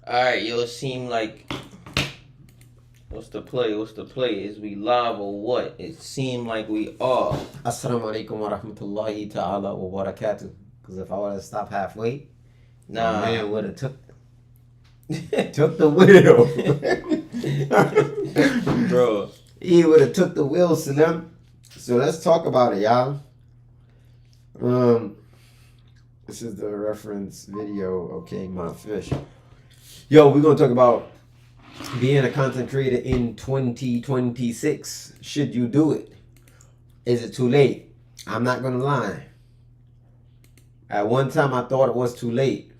Alright, yo, it seem like what's the play? Is we live or what? It seemed like we are. Assalamu alaikum wa rahmatullahi ta'ala wa barakatuh. Because if I would have stopped halfway, Nah. man would have took the wheel. Bro. He would have took the wheel, Salim. So let's talk about it, y'all. This is the reference video, okay, my fish. Yo, we're going to talk about being a content creator in 2026. Should you do it? Is it too late? I'm not going to lie. At one time, I thought it was too late.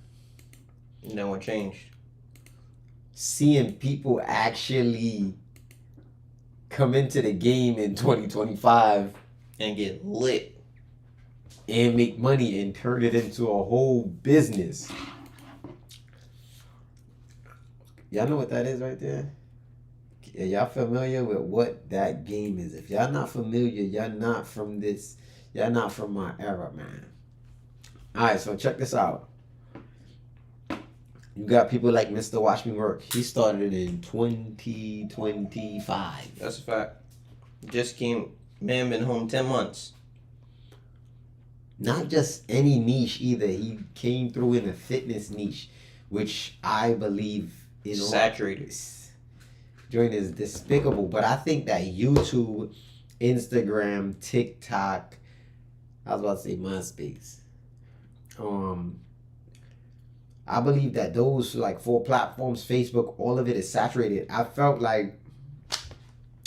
No one changed. Seeing people actually come into the game in 2025 and get lit and make money and turn it into a whole business. Y'all know what that is right there? Are y'all familiar with what that game is? If y'all not familiar, y'all not from my era, man. Alright, so check this out. You got people like Mr. Watch Me Work. He started in 2025. That's a fact. Man been home 10 months. Not just any niche either. He came through in the fitness niche, which I believe is saturated. Joint is despicable. But I think that YouTube, Instagram, TikTok, I was about to say MySpace. I believe that those like 4 platforms, Facebook, all of it is saturated. I felt like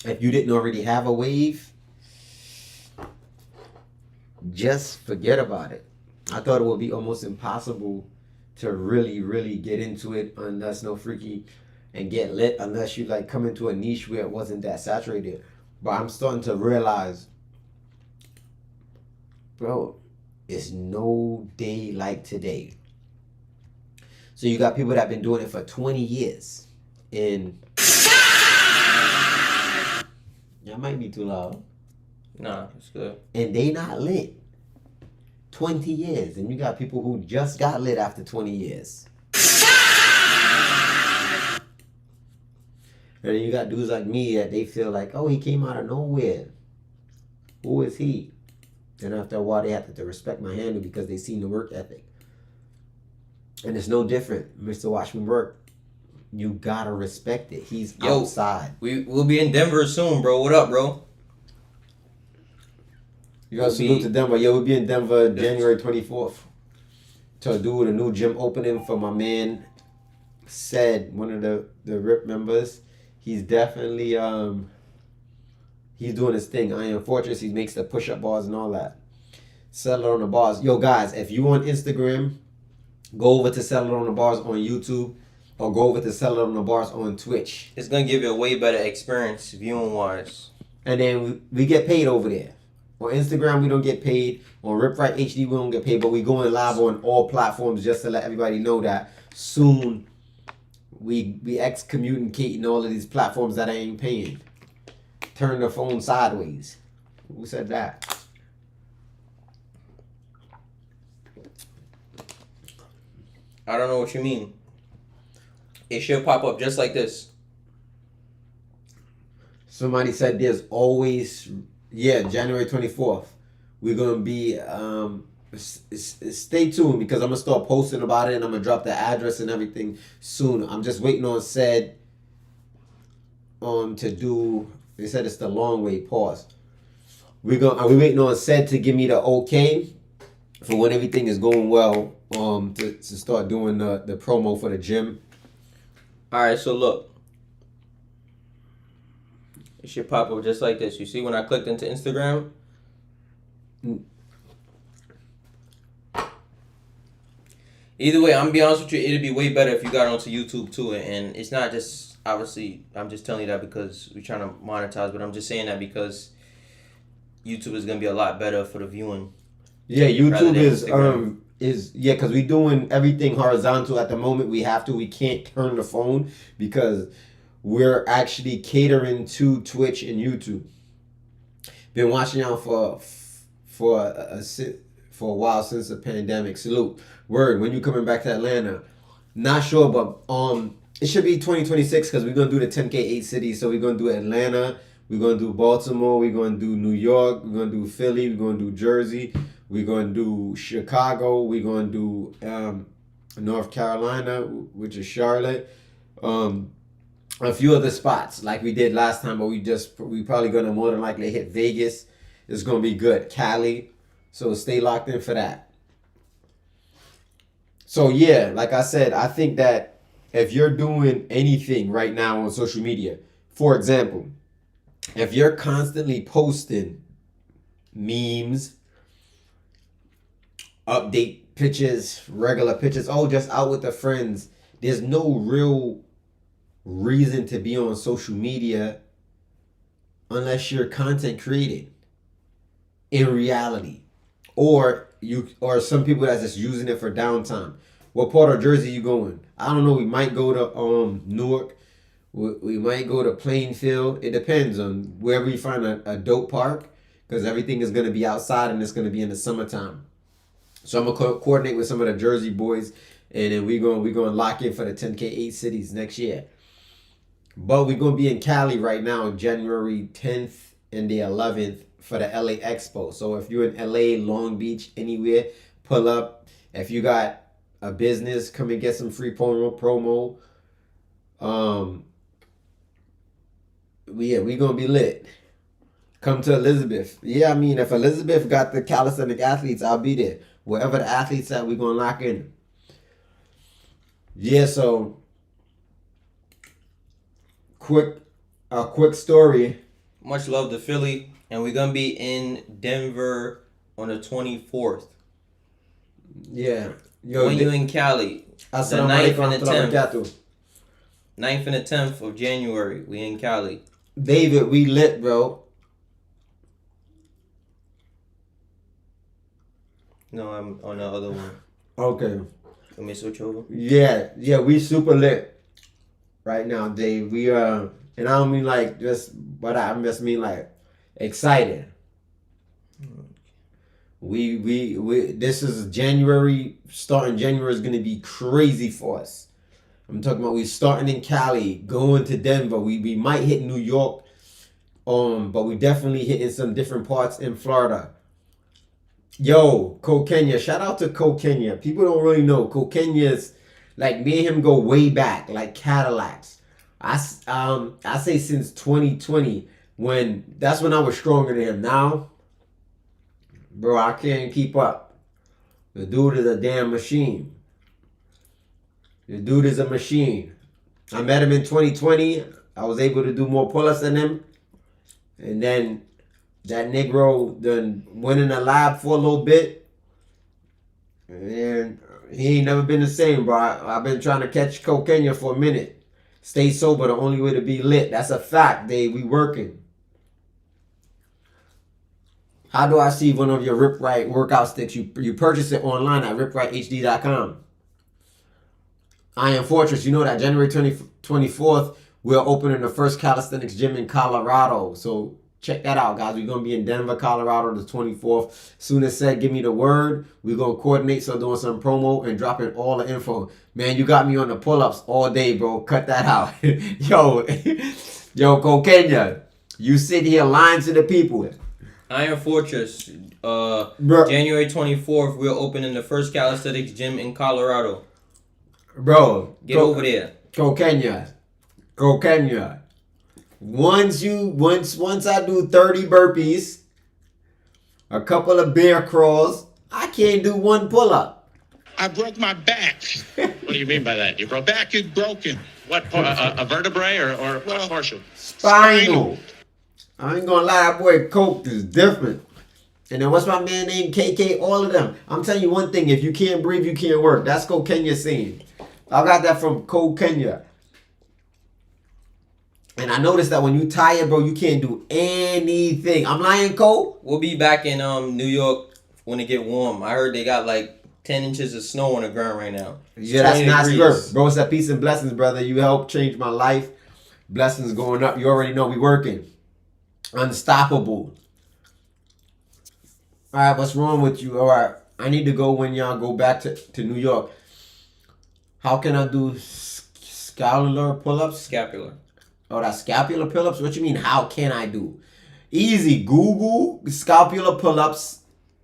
if you didn't already have a wave, just forget about it. I thought it would be almost impossible to really get into it unless no freaky and get lit, unless you like come into a niche where it wasn't that saturated. But I'm starting to realize, bro, it's no day like today. So you got people that have been doing it for 20 years. And that might be too loud. Nah, it's good. And they not lit. 20 years. And you got people who just got lit after 20 years. And then you got dudes like me that they feel like, oh, he came out of nowhere. Who is he? And after a while, they have to respect my handle because they seen the work ethic. And it's no different. Mr. Watch Me Work, you gotta respect it. He's outside. We'll be in Denver soon, bro. What up, bro? You gotta salute to Denver. Yeah, we'll be in Denver January 24th to do the new gym opening for my man, Said, one of the RIP members. He's definitely, he's doing his thing. Iron Fortress, he makes the push-up bars and all that. Settle on the bars. Yo, guys, if you on Instagram, go over to Settle on the Bars on YouTube or go over to Settle on the Bars on Twitch. It's going to give you a way better experience viewing-wise. And then we get paid over there. On Instagram, we don't get paid. On Rip Right HD, we don't get paid. But we going live on all platforms just to let everybody know that soon we excommunicating all of these platforms that ain't paying. Turn the phone sideways. Who said that? I don't know what you mean. It should pop up just like this. Somebody said there's always, January 24th. We're going to be, stay tuned because I'm going to start posting about it and I'm going to drop the address and everything soon. I'm just waiting on Said to do, they said it's the long way, pause. We're waiting on Said to give me the okay for when everything is going well. To start doing the promo for the gym. Alright, so look. It should pop up just like this. You see when I clicked into Instagram? Either way, I'm gonna be honest with you, it'd be way better if you got onto YouTube too. And it's not just, obviously, I'm just telling you that because we're trying to monetize, but I'm just saying that because YouTube is gonna be a lot better for the viewing. Yeah, YouTube because we're doing everything horizontal at the moment. We can't turn the phone because we're actually catering to Twitch and YouTube. Been watching y'all for a while since the pandemic. Salute. Word, when you coming back to Atlanta, Not sure, but it should be 2026 because we're gonna do the 10K 8 cities. So we're gonna do Atlanta, we're gonna do Baltimore, we're gonna do New York, we're gonna do Philly, we're gonna do Jersey, we're gonna do Chicago, we're gonna do North Carolina, which is Charlotte. A few other spots like we did last time, but we probably gonna more than likely hit Vegas. It's gonna be good. Cali, so stay locked in for that. So yeah, like I said, I think that if you're doing anything right now on social media, for example, if you're constantly posting memes, update pictures, regular pictures, oh, just out with the friends, there's no real reason to be on social media unless you're content creating in reality, or some people that's just using it for downtime. What part of Jersey you going? I don't know. We might go to Newark. We might go to Plainfield. It depends on wherever you find a dope park, because everything is going to be outside and it's going to be in the summertime. So I'm gonna coordinate with some of the Jersey boys, and then we gonna lock in for the 10K 8 cities next year. But we're gonna be in Cali right now, January 10th and the 11th for the LA Expo. So if you're in LA, Long Beach, anywhere, pull up. If you got a business, come and get some free promo. We gonna be lit. Come to Elizabeth. Yeah, I mean, if Elizabeth got the calisthenic athletes, I'll be there. Wherever the athletes at, we gonna lock in. Yeah, so a quick story. Much love to Philly, and we're gonna be in Denver on the 24th. Yeah. Yo, when you in Cali, the 9th and the 10th. 9th and the 10th of January, we in Cali. David, we lit, bro. No, I'm on the other one. Okay. Let me switch over. Yeah, we super lit right now, Dave. We and I don't mean like but I just mean like excited. We this is January. Starting January is gonna be crazy for us. I'm talking about we starting in Cali, going to Denver. We might hit New York, but we definitely hitting some different parts in Florida. Yo, Kenya. Shout out to Kenya. People don't really know. Kenya's like me and him go way back, like Cadillacs. I say since 2020, that's when I was stronger than him. Now, bro, I can't keep up. The dude is a damn machine. The dude is a machine. I met him in 2020. I was able to do more pull-ups than him. And then that Negro done went in the lab for a little bit. And he ain't never been the same, bro. I've been trying to catch Kenya for a minute. Stay sober, the only way to be lit. That's a fact, Dave. We working. How do I see one of your Rip Right workout sticks? You purchase it online at riprighthd.com. Iron Fortress, you know that January 24th, we're opening the first calisthenics gym in Colorado. So check that out, guys. We're going to be in Denver, Colorado the 24th. Soon as said, give me the word. We're going to coordinate, so doing some promo and dropping all the info. Man, you got me on the pull-ups all day, bro. Cut that out. Yo, Kenya, you sit here lying to the people. Iron Fortress, January 24th, we're opening the first calisthenics gym in Colorado. Bro, get over there. Kenya. Once I do 30 burpees, a couple of bear crawls, I can't do one pull-up. I broke my back. What do you mean by that? Your back is broken. What, a vertebrae or what portion? Spinal. I ain't gonna lie, that boy Coke is different. And then what's my man named KK? All of them. I'm telling you one thing, if you can't breathe, you can't work. That's Kenya saying. I got that from Kenya. And I noticed that when you tired, bro, you can't do anything. I'm lying, Cole? We'll be back in New York when it get warm. I heard they got like 10 inches of snow on the ground right now. Yeah, that's nice work. Bro, it's that peace and blessings, brother. You helped change my life. Blessings going up. You already know we working. Unstoppable. All right, what's wrong with you? All right, I need to go when y'all go back to New York. How can I do scapular pull-ups? Scapular. Oh, that's scapular pull-ups? What you mean, how can I do? Easy. Google scapular pull-ups.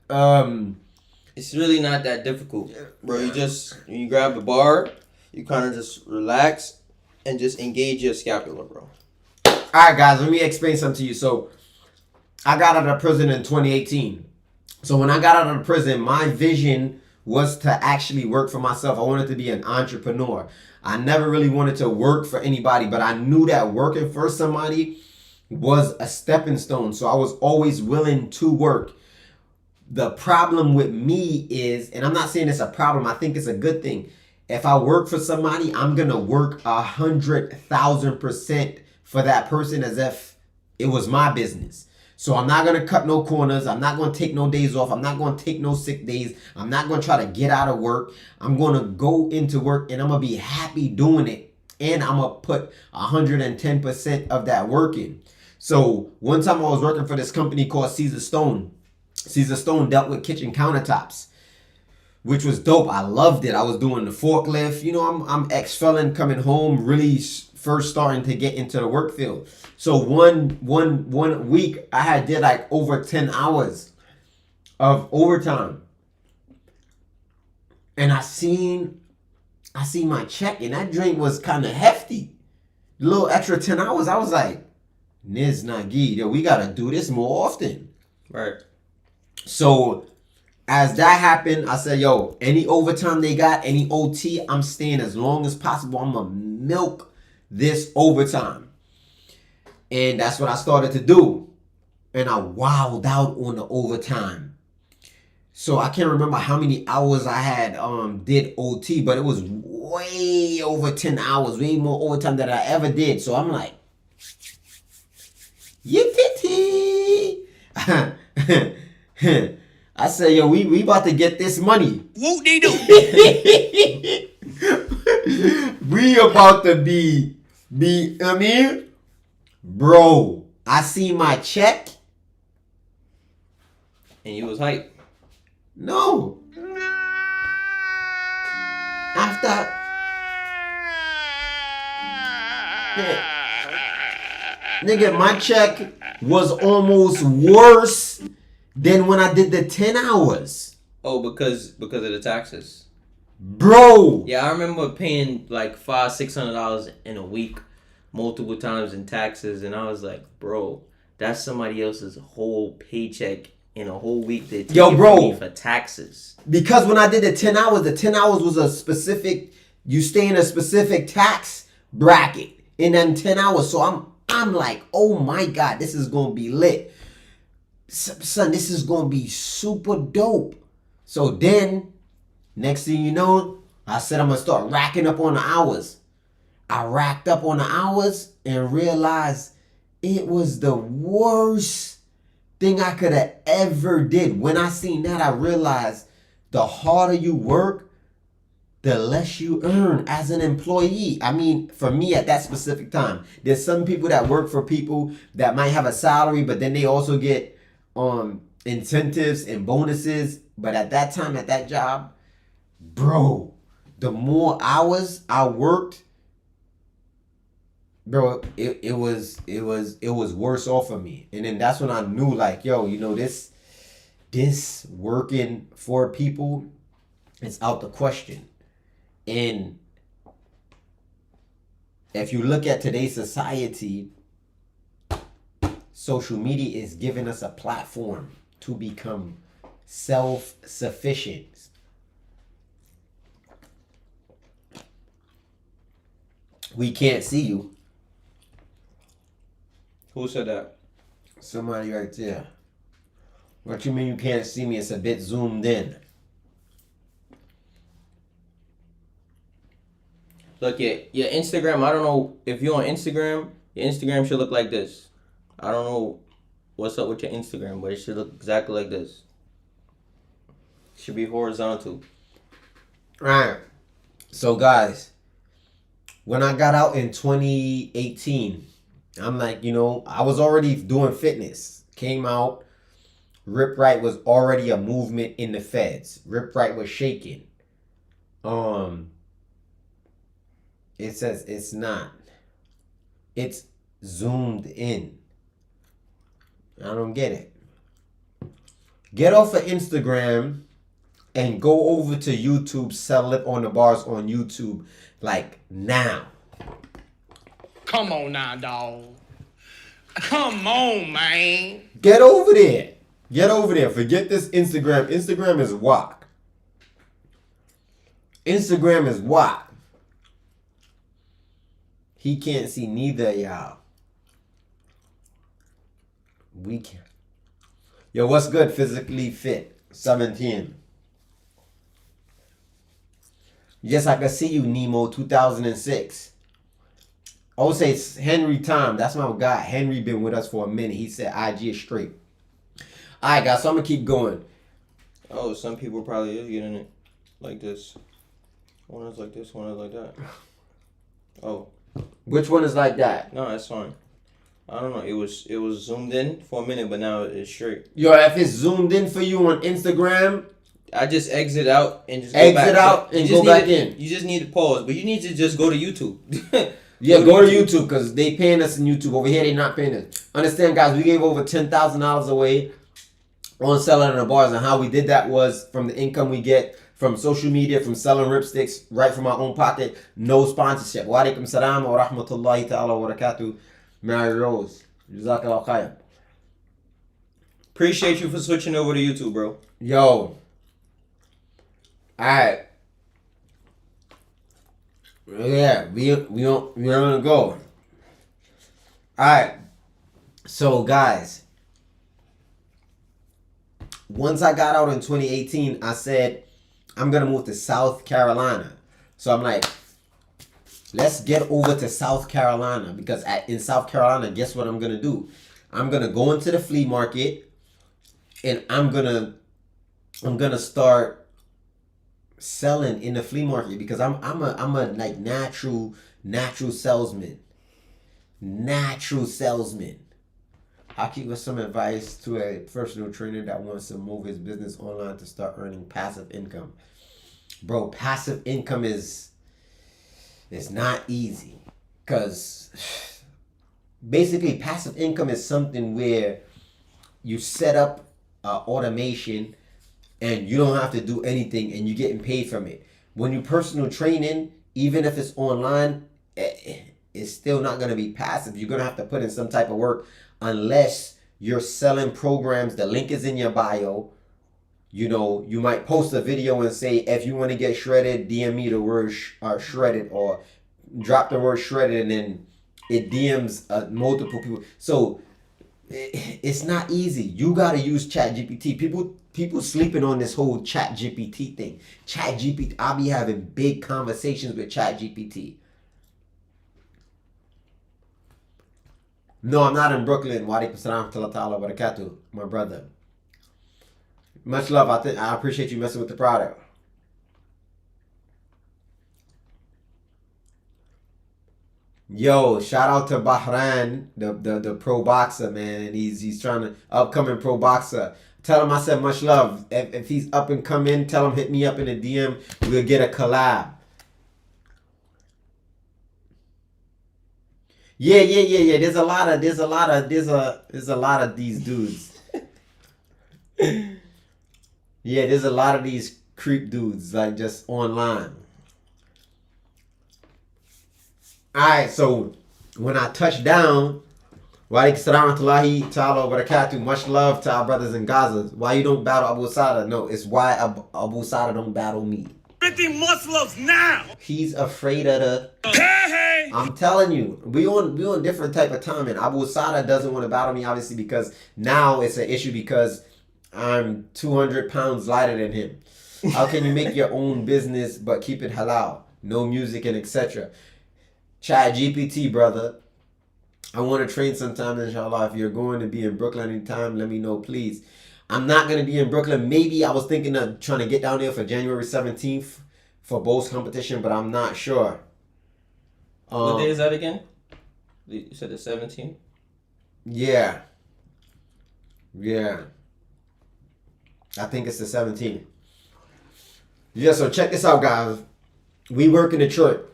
It's really not that difficult, bro. You grab the bar, you kind of just relax and just engage your scapula, bro. Alright, guys, let me explain something to you. So, I got out of prison in 2018. So, when I got out of prison, my vision was to actually work for myself. I wanted to be an entrepreneur. I never really wanted to work for anybody, but I knew that working for somebody was a stepping stone. So, I was always willing to work. The problem with me is, and I'm not saying it's a problem, I think it's a good thing. If I work for somebody, I'm going to work 100,000% for that person as if it was my business. So I'm not going to cut no corners. I'm not going to take no days off. I'm not going to take no sick days. I'm not going to try to get out of work. I'm going to go into work and I'm going to be happy doing it. And I'm going to put 110% of that work in. So one time I was working for this company called Caesar Stone. Caesar Stone dealt with kitchen countertops, which was dope. I loved it. I was doing the forklift. You know, I'm ex-felon coming home, really first starting to get into the work field. So one week I did like over 10 hours of overtime. And I seen my check and that drink was kind of hefty. A little extra 10 hours. I was like, Niz Nagi, we got to do this more often. Right. So as that happened, I said, yo, any overtime they got, any OT, I'm staying as long as possible. I'm going to milk this overtime. And that's what I started to do. And I wowed out on the overtime. So I can't remember how many hours I had did OT, but it was way over 10 hours, way more overtime than I ever did. So I'm like, yippee. I said, yo, we about to get this money. Whoop-dee-doo. We about to be, bro, I see my check. And you was hype. No. After. Nigga, my check was almost worse than when I did the 10 hours. Oh, because of the taxes. Bro. Yeah, I remember paying like $500-$600 in a week, multiple times in taxes, and I was like, bro, that's somebody else's whole paycheck in a whole week. They take Yo, bro, from me for taxes. Because when I did the 10 hours was a specific, you stay in a specific tax bracket in them 10 hours. So I'm like, oh my God, this is going to be lit. Son, this is going to be super dope. So then, next thing you know, I said I'm going to start racking up on the hours. I racked up on the hours and realized it was the worst thing I could have ever did. When I seen that, I realized the harder you work, the less you earn as an employee. I mean, for me at that specific time, there's some people that work for people that might have a salary, but then they also get incentives and bonuses. But at that time, at that job, bro, the more hours I worked, bro, it was worse off for me. And then that's when I knew, like, yo, you know, this working for people, it's out the question. And if you look at today's society, social media is giving us a platform to become self-sufficient. We can't see you. Who said that? Somebody right there. What you mean you can't see me? It's a bit zoomed in. Look, your Instagram, I don't know if you're on Instagram, your Instagram should look like this. I don't know what's up with your Instagram, but it should look exactly like this. It should be horizontal. Alright. So guys, when I got out in 2018, I'm like, you know, I was already doing fitness. Came out, Rip Right was already a movement in the feds. Rip Right was shaking. It says it's not. It's zoomed in. I don't get it. Get off of Instagram and go over to YouTube. Sell it on the bars on YouTube like now. Come on now, dog. Come on, man. Get over there. Get over there. Forget this Instagram. Instagram is whack. Instagram is whack. He can't see neither of y'all. We can. Yo, what's good? Physically fit. 17. Yes, I can see you, Nemo. 2006. Oh, say it's Henry Tom. That's my guy. Henry been with us for a minute. He said IG is straight. All right, guys. So I'm gonna keep going. Oh, some people probably is getting it like this. One is like this. One is like that. Oh. Which one is like that? No, that's fine. I don't know. It was zoomed in for a minute, but now it's straight. Yo, if it's zoomed in for you on Instagram, I just exit out and just exit go back. out and go back in. You just need to pause, but you need to just go to YouTube. Yeah, go to YouTube because they paying us in YouTube. Over here, they not paying us. Understand, guys, we gave over $10,000 away on selling in the bars, and how we did that was from the income we get from social media, from selling ripsticks, right from our own pocket. No sponsorship. Wa alaikum salam wa rahmatullahi ta'ala wa barakatuh. Mary Rose. Jazakallah khair. Appreciate you for switching over to YouTube, bro. Yo. Alright. Yeah, we gonna go. Alright. So guys, once I got out in 2018, I said I'm gonna move to South Carolina. So I'm like, let's get over to South Carolina, because in South Carolina, guess what I'm gonna do? I'm gonna go into the flea market and I'm gonna start selling in the flea market, because I'm a like natural salesman. Natural salesman. I'll give us some advice to a personal trainer that wants to move his business online to start earning passive income. Bro, passive income it's not easy, because basically passive income is something where you set up automation and you don't have to do anything and you're getting paid from it. When you personal training, even if it's online, it's still not going to be passive. You're going to have to put in some type of work, unless you're selling programs. The link is in your bio. You know, you might post a video and say, if you want to get shredded, DM me the word shredded, or drop the word shredded, and then it DMs multiple people. So it's not easy. You got to use ChatGPT. People sleeping on this whole ChatGPT thing. ChatGPT, I'll be having big conversations with ChatGPT. No, I'm not in Brooklyn. Wa alaikum salam wa rahmatullahi wa barakatuh, my brother. Much love. I appreciate you messing with the product. Yo, shout out to Bahrain, the pro boxer, man. He's trying to upcoming pro boxer. Tell him I said much love. If he's up and coming, tell him hit me up in the DM. We'll get a collab. Yeah. There's a lot of these dudes. Yeah, there's a lot of these creep dudes, like, just online. Alright, so when I touch down, wa alaikum salam wa rahmatullahi ta'ala wa barakatuh, much love to our brothers in Gaza. Why you don't battle Abu Sada? No, it's why Abu Sada don't battle me. 50 Muslims now. He's afraid of the... Hey! I'm telling you, we on different type of time, and Abu Sada doesn't want to battle me, obviously, because now it's an issue because I'm 200 pounds lighter than him. How can you make your own business but keep it halal? No music and etc. ChatGPT, brother. I want to train sometime, inshallah. If you're going to be in Brooklyn anytime, let me know, please. I'm not going to be in Brooklyn. Maybe I was thinking of trying to get down there for January 17th for Bose competition, but I'm not sure. What day is that again? You said the 17th? Yeah. I think it's the 17th. Yeah, so check this out, guys. We work in Detroit.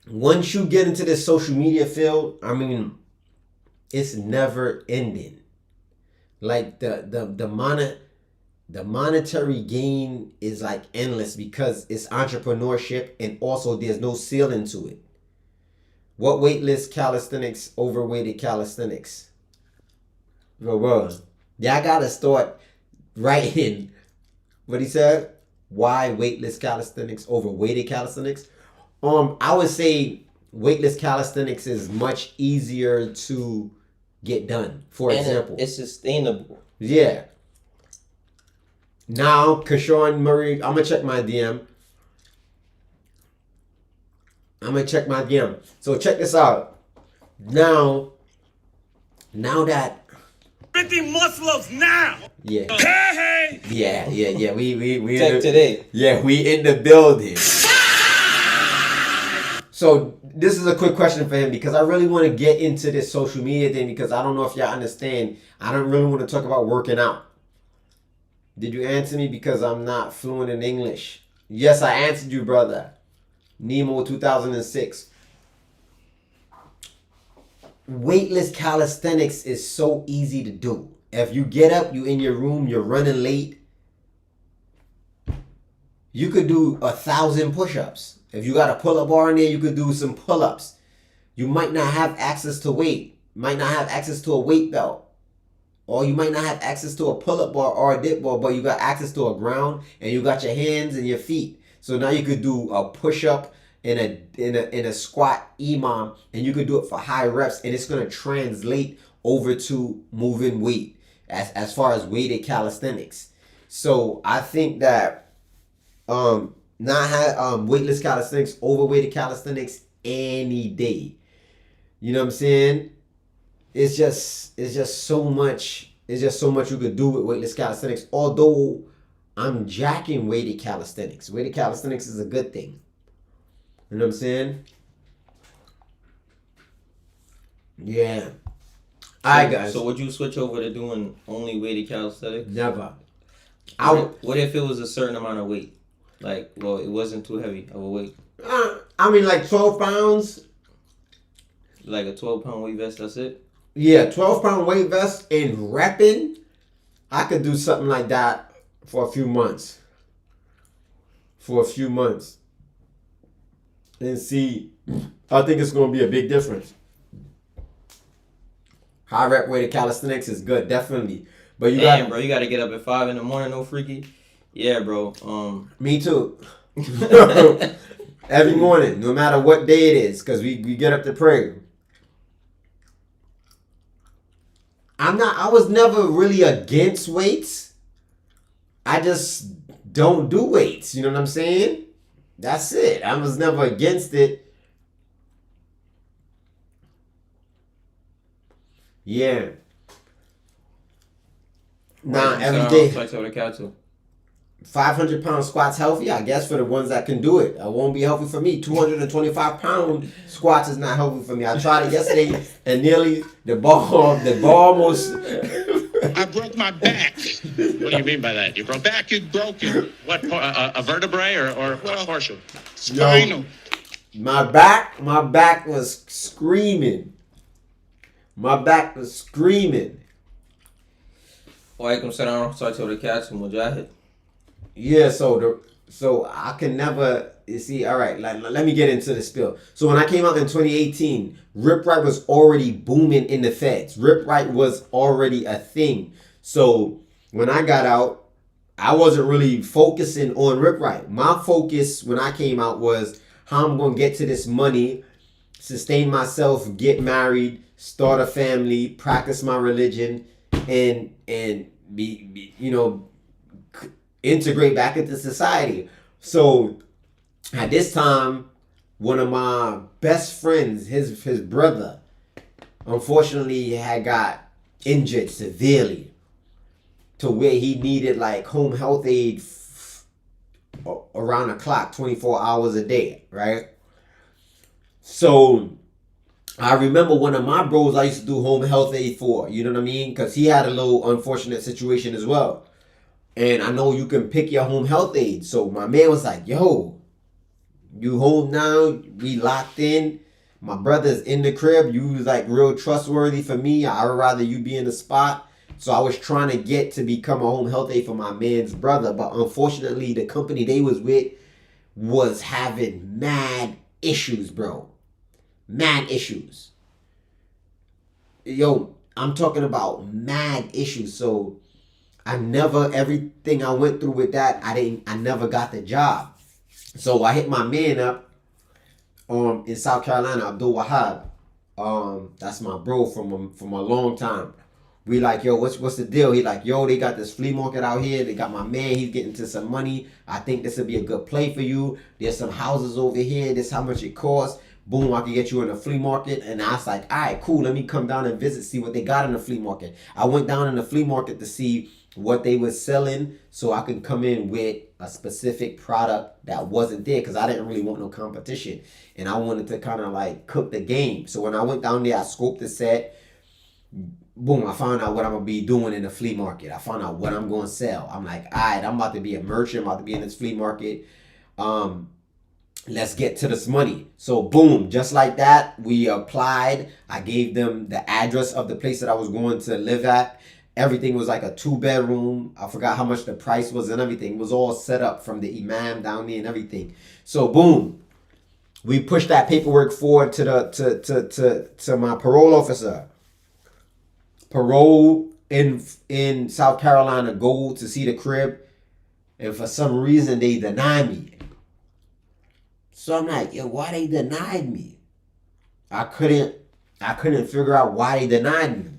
once you get into this social media field, I mean, it's never ending. Like the monetary gain is like endless because it's entrepreneurship and also there's no ceiling to it. What weightless calisthenics, overweighted calisthenics? Bro, y'all gotta start writing what he said. Why weightless calisthenics, overweighted calisthenics? I would say weightless calisthenics is much easier to get done. For example, it's sustainable. Yeah. Now, Kashawn Murray, I'm gonna check my DM. So check this out. Now that 50 Muslims now. yeah. Hey, Yeah. We Tech today. Yeah, we in the building. So this is a quick question for him because I really want to get into this social media thing because I don't know if y'all understand. I don't really want to talk about working out. Did you answer me because I'm not fluent in English? Yes, I answered you, brother. Nemo 2006. Weightless calisthenics is so easy to do. If you get up, you in your room, you're running late, you could do 1,000 push-ups. If you got a pull-up bar in there, you could do some pull-ups. You might not have access to weight. You might not have access to a weight belt. Or you might not have access to a pull-up bar or a dip bar, but you got access to a ground and you got your hands and your feet. So now you could do a push-up in a squat EMOM, and you could do it for high reps, and it's gonna translate over to moving weight as far as weighted calisthenics. So I think that not have weightless calisthenics, overweighted calisthenics any day. You know what I'm saying? It's just so much. It's just so much you could do with weightless calisthenics. Although I'm jacking weighted calisthenics. Weighted calisthenics is a good thing. You know what I'm saying? Yeah. Alright, guys. So would you switch over to doing only weighted calisthenics? Never. What if it was a certain amount of weight? Like, well, it wasn't too heavy of a weight. I mean, like 12 pounds. Like a 12-pound weight vest, that's it? Yeah, 12-pound weight vest and repping. I could do something like that for a few months. And see, I think it's going to be a big difference. High rep weighted calisthenics is good, definitely. But you got, bro, you got to get up at 5 in the morning, no freaky. Yeah, bro. Me too. Every morning, no matter what day it is, because we get up to pray. I was never really against weights. I just don't do weights. You know what I'm saying? That's it. I was never against it. Yeah. Nah, every day. 500-pound squats healthy, I guess, for the ones that can do it. It won't be healthy for me. 225-pound squats is not healthy for me. I tried it yesterday and nearly the ball almost. I broke my back. What do you mean by that? You broke back? You broken. What? A vertebrae or partial? Spinal. My back was screaming. Walaikum salam warahmatullahi wabarakatuh, Mujahid. Yeah, so I can never, you see, all right, let me get into the spill. So when I came out in 2018, Rip Right was already booming in the feds. Rip Right was already a thing. So when I got out, I wasn't really focusing on Rip Right. My focus when I came out was how I'm going to get to this money, sustain myself, get married, start a family, practice my religion, and be integrate back into society. So at this time, one of my best friends, his brother, unfortunately had got injured severely to where he needed like home health aid around the clock, 24 hours a day, right? So I remember one of my bros I used to do home health aid for, you know what I mean? Because he had a little unfortunate situation as well. And I know you can pick your home health aid. So my man was like, yo, You hold down. We locked in. My brother's in the crib. You was like real trustworthy for me. I would rather you be in the spot. So I was trying to get to become a home health aide for my man's brother. But unfortunately, the company they was with was having mad issues, bro. Mad issues. Yo, I'm talking about mad issues. So everything I went through with that, I never got the job. So I hit my man up in South Carolina, Abdul Wahab. That's my bro from a long time. We like, yo, what's the deal? He like, yo, they got this flea market out here. They got my man. He's getting to some money. I think this would be a good play for you. There's some houses over here. This is how much it costs. Boom, I can get you in the flea market. And I was like, all right, cool. Let me come down and visit, see what they got in the flea market. I went down in the flea market to see what they were selling so I could come in with a specific product that wasn't there because I didn't really want no competition. And I wanted to kind of like cook the game. So when I went down there, I scoped the set. Boom, I found out what I'm going to be doing in the flea market. I found out what I'm going to sell. I'm like, all right, I'm about to be a merchant. I'm about to be in this flea market. Let's get to this money. So boom, just like that, we applied. I gave them the address of the place that I was going to live at. Everything was like a 2-bedroom. I forgot how much the price was and everything. It was all set up from the imam down there and everything. So boom, we pushed that paperwork forward to my parole officer. Parole in South Carolina go to see the crib, and for some reason they denied me. So I'm like, yo, why they denied me? I couldn't figure out why they denied me.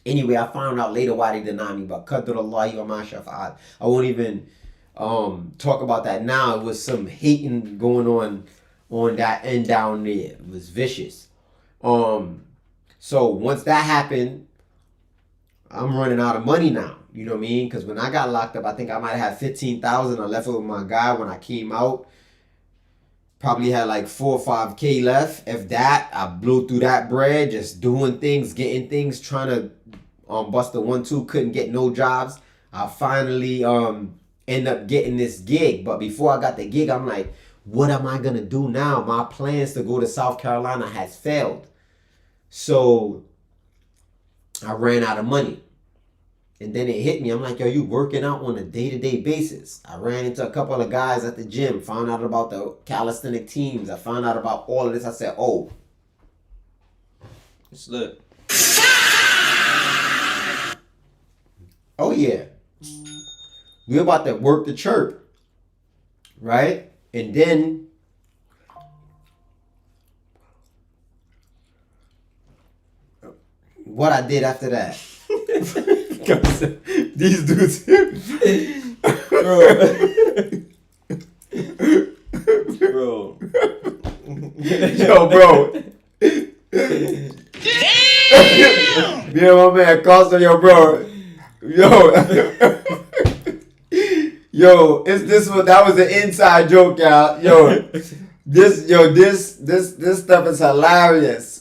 Anyway, I found out later why they denied me, but Qadrullahi wa ma shafa'at. I won't even talk about that now. It was some hating going on that end down there. It was vicious. So once that happened, I'm running out of money now. You know what I mean? Because when I got locked up, I think I might have had $15,000. I left it with my guy when I came out. Probably had like 4 or 5K left. If that, I blew through that bread, just doing things, getting things, trying to bust the 1-2. Couldn't get no jobs. I finally end up getting this gig. But before I got the gig, I'm like, what am I going to do now? My plans to go to South Carolina has failed. So I ran out of money. And then it hit me. I'm like, yo, you working out on a day-to-day basis. I ran into a couple of guys at the gym, found out about the calisthenic teams. I found out about all of this. I said, oh. It's lit. Oh, yeah. We're about to work the chirp. Right? And then what I did after that. These dudes. Bro. Yo, bro. Damn! Me and my man Costa, yo, bro. Yo, it's this one. That was an inside joke, y'all. This stuff is hilarious.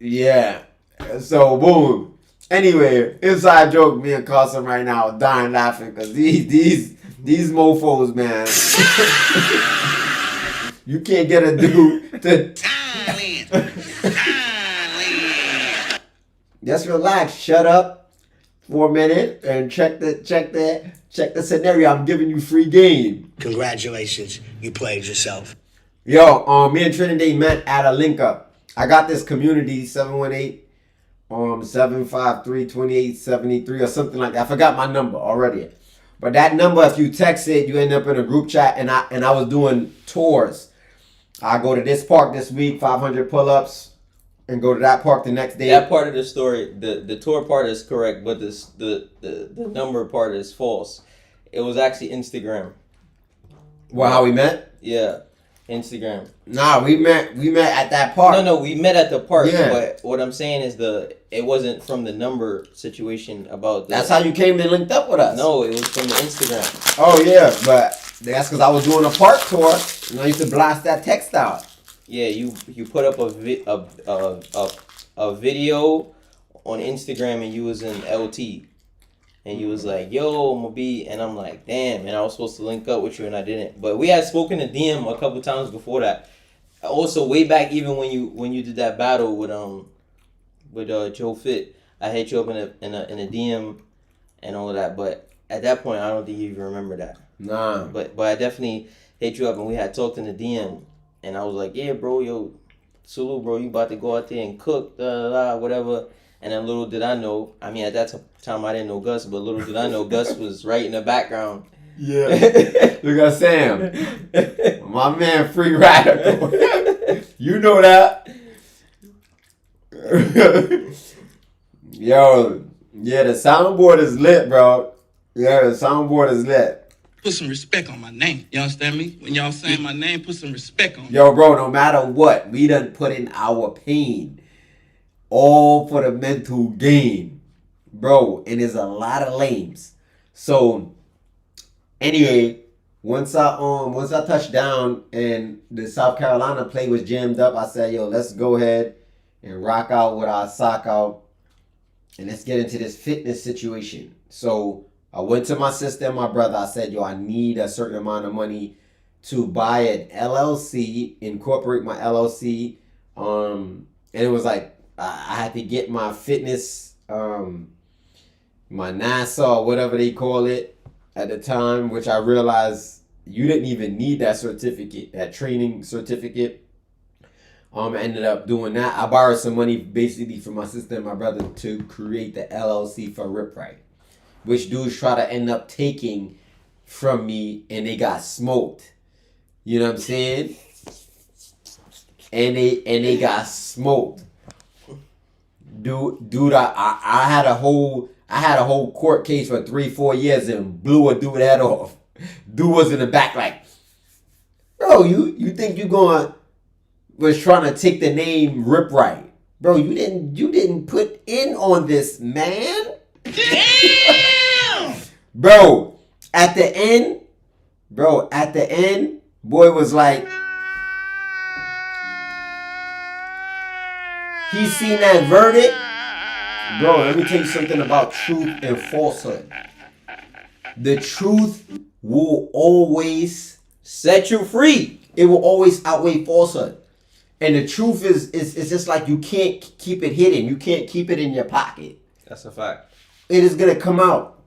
Yeah. So boom. Anyway, inside joke. Me and Carson right now dying laughing because these mofos, man. You can't get a dude to just relax. Shut up for a minute and check the scenario. I'm giving you free game. Congratulations, you played yourself. Yo, me and Trinidad met at a link up. I got this community 718-753-2873 or something like that. I forgot my number already. But that number, if you text it, you end up in a group chat. And I was doing tours. I go to this park this week, 500 pull-ups, and go to that park the next day. That part of the story, the tour part is correct, but the number part is false. It was actually Instagram. Well, how we met? Yeah. Instagram. Nah, we met at that park. No, we met at the park. Yeah. But what I'm saying is it wasn't from the number situation about That's how you came and linked up with us. No, it was from the Instagram. Oh yeah, but that's because I was doing a park tour and I used to blast that text out. Yeah, you put up a video on Instagram and you was in LT. And you was like, yo, I'm gonna be, and I'm like, damn, and I was supposed to link up with you and I didn't. But we had spoken to DM a couple times before that. Also, way back, even when you did that battle with Joe Fit, I hit you up in a DM and all of that. But at that point, I don't think you even remember that. Nah. But I definitely hit you up and we had talked in the DM, and I was like, yeah, bro, yo, salute, bro, you about to go out there and cook, whatever. And then little did I know, I mean, at that time I didn't know Gus, but little did I know Gus was right in the background. Yeah. Look at Sam. My man, Free Radical. You know that. Yo, yeah, the soundboard is lit, bro. Yeah, the soundboard is lit. Put some respect on my name. You understand me? When y'all saying my name, put some respect on it. Yo, bro, no matter what, we done put in our pain. All for the mental gain. Bro, and there's a lot of lames. So, anyway, once I touched down and the South Carolina play was jammed up, I said, yo, let's go ahead and rock out with our sock out. And let's get into this fitness situation. So, I went to my sister and my brother. I said, yo, I need a certain amount of money to buy an LLC, incorporate my LLC. And it was like, I had to get my fitness, my NASA, whatever they call it at the time, which I realized you didn't even need that certificate, that training certificate. I ended up doing that. I borrowed some money basically from my sister and my brother to create the LLC for Rip Right, which dudes try to end up taking from me and they got smoked. You know what I'm saying? And they got smoked. Dude, I had a whole court case for 3-4 years and blew a dude head off. Dude was in the back like, bro, you think you was trying to take the name Rip Right. Bro, you didn't put in on this, man. Damn! Bro, at the end, boy was like, he seen that verdict. Bro, let me tell you something about truth and falsehood. The truth will always Set you free. It will always outweigh falsehood. And the truth is just like you can't keep it hidden. You can't keep it in your pocket. That's a fact. It is going to come out.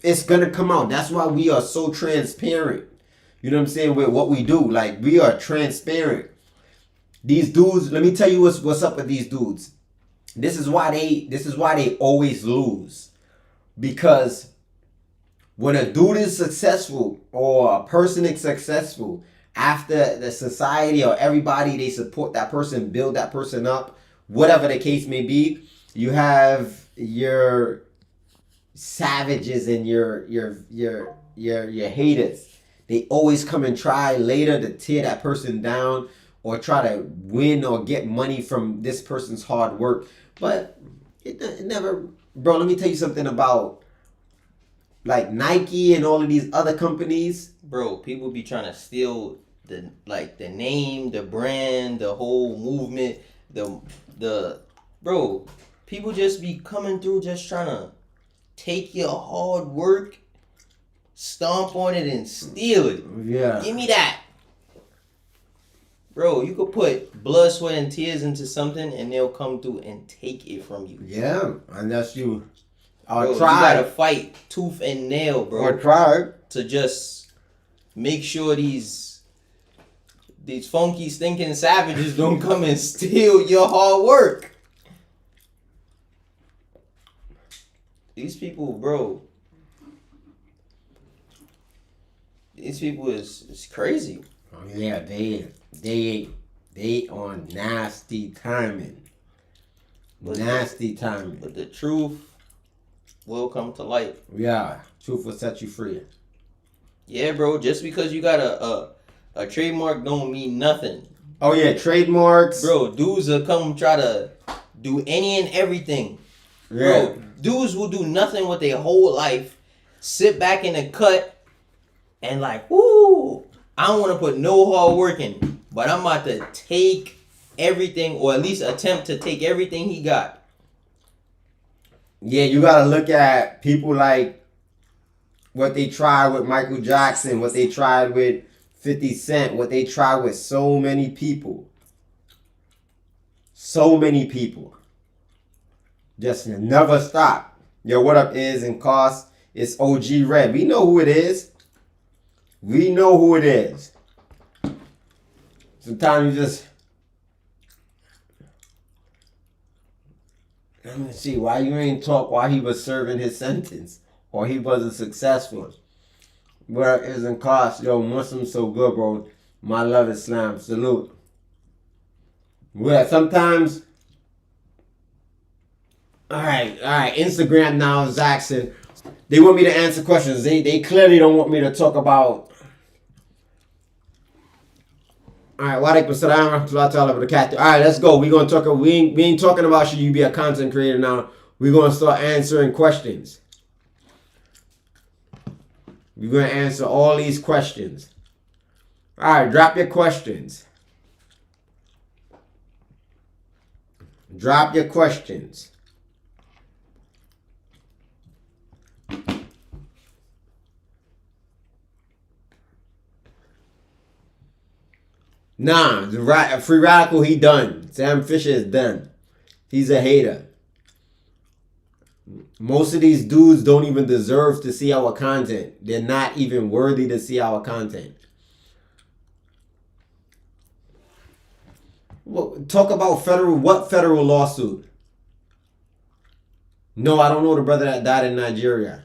It's going to come out. That's why we are so transparent. You know what I'm saying? With what we do. Like, we are transparent. These dudes, let me tell you what's up with these dudes. This is why they always lose. Because when a dude is successful or a person is successful, after the society or everybody, they support that person, build that person up, whatever the case may be, you have your savages and your haters. They always come and try later to tear that person down or try to win or get money from this person's hard work. But it never, bro, let me tell you something about like Nike and all of these other companies. Bro, people be trying to steal the name, the brand, the whole movement, bro, people just be coming through just trying to take your hard work, stomp on it and steal it. Yeah. Give me that. Bro, you could put blood, sweat, and tears into something and they'll come through and take it from you. Yeah, unless you Bro, try. You gotta fight tooth and nail, bro. Or try. To just make sure these funky, stinking savages don't come and steal your hard work. These people, bro. These people is crazy. Oh yeah, they on nasty timing. Nasty timing. But the truth will come to light. Yeah, truth will set you free. Yeah, bro. Just because you got a trademark don't mean nothing. Oh yeah, trademarks. Bro, dudes will come try to do any and everything. Yeah. Bro, dudes will do nothing with their whole life, sit back in the cut, and like, whoo, I don't want to put no hard work in, but I'm about to take everything, or at least attempt to take everything he got. Yeah, you gotta look at people like what they tried with Michael Jackson, what they tried with 50 Cent, what they tried with so many people. So many people. Just never stop. Yo, what up is and cost? It's OG Red. We know who it is. We know who it is. Sometimes you just... Let me see, why you ain't talk while he was serving his sentence? Or he wasn't successful? Where isn't cost? Yo, Muslim so good, bro. My love Islam. Salute. Well, sometimes... Alright. Instagram now is asking. They want me to answer questions. They clearly don't want me to talk about... Alright, walaikum salam wa rahmatullahi ta'ala wa barakatuh. Alright, let's go. We ain't talking about should you be a content creator now. We're gonna start answering questions. We're gonna answer all these questions. Alright, drop your questions. Drop your questions. Nah, the Free Radical, he done. Sam Fisher is done. He's a hater. Most of these dudes don't even deserve to see our content. They're not even worthy to see our content. Well, talk about what federal lawsuit? No, I don't know the brother that died in Nigeria.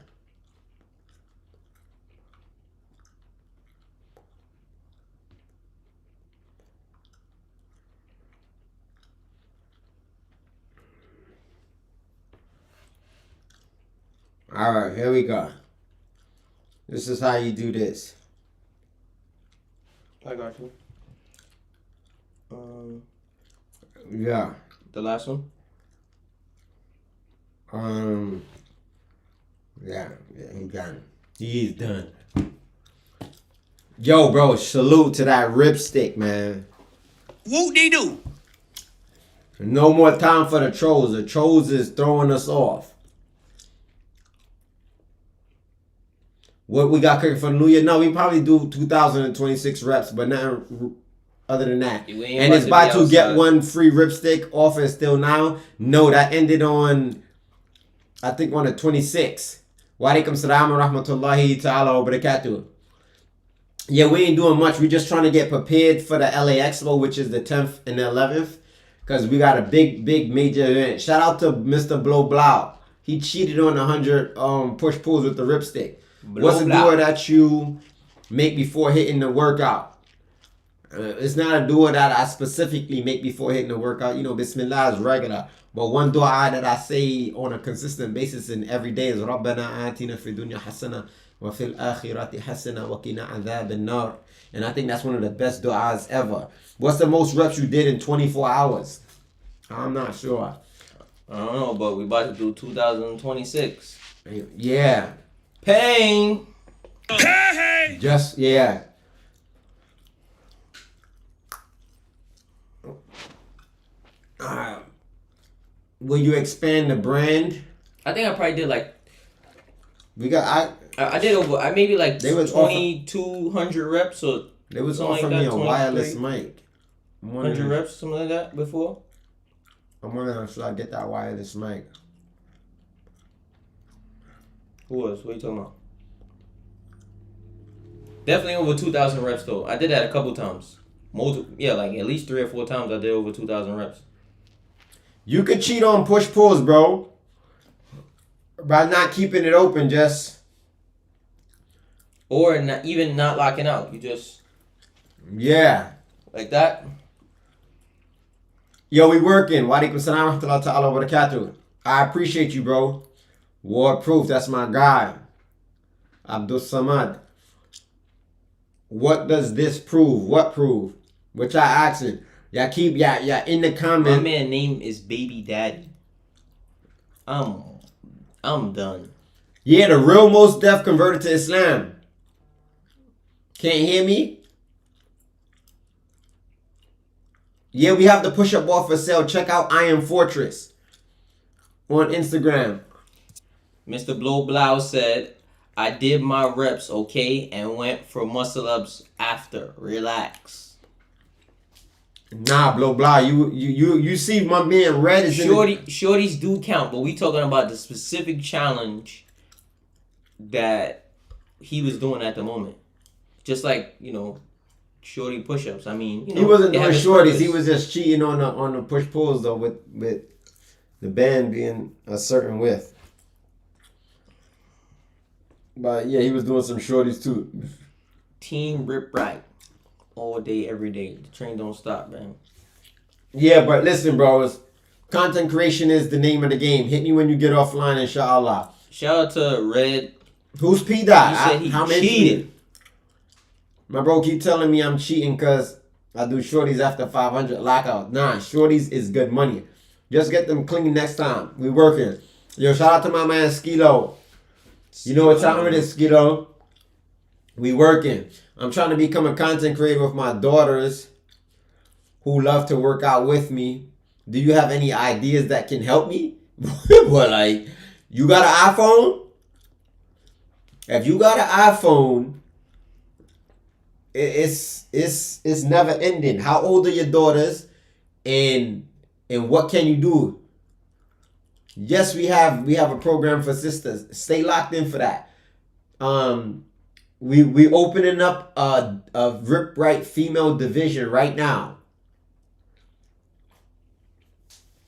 All right, here we go. This is how you do this. I got you. Yeah. The last one. Yeah, he done. He's done. Yo, bro, salute to that ripstick, man. Whoop-de-doo. No more time for the trolls. The trolls is throwing us off. What we got cooking for the new year? No, we probably do 2026 reps, but nothing other than that. And it's about to get one free ripstick offer still now. No, that ended on, I think, on the 26th. Walaikum salam wa rahmatullahi ta'ala wa barakatuh. Yeah, we ain't doing much. We just trying to get prepared for the LA Expo, which is the 10th and the 11th. Because we got a big major event. Shout out to Mr. Blow Blau. He cheated on 100 push-pulls with the ripstick. What's the duo that you make before hitting the workout? It's not a duo that I specifically make before hitting the workout. You know, Bismillah is regular. But one dua that I say on a consistent basis and every day is رَبَّنَا آتِنَا فِي الدُّنْيَا حَسَنَةً وَفِي الْآخِرَةِ حَسَنَةً وَقِنَا عَذَابَ النَّارِ. And I think that's one of the best du'as ever. What's the most reps you did in 24 hours? I'm not sure. I don't know, but we about to do 2026. Yeah. Pain. Hey! Just, yeah. Will you expand the brand? I think I probably did like. We got, I did over. I maybe like They was 2,200 reps or they was something offering like me that, a wireless mic. 100 reps, something like that before. I'm wondering should I get that wireless mic? Who was? What are you talking about? Definitely over 2,000 reps though. I did that a couple times. Yeah, like at least 3 or 4 times I did over 2,000 reps. You could cheat on push pulls, bro. By not keeping it open, just. Or not, even not locking out. You just. Yeah. Like that. Yo, we working. Walaikum salam wa rahmatullahi ta'ala wa barakatuh. I appreciate you, bro. War Proof, that's my guy. Abdul Samad. What does this prove? What prove? Which I asking. Y'all keep y'all in the My comment. man name is Baby Daddy. I'm done. Yeah, the real Most Def converted to Islam. Can't hear me? Yeah, we have the push-up ball for sale. Check out Iron Fortress on Instagram. Mr. Blow Blow said, I did my reps, okay, and went for muscle ups after. Relax. Nah, blah blah. You see my man Red is Shorties do count, but we talking about the specific challenge that he was doing at the moment. Just like, you know, shorty push-ups. I mean, you know, he wasn't they doing have shorties. purpose. He was just cheating on the push pulls though, with the band being a certain width. But yeah, he was doing some shorties too. Team Rip Right. All day, every day. The train don't stop, man. Yeah, but listen, bros. Content creation is the name of the game. Hit me when you get offline, inshallah. Shout out to Red. Who's P Dot? He said he cheated. My bro keep telling me I'm cheating because I do shorties after 500 lockout. Nah, shorties is good money. Just get them clean next time. We working. Yo, shout out to my man Skilo. You know what time it is, Skilo? We working. I'm trying to become a content creator with my daughters who love to work out with me. Do you have any ideas that can help me? Well, like, you got an iPhone? If you got an iPhone, it's never ending. How old are your daughters? And what can you do? Yes, we have a program for sisters. Stay locked in for that. We opening up a Rip Right female division right now.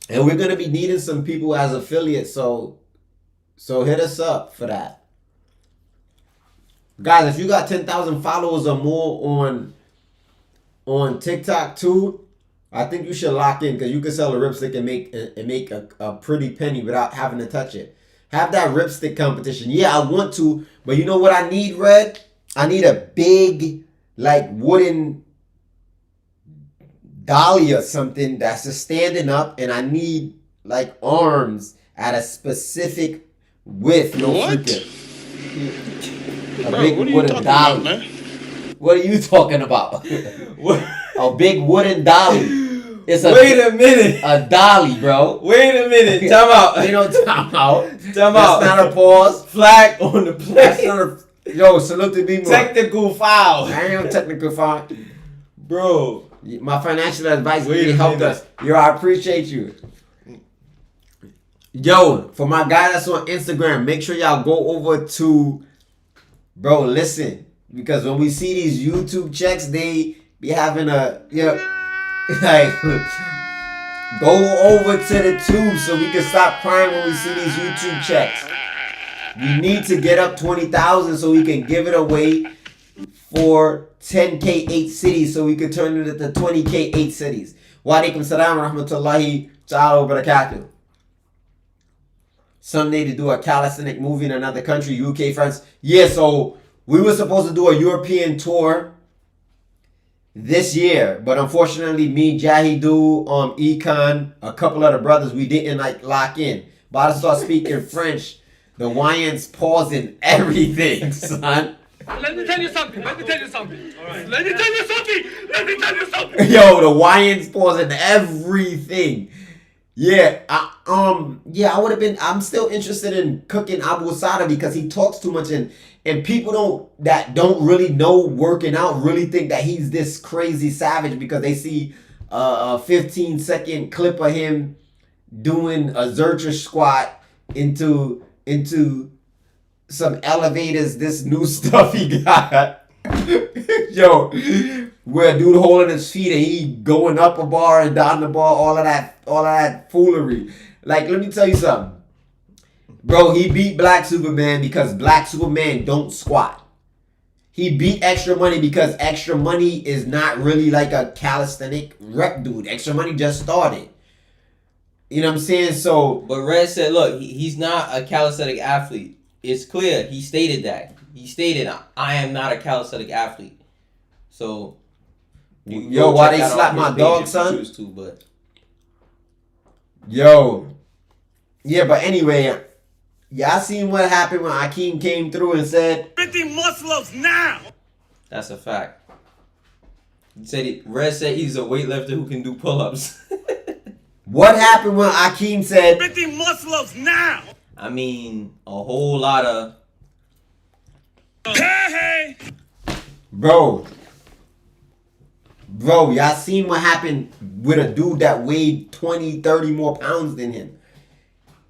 And we're gonna be needing some people as affiliates, so hit us up for that. Guys, if you got 10,000 followers or more on TikTok too, I think you should lock in because you can sell a ripstick and make a pretty penny without having to touch it. Have that ripstick competition. Yeah, I want to, but you know what I need, Red? I need a big, like, wooden dolly or something that's just standing up, and I need, like, arms at a specific width. No What? freaking. A Bro, big what are you wooden talking dolly. about, man? What are you talking about? A big wooden dolly. It's Wait a minute. a dolly, bro. Wait a minute. Time out. Ain't no time out. Time out. That's not a pause. Flag on the That's play. not a. Yo, salute to me, Technical foul. I ain't no technical foul. Bro. My financial advice Wait really a helped minute. us. Yo, I appreciate you. Yo, for my guy that's on Instagram, make sure y'all go over to, bro, listen. Because when we see these YouTube checks, they be having a, like, go over to the tube so we can stop crying when we see these YouTube checks. We need to get up 20,000 so we can give it away for 10K 8 cities so we could turn it into 20K 8 cities. Wa alaikum salam wa rahmatullahi ta'ala wa barakatuh. Someday to do a calisthenic movie in another country, UK, France. Yeah, so we were supposed to do a European tour this year, but unfortunately, me, Jahidu, Econ, a couple of the brothers, we didn't like lock in. About to start speaking French, the Wyans pausing everything, son. Let me tell you something. All right. Let me tell you something. Yo, the Wyans pausing everything. Yeah, I would have been. I'm still interested in cooking Abu Sada because he talks too much, and people don't really know working out really think that he's this crazy savage because they see a 15-second clip of him doing a Zercher squat into some elevators. This new stuff he got. Yo, where a dude holding his feet and he going up a bar and down the bar, all of that foolery. Like, let me tell you something. Bro, he beat Black Superman because Black Superman don't squat. He beat Extra Money because Extra Money is not really like a calisthenic rep dude. Extra Money just started. You know what I'm saying? So, But Red said, look, he's not a calisthenic athlete. It's clear. He stated that. He stated, I am not a calisthenic athlete. So, you can yo, go why check they that slap on my his page dog, if you son? choose to, but yo. Yeah, but anyway, y'all seen what happened when Akeem came through and said, 50 muscle-ups now. that's a fact. Red said he's a weightlifter who can do pull-ups. what happened when Akeem said, 50 muscle-ups now. I mean, a whole lot of. Bro, y'all seen what happened with a dude that weighed 20, 30 more pounds than him.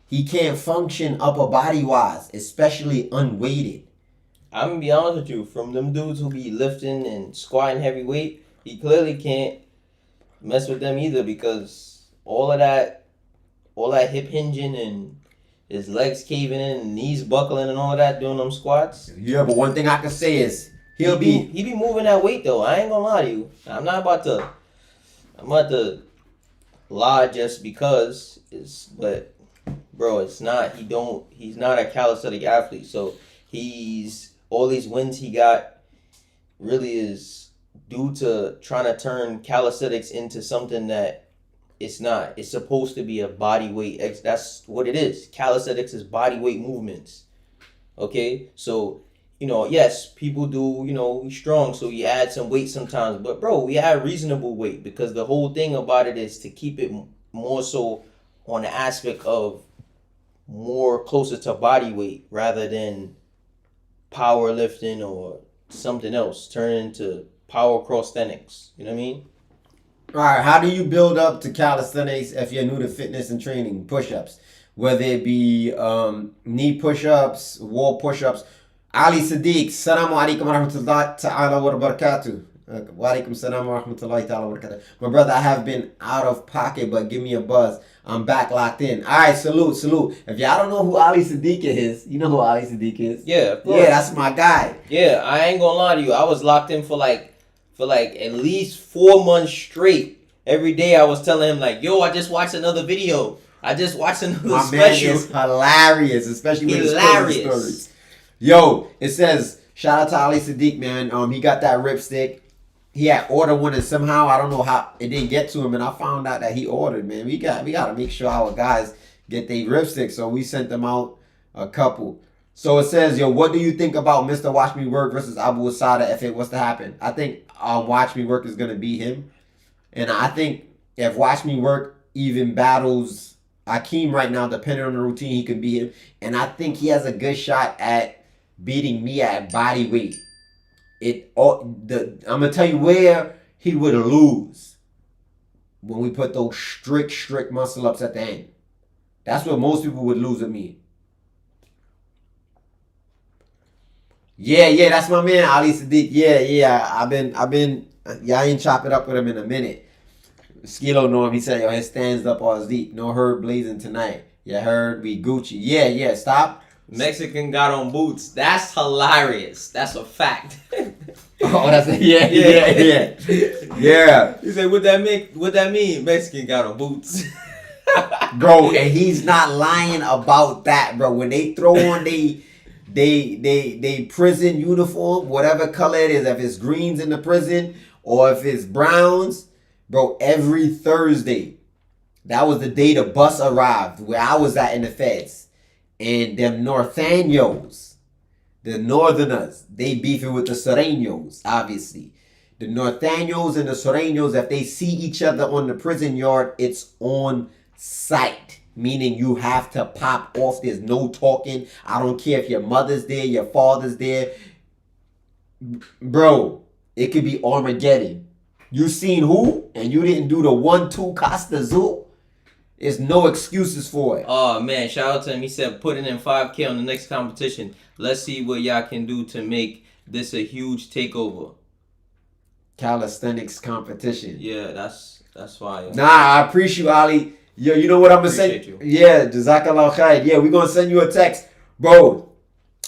He can't function upper body wise, especially unweighted. I'm gonna be honest with you. From them dudes who be lifting and squatting heavy weight, he clearly can't mess with them either because all that hip hinging and his legs caving in and knees buckling and all of that doing them squats. Yeah, but one thing I can say is he be moving that weight though. I ain't gonna lie to you. I'm about to lie just because but bro, it's not. He's not a calisthenic athlete. So all these wins he got really is due to trying to turn calisthenics into something that it's not. It's supposed to be a body weight. That's what it is. Calisthenics is body weight movements. Okay? So, yes, people do, he's strong, so you add some weight sometimes. But, bro, we add reasonable weight because the whole thing about it is to keep it more so on the aspect of more closer to body weight rather than powerlifting or something else. Turn into power calisthenics. You know what I mean? All right, how do you build up to calisthenics if you're new to fitness and training? Push-ups, whether it be knee push-ups, wall push-ups. Ali Sadiq, Assalamu alaikum wa rahmatullahi ta'ala wa barakatuh. Wa alaikum salam wa rahmatullahi ta'ala wa barakatuh. My brother, I have been out of pocket, but give me a buzz. I'm back locked in. All right, salute. If y'all don't know who Ali Sadiq is, you know who Ali Sadiq is? Yeah, of course. Yeah, that's my guy. Yeah, I ain't gonna lie to you. I was locked in for like at least 4 months straight. Every day I was telling him like, yo, I just watched another video. I just watched another My special. man is hilarious, especially with his Hilarious. stories. Yo, it says, shout out to Ali Sadiq, man. He got that ripstick. He had ordered one and somehow, I don't know how, it didn't get to him. And I found out that he ordered, man. We got to make sure our guys get their ripsticks. So we sent them out a couple. So it says, yo, what do you think about Mr. Watch Me Work versus Abu Asada if it was to happen? I think Watch Me Work is going to beat him. And I think if Watch Me Work even battles Akeem right now, depending on the routine, he can beat him. And I think he has a good shot at beating me at body weight. I'm going to tell you where he would lose. When we put those strict muscle ups at the end. That's where most people would lose with me. Yeah, that's my man, Ali Sadiq. Yeah. I've been, I ain't chop it up with him in a minute. Skilo know him. He said, yo, his stands up all deep. No herd blazing tonight. You heard? We Gucci. Yeah, stop. Mexican got on boots. That's hilarious. That's a fact. Oh, that's yeah. He said, what that mean? Mexican got on boots. Bro, and he's not lying about that, bro. When they throw on they prison uniform, whatever color it is, if it's greens in the prison or if it's browns, bro, every Thursday, that was the day the bus arrived where I was at in the feds. And them Norteños, the Northerners, they beefing with the Sureños, obviously. The Norteños and the Sureños, if they see each other on the prison yard, it's on sight. Meaning you have to pop off. There's no talking. I don't care if your mother's there, your father's there. Bro, it could be Armageddon. You seen who? And you didn't do the 1-2 Costa Zoo? There's no excuses for it. Oh, man. Shout out to him. He said, putting in 5K on the next competition. Let's see what y'all can do to make this a huge takeover. Calisthenics competition. Yeah, that's fire. Nah, I appreciate you, Ali. Yo, you know what I'm going to say? You. Yeah, Jazakallah khair. Yeah, we're going to send you a text. Bro,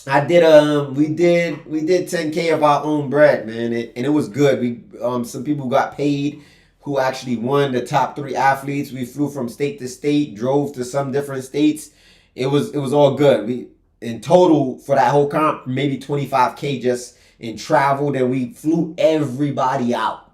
I did, we did 10K of our own bread, man. And it was good. Some people got paid who actually won the top 3 athletes. We flew from state to state, drove to some different states. It was all good. We in total for that whole comp, maybe 25K just in travel. Then we flew everybody out.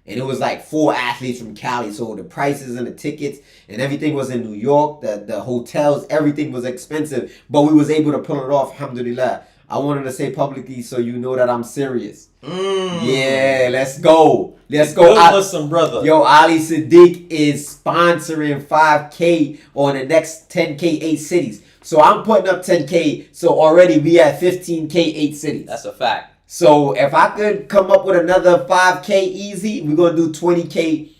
And it was like 4 athletes from Cali. So the prices and the tickets and everything was in New York. The hotels, everything was expensive. But we was able to pull it off, alhamdulillah. I wanted to say publicly so you know that I'm serious. Yeah, let's go. Let's go. Listen, brother. Yo, Ali Sadiq is sponsoring 5K on the next 10K 8 cities. So I'm putting up 10K. So already we at 15K, 8 cities. That's a fact. So if I could come up with another 5K easy, we're going to do 20K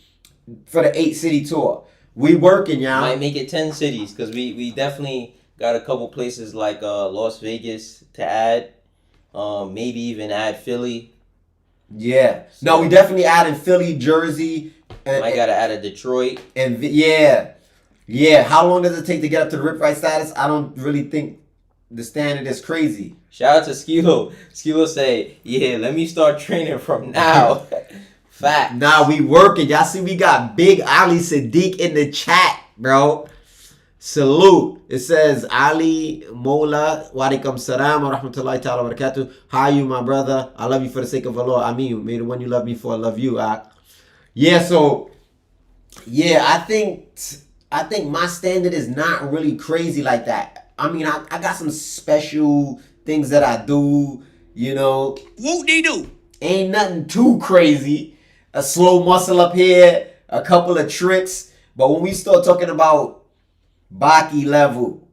for the 8 city tour. We working, y'all. Might make it 10 cities because we definitely got a couple places like Las Vegas to add. Maybe even add Philly. Yeah. No, we definitely adding Philly, Jersey. Might gotta add a Detroit. And yeah. Yeah. How long does it take to get up to the Rip Right status? I don't really think the standard is crazy. Shout out to Skilo. Skilo say, yeah, let me start training from now. Fact. Nah, we working. Y'all see we got Big Ali Sadiq in the chat, bro. Salute. It says Ali Mola wa alaikum salam wa rahmatullahi ta'ala wa barakatuh. How are you, my brother? I love you for the sake of Allah. I mean, may the one you love me for love you. Yeah, so yeah, I think my standard is not really crazy like that. I mean, I got some special things that I do, you know. Whoop-de-doo. Ain't nothing too crazy. A slow muscle up here, a couple of tricks. But when we start talking about Baki level,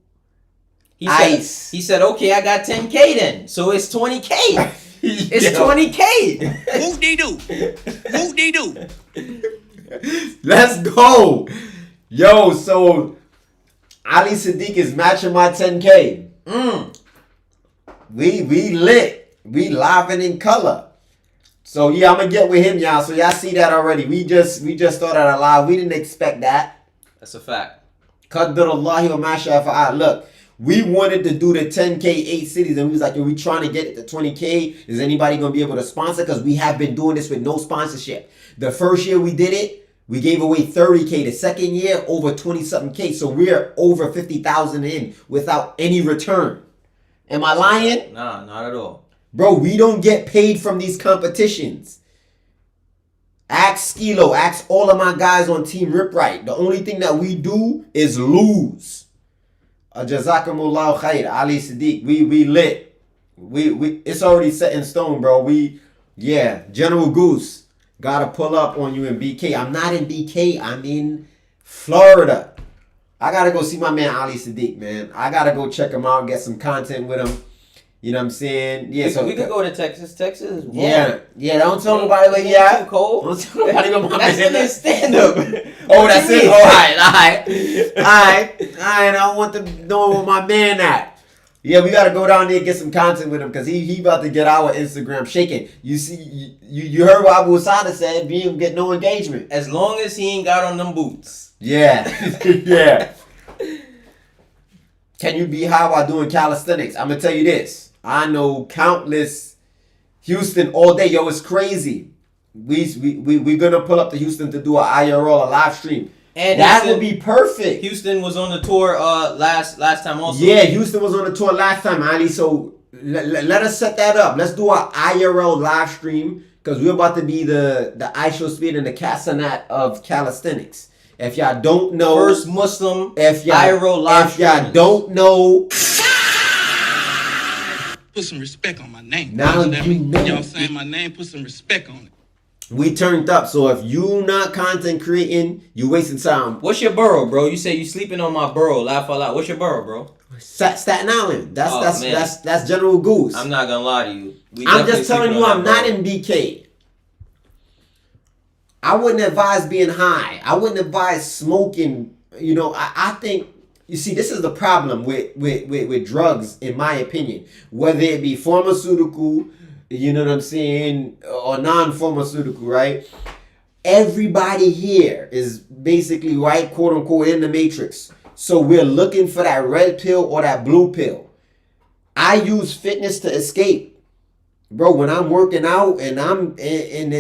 ice. He said, okay, I got 10K then. So it's 20K. It's 20K. Whoop-de-doo. Whoop-de-doo. Let's go. Yo, so Ali Sadiq is matching my 10K. We lit. We live and in color. So yeah, I'm gonna get with him, y'all. So y'all see that already. We just started our live. We didn't expect that. That's a fact. Qaddarullahi wa ma sha'a fa'al. Look, we wanted to do the 10K 8 cities, and we was like, we trying to get it to 20K. Is anybody gonna be able to sponsor? Because we have been doing this with no sponsorship. The first year we did it, we gave away 30K. The second year, over 20-something K. So we're over 50,000 in without any return. Am I lying? Nah, not at all. Bro, we don't get paid from these competitions. Ask Skilo, ask all of my guys on Team Rip Right. The only thing that we do is lose. Jazakumullahu khair, Ali Sadiq. We lit. We it's already set in stone, bro. General Goose. Gotta pull up on you in BK. I'm not in BK, I'm in Florida. I gotta go see my man Ali Sadiq, man. I gotta go check him out, get some content with him. You know what I'm saying? Yeah, we could go to Texas. Texas is warm. Yeah. Don't tell nobody where you at. Too cold. Don't tell nobody where my That's man in is. stand up. Oh, that's it. All right. I want to know where my man at. Yeah, we gotta go down there and get some content with him because he about to get our Instagram shaking. You see, you heard what Abu Sada said. We didn't get no engagement. As long as he ain't got on them boots. Yeah, yeah. Can you be high while doing calisthenics? I'm gonna tell you this. I know countless Houston all day. Yo, it's crazy. We're gonna pull up to Houston to do an IRL, a live stream. And that Houston, would be perfect. Houston was on the tour last time also. Yeah, Houston was on the tour last time, Ali. So let us set that up. Let's do an IRL live stream because we're about to be the Aisho Speed and the Casanat of calisthenics. If y'all don't know, first Muslim IRL live stream. If y'all don't know, Put some respect on my name. Now You understand you me? know. When y'all saying my name, put some respect on it. we turned up. So if you not content creating, you wasting time. What's your borough, bro? You say you sleeping on my borough. Laugh out loud. What's your borough, bro? Staten Island. Man. That's General Goose. I'm not gonna lie to you. I'm just telling you, I'm not in BK. I wouldn't advise being high. I wouldn't advise smoking. You know, I think, you see, this is the problem with drugs, in my opinion. Whether it be pharmaceutical, you know what I'm saying, or non-pharmaceutical, right? Everybody here is basically, right, quote unquote, in the matrix. So we're looking for that red pill or that blue pill. I use fitness to escape. Bro, when I'm working out and I'm in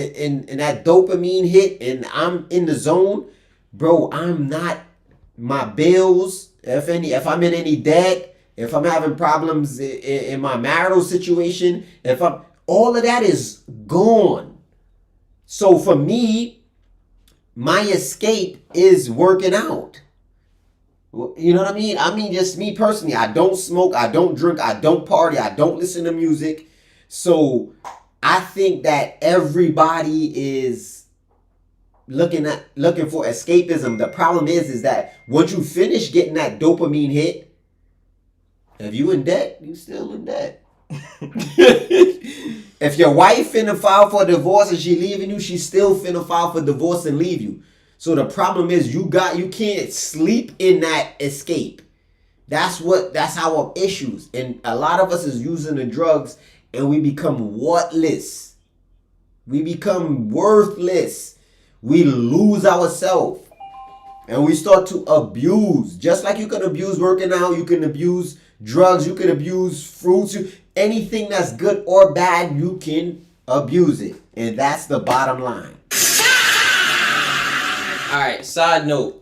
that dopamine hit and I'm in the zone, bro, I'm not my bills. If I'm in any debt, if I'm having problems in my marital situation, all of that is gone. So for me, my escape is working out. You know what I mean? I mean, just me personally. I don't smoke. I don't drink. I don't party. I don't listen to music. So I think that everybody is looking for escapism. The problem is that once you finish getting that dopamine hit, If you in debt, you still in debt. If your wife finna file for a divorce and she leaving you, she still finna file for divorce and leave you. So the problem is you can't sleep in that escape. That's our issues. And a lot of us is using the drugs and we become worthless. We become worthless. We lose ourselves. And we start to abuse. Just like you can abuse working out, you can abuse drugs, you can abuse fruits, anything that's good or bad, you can abuse it. And that's the bottom line. Alright, side note,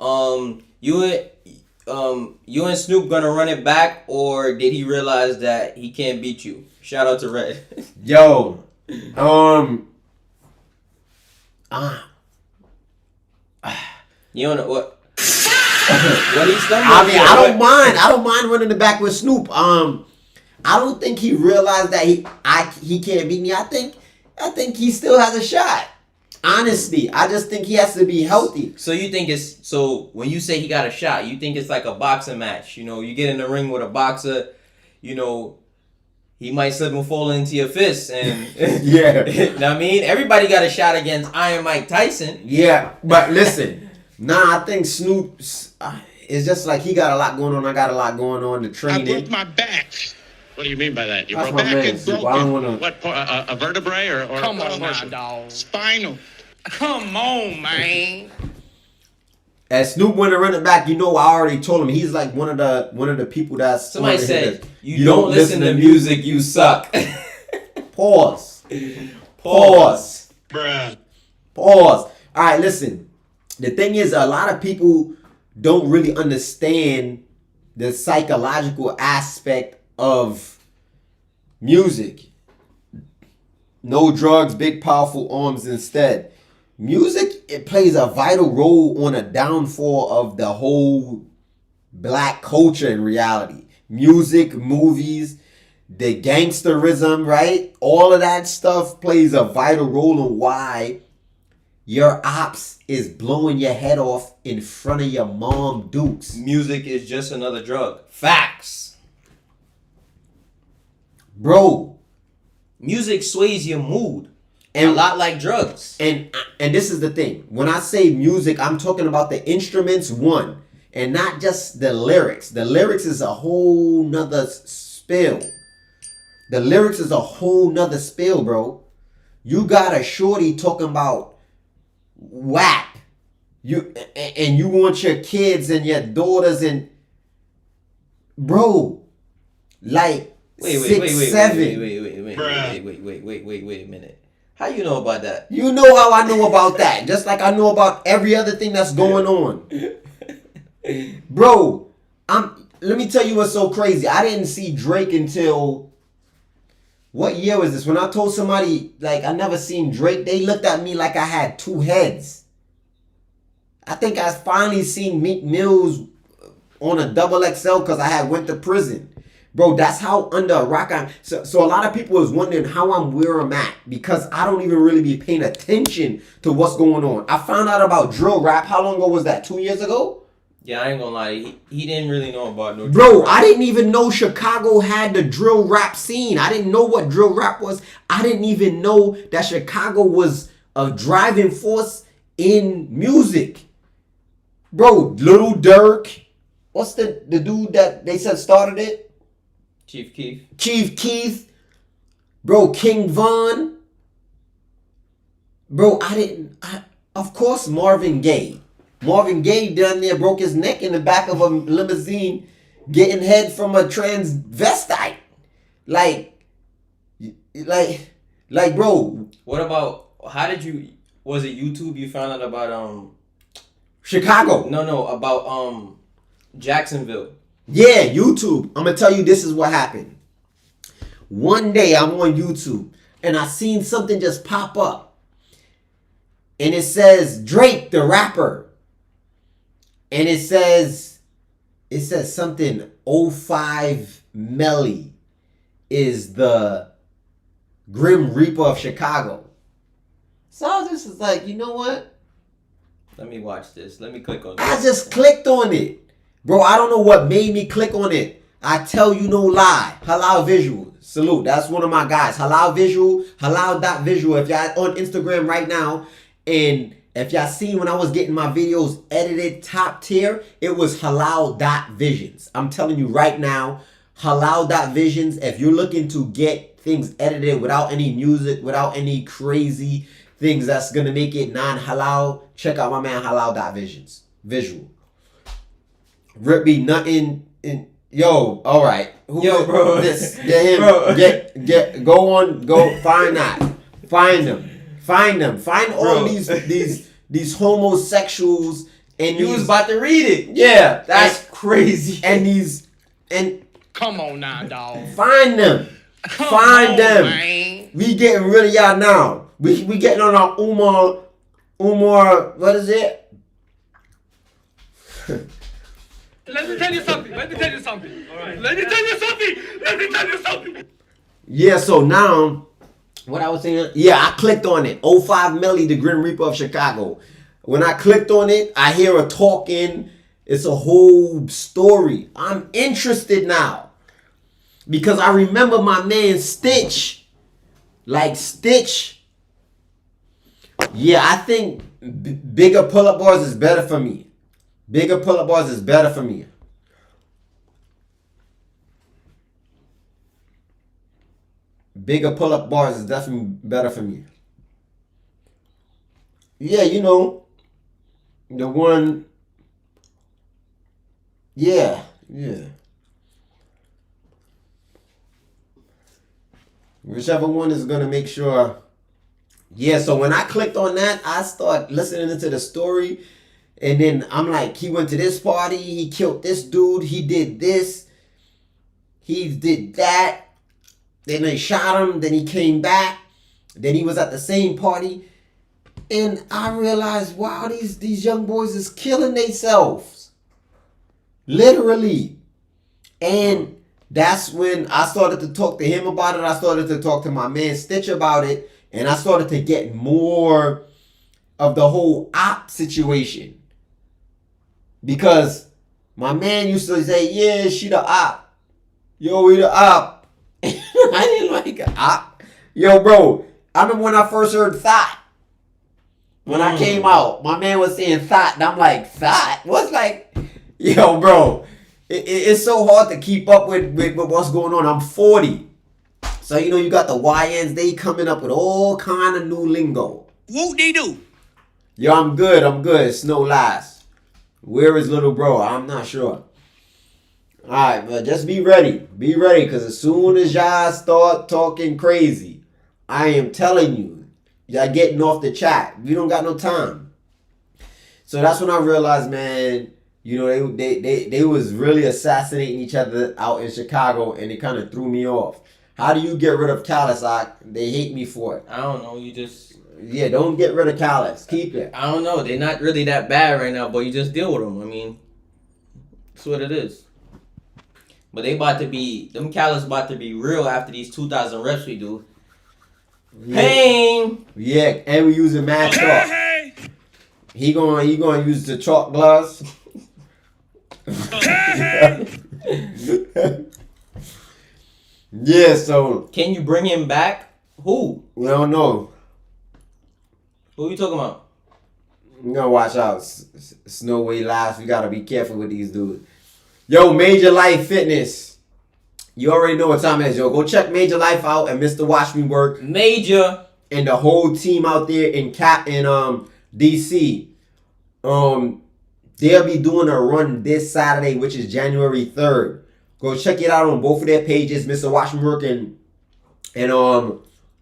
you and Snoop gonna run it back, or did he realize that he can't beat you? Shout out to Red. Yo, You don't know what? What he's done? I mean, I don't mind running it back with Snoop. I don't think he realized that he can't beat me. I think he still has a shot. Honestly, I just think he has to be healthy. So you think so when you say he got a shot, you think it's like a boxing match? You know, you get in the ring with a boxer, you know, he might slip and fall into your fist, and Yeah. know what I mean, everybody got a shot against Iron Mike Tyson. Yeah, but listen, I think Snoop is just like he got a lot going on. I got a lot going on. The I training. broke my back. What do you mean by that? You That's broke my back man, and Snoop. broken. I don't wanna- What, a vertebrae or Come a on now, portion? dog. Spinal. Come on, man. As Snoop went to run it back, you know, I already told him he's like one of the people that's Somebody one of the said, hitters. you don't listen to music, you suck. Pause. Bruh. Pause. All right, listen. The thing is, a lot of people don't really understand the psychological aspect of music. No drugs, big powerful arms instead. Music, it plays a vital role on a downfall of the whole black culture in reality. Music, movies, the gangsterism, right? All of that stuff plays a vital role in why your ops is blowing your head off in front of your mom dukes. Music is just another drug. Facts. Bro. Music sways your mood. And a lot like drugs. And this is the thing. When I say music, I'm talking about the instruments, one. And not just the lyrics. The lyrics is a whole nother spill. The lyrics is a whole nother spill, bro. You got a shorty talking about WAP. And you want your kids and your daughters and... Bro. Like, Wait a minute. How you know about that? You know how I know about that. Just like I know about every other thing that's going on. Bro, let me tell you what's so crazy. I didn't see Drake until... What year was this? When I told somebody, like, I never seen Drake, they looked at me like I had two heads. I think I finally seen Meek Mills on a XXL because I had went to prison. Bro, that's how under a rock I'm... So a lot of people is wondering how I'm where I'm at because I don't even really be paying attention to what's going on. I found out about drill rap. How long ago was that? 2 years ago? Yeah, I ain't gonna lie. He didn't really know about no Bro, drill rap. I didn't even know Chicago had the drill rap scene. I didn't know what drill rap was. I didn't even know that Chicago was a driving force in music. Bro, Lil Durk. What's the dude that they said started it? Chief Keef. Chief Keith. Bro, King Von. Bro, of course Marvin Gaye. Marvin Gaye down there broke his neck in the back of a limousine getting head from a transvestite. Like, bro. What about, was it YouTube you found out about, Chicago. No, about, Jacksonville. Yeah, YouTube. I'm going to tell you this is what happened. One day I'm on YouTube and I seen something just pop up. And it says Drake the rapper. And it says something 05 Melly is the Grim Reaper of Chicago. So I was just like, you know what? Let me watch this. Let me click on I this. just clicked on it. Bro, I don't know what made me click on it. I tell you no lie. Halal Visual. Salute. That's one of my guys. Halal Visual. Halal.visual. If y'all on Instagram right now, and if y'all see when I was getting my videos edited top tier, it was halal.visions. I'm telling you right now, halal.visions. If you're looking to get things edited without any music, without any crazy things that's going to make it non-halal, check out my man halal.visions. Visual. Rip be nothing in... Yo, all right. Yo, bro. This, get him. Bro. Go find that. Find them. Find all Bro. these homosexuals and You these, was about to read it. yeah, That's crazy. and Come on now, dog. find them. Find them. Man. We getting rid of y'all now. We getting on our Umar, what is it? Let me tell you something. Let me tell you something. All right. Let me tell you something. Let me tell you something. Yeah, so now, what I was saying, yeah, I clicked on it. 05 Melly, the Grim Reaper of Chicago. When I clicked on it, I hear a talking. It's a whole story. I'm interested now. Because I remember my man Stitch. Like Stitch. Yeah, I think bigger pull-up bars is better for me. Bigger pull-up bars is better for me. Bigger pull-up bars is definitely better for me. Yeah, you know, the one. Yeah. Whichever one is gonna make sure. Yeah, so when I clicked on that, I start listening to the story. And then I'm like, he went to this party, he killed this dude, he did this, he did that. Then they shot him, then he came back, then he was at the same party. And I realized, wow, these young boys is killing themselves. Literally. And that's when I started to talk to him about it. I started to talk to my man Stitch about it. And I started to get more of the whole op situation. Because my man used to say, yeah, she the op. Yo, we the op. I didn't like an op. Yo, bro, I remember when I first heard Thought. When I came out, my man was saying Thought. And I'm like, Thought? What's like? Yo, bro, it's so hard to keep up with what's going on. I'm 40. So, you know, you got the YNs. They coming up with all kind of new lingo. Whoop-de-doo. Yo, I'm good. It's no lies. Where is little bro? I'm not sure. Alright, but just be ready. Be ready, because as soon as y'all start talking crazy, I am telling you, y'all getting off the chat. We don't got no time. So that's when I realized, man, you know, they was really assassinating each other out in Chicago, and it kind of threw me off. How do you get rid of Callus? They hate me for it. I don't know. You just. Yeah, don't get rid of Callus. Keep it. I don't know. They're not really that bad right now, but you just deal with them. I mean, that's what it is. But they about to be, them Callus about to be real after these 2,000 reps we do. Yeah. Pain. Yeah, and we using mad chalk. He gonna use the chalk gloves. Yeah, so Can you bring him back? Who? we don't know. Who you talking about? You gotta watch out. Snow Way Lives. We gotta be careful with these dudes. Yo, Major Life Fitness. You already know what time it is, yo. Go check Major Life out and Mr. Watch Me Work Major. and the whole team out there in DC. They'll be doing a run this Saturday, which is January 3rd. Go check it out on both of their pages, Mr. Watch Me Work and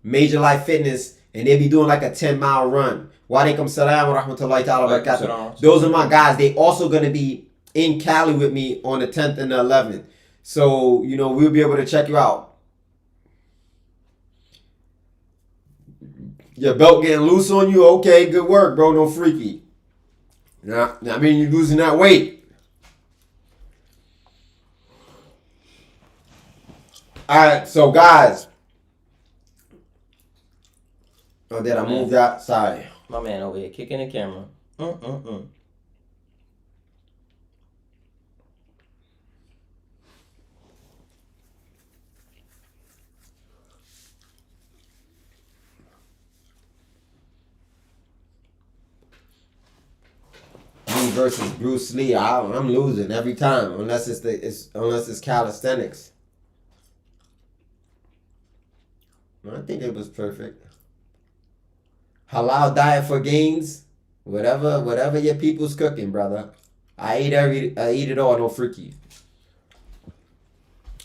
Major Life Fitness. And they'll be doing like a 10-mile run. Walaikum salam wa rahmatullahi ta'ala wa barakatuh. Those are my guys. They also going to be in Cali with me on the 10th and the 11th. So, you know, we'll be able to check you out. Your belt getting loose on you? Okay, good work, bro. No freaky. Nah, I mean, you're losing that weight. All right, so guys. Oh, did I move that? Sorry. My man over here kicking the camera. versus Bruce Lee. I'm losing every time unless it's calisthenics. I think it was perfect. Halal diet for gains. Whatever your people's cooking, brother. I eat it all, no freaky.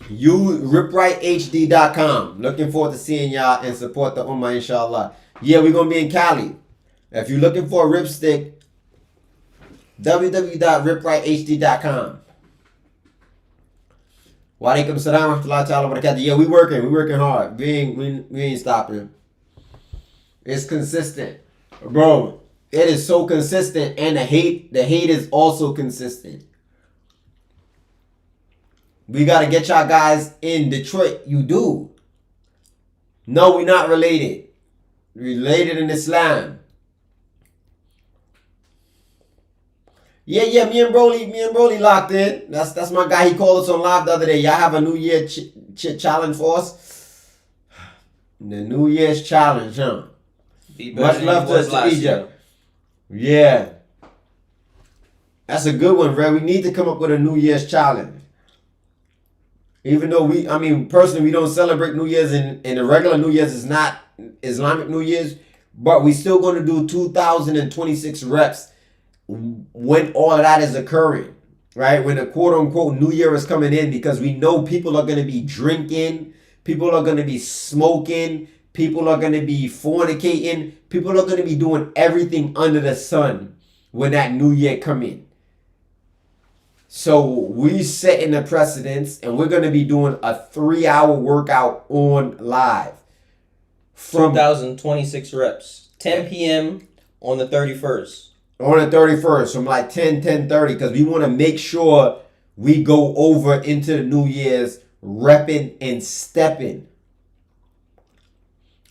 You riprightHD.com. Looking forward to seeing y'all and support the Ummah, inshallah. Yeah, we're gonna be in Cali. If you're looking for a ripstick, www.riprightHD.com. Walaikum salam wa rahmatullahi ta'ala wa barakatuh. Yeah, we working hard. We ain't stopping. It's consistent. Bro, it is so consistent, and the hate is also consistent. We gotta get y'all guys in Detroit. You do. No, we're not related. Related in Islam. Yeah, me and Broly locked in. That's my guy. He called us on live the other day. Y'all have a New Year challenge for us? The New Year's challenge, huh? Much love to Egypt. Yeah. That's a good one, Red. We need to come up with a New Year's challenge. Even though personally, we don't celebrate New Year's, and the regular New Year's is not Islamic New Year's, but we still going to do 2,026 reps when all of that is occurring, right? When the quote-unquote New Year is coming in, because we know people are going to be drinking, people are going to be smoking, people are going to be fornicating, people are going to be doing everything under the sun when that New Year come in. So we setting the precedence, and we're going to be doing a 3-hour workout on live. From 2,026 reps. 10 p.m. on the 31st. On the 31st, from like 10:30, because we want to make sure we go over into the New Year's repping and stepping.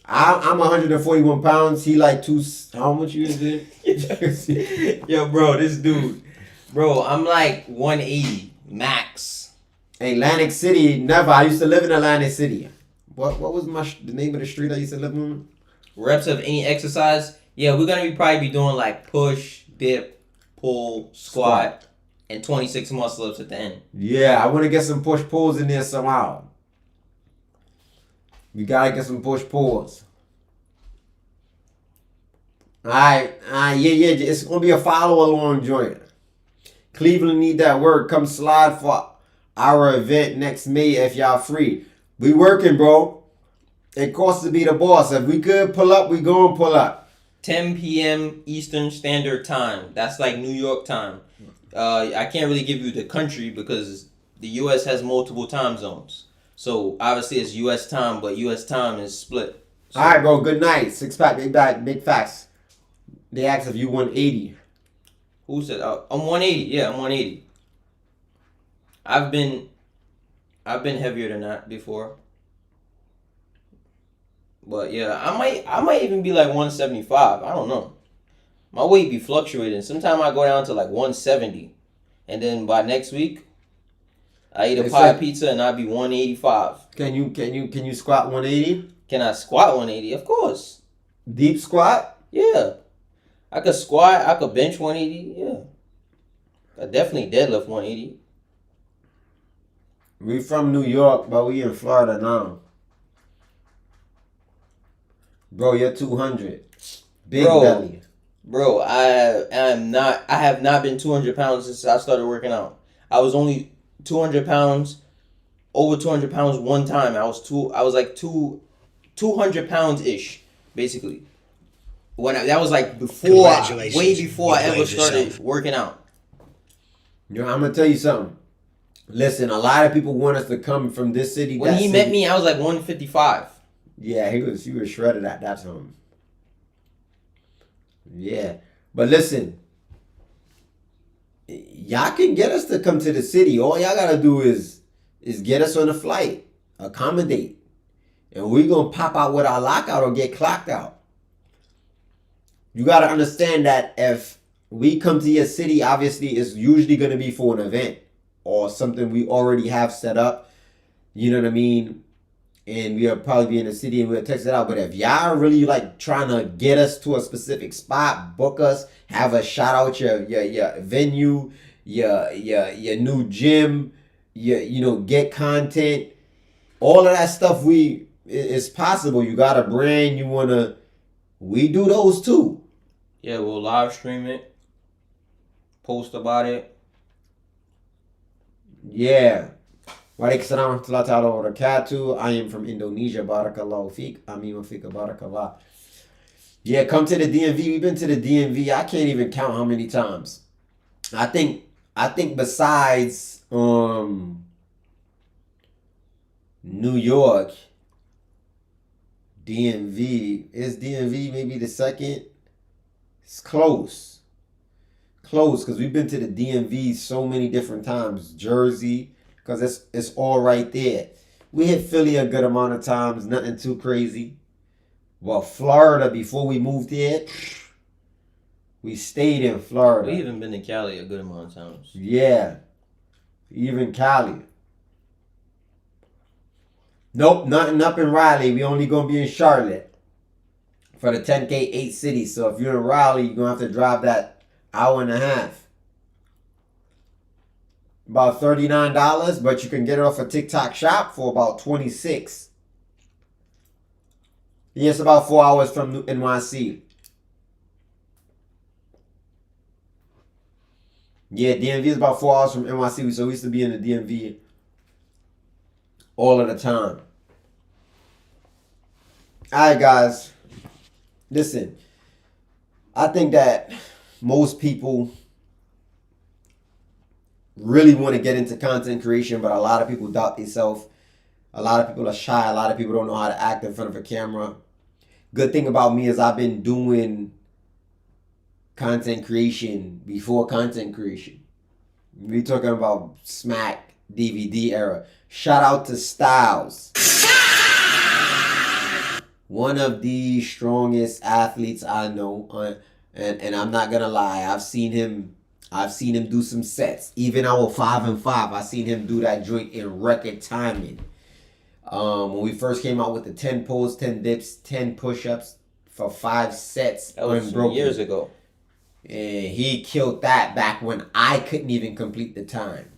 I'm 141 pounds. He like how much you did? Yo, bro, this dude. Bro, I'm like 180 max. Atlantic City, never. I used to live in Atlantic City. What was the name of the street I used to live on? Reps of any exercise? Yeah, we're gonna probably be doing like push, dip, pull, squat, and 26 muscle ups at the end. Yeah, I want to get some push pulls in there somehow. We gotta get some push pulls. Alright, yeah, it's gonna be a follow along joint. Cleveland need that work. Come slide for our event next May if y'all free. We working, bro. It costs to be the boss. If we could pull up, we gonna pull up. 10 p.m. Eastern Standard Time. That's like New York time. I can't really give you the country because the U.S. has multiple time zones. So obviously it's U.S. time, but U.S. time is split. So, all right, bro. Good night. 6-pack, big bag, big facts. They asked if you 180. Who said? I'm 180. Yeah, I'm 180. I've been heavier than that before. But yeah, I might even be like 175. I don't know. My weight be fluctuating. Sometimes I go down to like 170, and then by next week, I eat a pie of pizza and I'll be 185. Can you squat 180? Can I squat 180? Of course. Deep squat? Yeah. I could squat. I could bench 180. Yeah. I definitely deadlift 180. We from New York, but we in Florida now. Bro, you're 200. Big belly. Bro, I have not been 200 pounds since I started working out. I was only 200 pounds, over 200 pounds one time. I was like 200 pounds ish, basically. That was like way before I ever started working out. Yo, I'm gonna tell you something. Listen, a lot of people want us to come from this city. When he met me, I was like 155. Yeah, he was shredded at that time. Yeah. But listen, y'all can get us to come to the city. All y'all gotta do is get us on a flight, accommodate, and we're gonna pop out with our lockout or get clocked out. You gotta understand that if we come to your city, obviously it's usually gonna be for an event or something we already have set up. You know what I mean? and we'll probably be in the city and we'll text it out. But if y'all really like trying to get us to a specific spot, book us, have us shout out your venue, your new gym, get content, all of that stuff it's possible. You got a brand, we do those too. Yeah, we'll live stream it, post about it. Yeah. Waalaikumsalam warahmatullahi ta'ala wabarakatuh. I am from Indonesia. Barakallahu feek. Amin wa fika barakallah. Yeah, come to the DMV. We've been to the DMV. I can't even count how many times. I think besides New York, DMV maybe the second. It's close because we've been to the DMV so many different times. Jersey, because it's all right there. We hit Philly a good amount of times, nothing too crazy. Well, Florida, before we moved here, we stayed in Florida. We even been to Cali a good amount of times. Yeah, even Cali. Nope, nothing up in Raleigh. We only gonna be in Charlotte for the 10K 8 cities. So if you're in Raleigh, you're gonna have to drive that hour and a half. About $39, but you can get it off a TikTok shop for about $26. Yeah, it's about 4 hours from NYC. Yeah, DMV is about 4 hours from NYC, so we used to be in the DMV all of the time. Alright, guys. Listen, I think that most people really want to get into content creation, but a lot of people doubt themselves. A lot of people are shy. A lot of people don't know how to act in front of a camera. Good thing about me is I've been doing content creation before content creation. We're talking about Smack DVD era. Shout out to Styles. One of the strongest athletes I know. And I'm not gonna lie, I've seen him do some sets. Even our 5 and 5, I seen him do that joint in record timing. When we first came out with the 10 pulls, 10 dips, 10 push-ups for 5 sets. That was some years ago. And he killed that back when I couldn't even complete the time.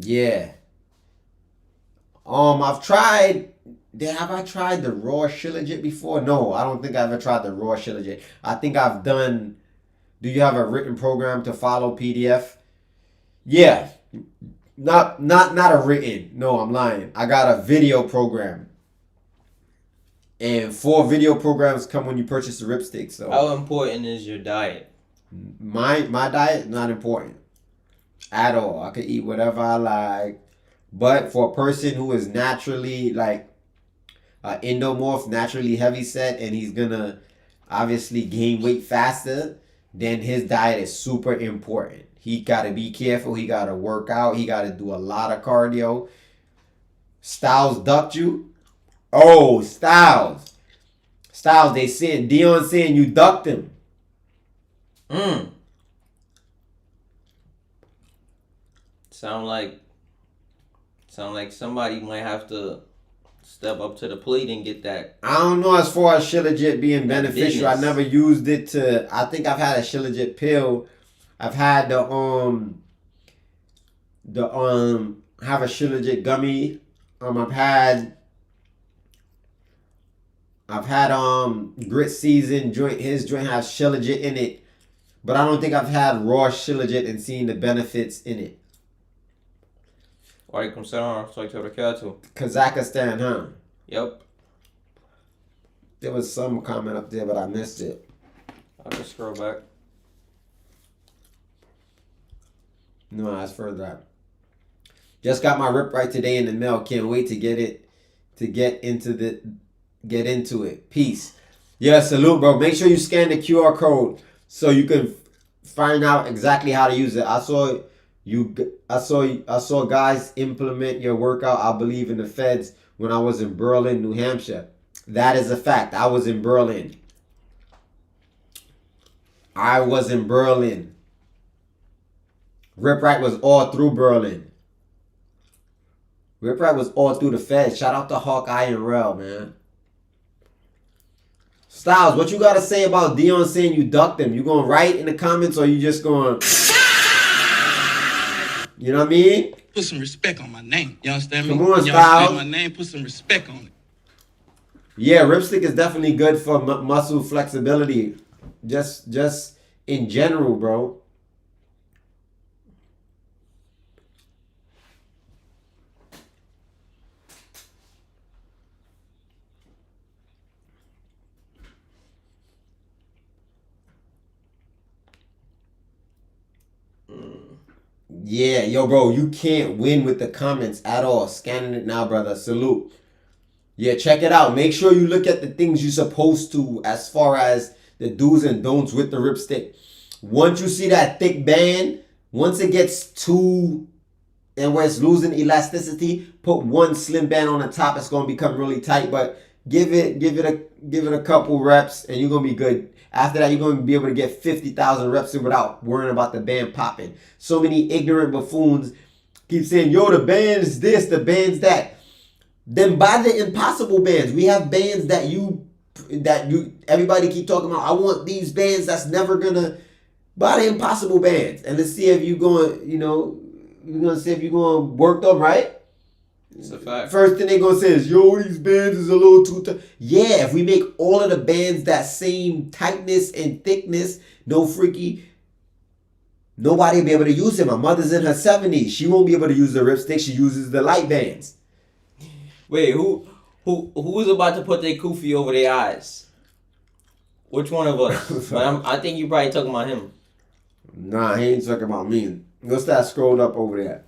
Yeah. Have I tried the raw Shilajit before? No, I don't think I've ever tried the raw Shilajit. I think I've done. Do you have a written program to follow PDF? Yeah. Not a written. No, I'm lying. I got a video program. And 4 video programs come when you purchase the ripstick. So how important is your diet? My diet not important at all. I could eat whatever I like. But for a person who is naturally like endomorph, naturally heavy set, and he's gonna obviously gain weight faster, then his diet is super important. He gotta be careful. He gotta work out. He gotta do a lot of cardio. Styles ducked you. Oh, Styles, they said Dion saying you ducked him. Sound like somebody might have to step up to the plate and get that. I don't know as far as Shilajit being beneficial. I never used it to. I think I've had a Shilajit pill. I've had the have a Shilajit gummy. I've had Grit Season joint. His joint has Shilajit in it, but I don't think I've had raw Shilajit and seen the benefits in it. Waalaikumsalam warahmatullahi wabarakatuh. Kazakhstan, huh? Yep. There was some comment up there, but I missed it. I'll just scroll back. No, that's further up. Just got my rip right today in the mail. Can't wait to get into it. Peace. Yeah, salute, bro. Make sure you scan the QR code so you can find out exactly how to use it. I saw guys implement your workout, I believe, in the feds when I was in Berlin, New Hampshire. That is a fact. I was in Berlin. Rip Right was all through Berlin. Rip Ride was all through the feds. Shout out to Hawkeye and Rel, man. Styles, what you gotta say about Dion saying you ducked him? You gonna write in the comments or you just gonna... You know what I mean? Put some respect on my name. You understand me? Come on, When y'all Styles. say my name, put some respect on it. Yeah, Ripstick is definitely good for muscle flexibility. Just in general, bro. Yeah, yo, bro, you can't win with the comments at all. Scanning it now, brother. Salute. Yeah, check it out. Make sure you look at the things you're supposed to as far as the do's and don'ts with the Ripstick. Once you see that thick band, once it gets too and where it's losing elasticity, put one slim band on the top. It's gonna become really tight, but give it a couple reps and you're gonna be good. After that, you're gonna be able to get 50,000 reps in without worrying about the band popping. So many ignorant buffoons keep saying, yo, the band's this, the band's that. Then buy the impossible bands. We have bands that everybody keep talking about. I want these bands that's never gonna buy the impossible bands. And let's see if you're going, we're gonna see if you're gonna work them right. It's a fact. First thing they gonna say is, yo, these bands is a little too tight. Yeah, if we make all of the bands that same tightness and thickness, no freaky, nobody will be able to use it. My mother's in her 70s. She won't be able to use the Ripstick. She uses the light bands. Wait, who's about to put their kufi over their eyes? Which one of us? But I think you probably talking about him. Nah, he ain't talking about me. What's that scrolled up over there?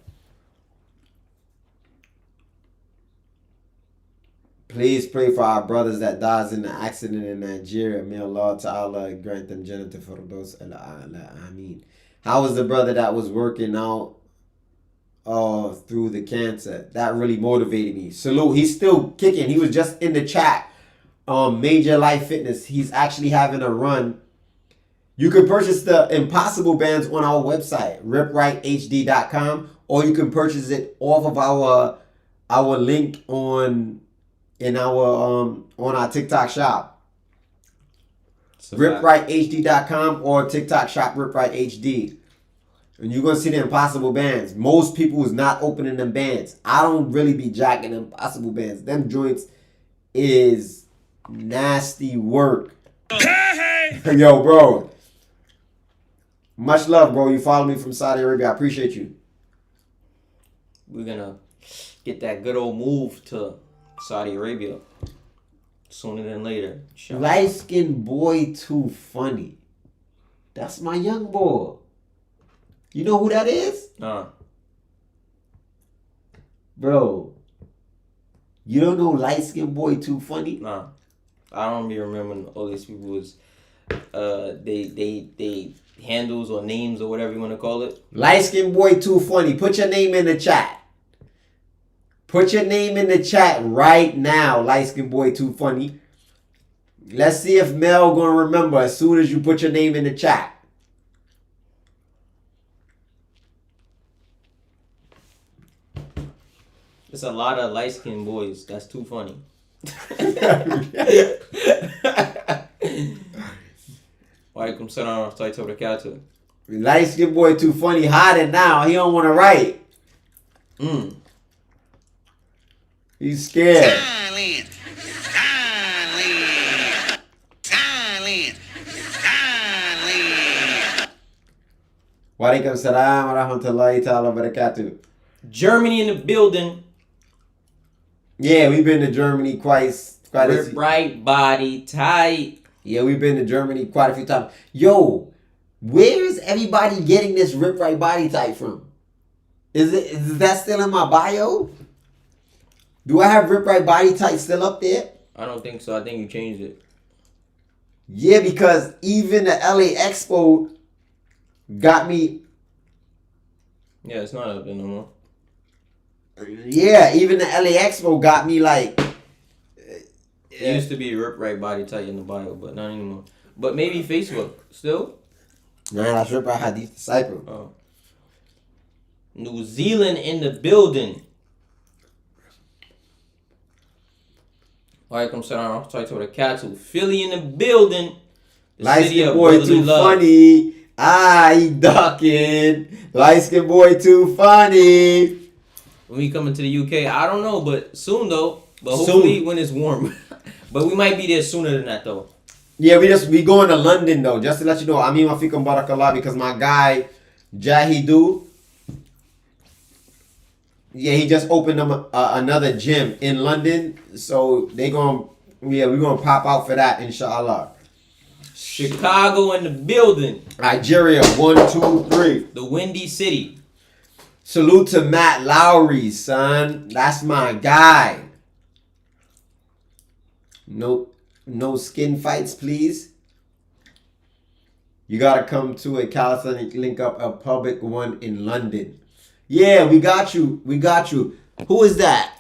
Please pray for our brothers that dies in the accident in Nigeria. May Allah Ta'ala grant them Jannat al-Firdaus al-A'la. Ameen. How was the brother that was working out through the cancer? That really motivated me. Salute. He's still kicking. He was just in the chat. Major Life Fitness. He's actually having a run. You can purchase the Impossible bands on our website, riprightHD.com, or you can purchase it off of our link on our TikTok shop. riprightHD.com or TikTok shop riprightHD. And you're going to see the Impossible bands. Most people is not opening them bands. I don't really be jacking Impossible bands. Them joints is nasty work. Yo, bro. Much love, bro. You follow me from Saudi Arabia. I appreciate you. We're gonna get that good old move to Saudi Arabia sooner than later. Light skinned boy too funny. That's my young boy. You know who that is? Nah. Bro. You don't know light skinned boy too funny? Nah. I don't be remembering all these people was they handles or names or whatever you want to call it. Light skinned boy too funny. Put your name in the chat. Put your name in the chat right now. Light skinned boy too funny. Let's see if Mel gonna remember as soon as you put your name in the chat. There's a lot of light skinned boys. That's too funny. Walaikum salam wa rahmatullahi wa barakatuh. Light skinned boy too funny. Hiding now. He don't want to write. He's scared. Thailand. Walaikum salam wa rahmatullahi ta'ala wa barakatuh. Germany in the building. Yeah, we've been to Germany quite Rip right body tight. Yeah, we've been to Germany quite a few times. Yo, where is everybody getting this Rip Right Body type from? Is that still in my bio? Do I have Rip Right Body type still up there? I don't think so. I think you changed it. Yeah, because even the LA Expo got me. Yeah, it's not up there no more. Yeah, even the LA Expo got me like. It used to be Rip Right Body Tight in the bio, but not anymore. But maybe Facebook still. Nah, that's Rip Right Hadith Disciple. Oh. New Zealand in the building. Walaikum salam. Talk to the cattle. Philly in the building. The Light city skin of boy brotherly too love. funny. He ducking. Light skin boy too funny. When we coming to the UK, I don't know, but soon though. But Soon. hopefully when it's warm. But we might be there sooner than that though. Yeah, we going to London though. Just to let you know, I mean, I think barakallah because my guy Jahidu. Yeah, he just opened up another gym in London, so we're gonna pop out for that, inshallah. Chicago in the building. Nigeria, 1, 2, 3. The Windy City. Salute to Matt Lowry, son. That's my guy. No skin fights, please. You gotta come to a calisthenic link up, a public one in London. Yeah, we got you. We got you. Who is that?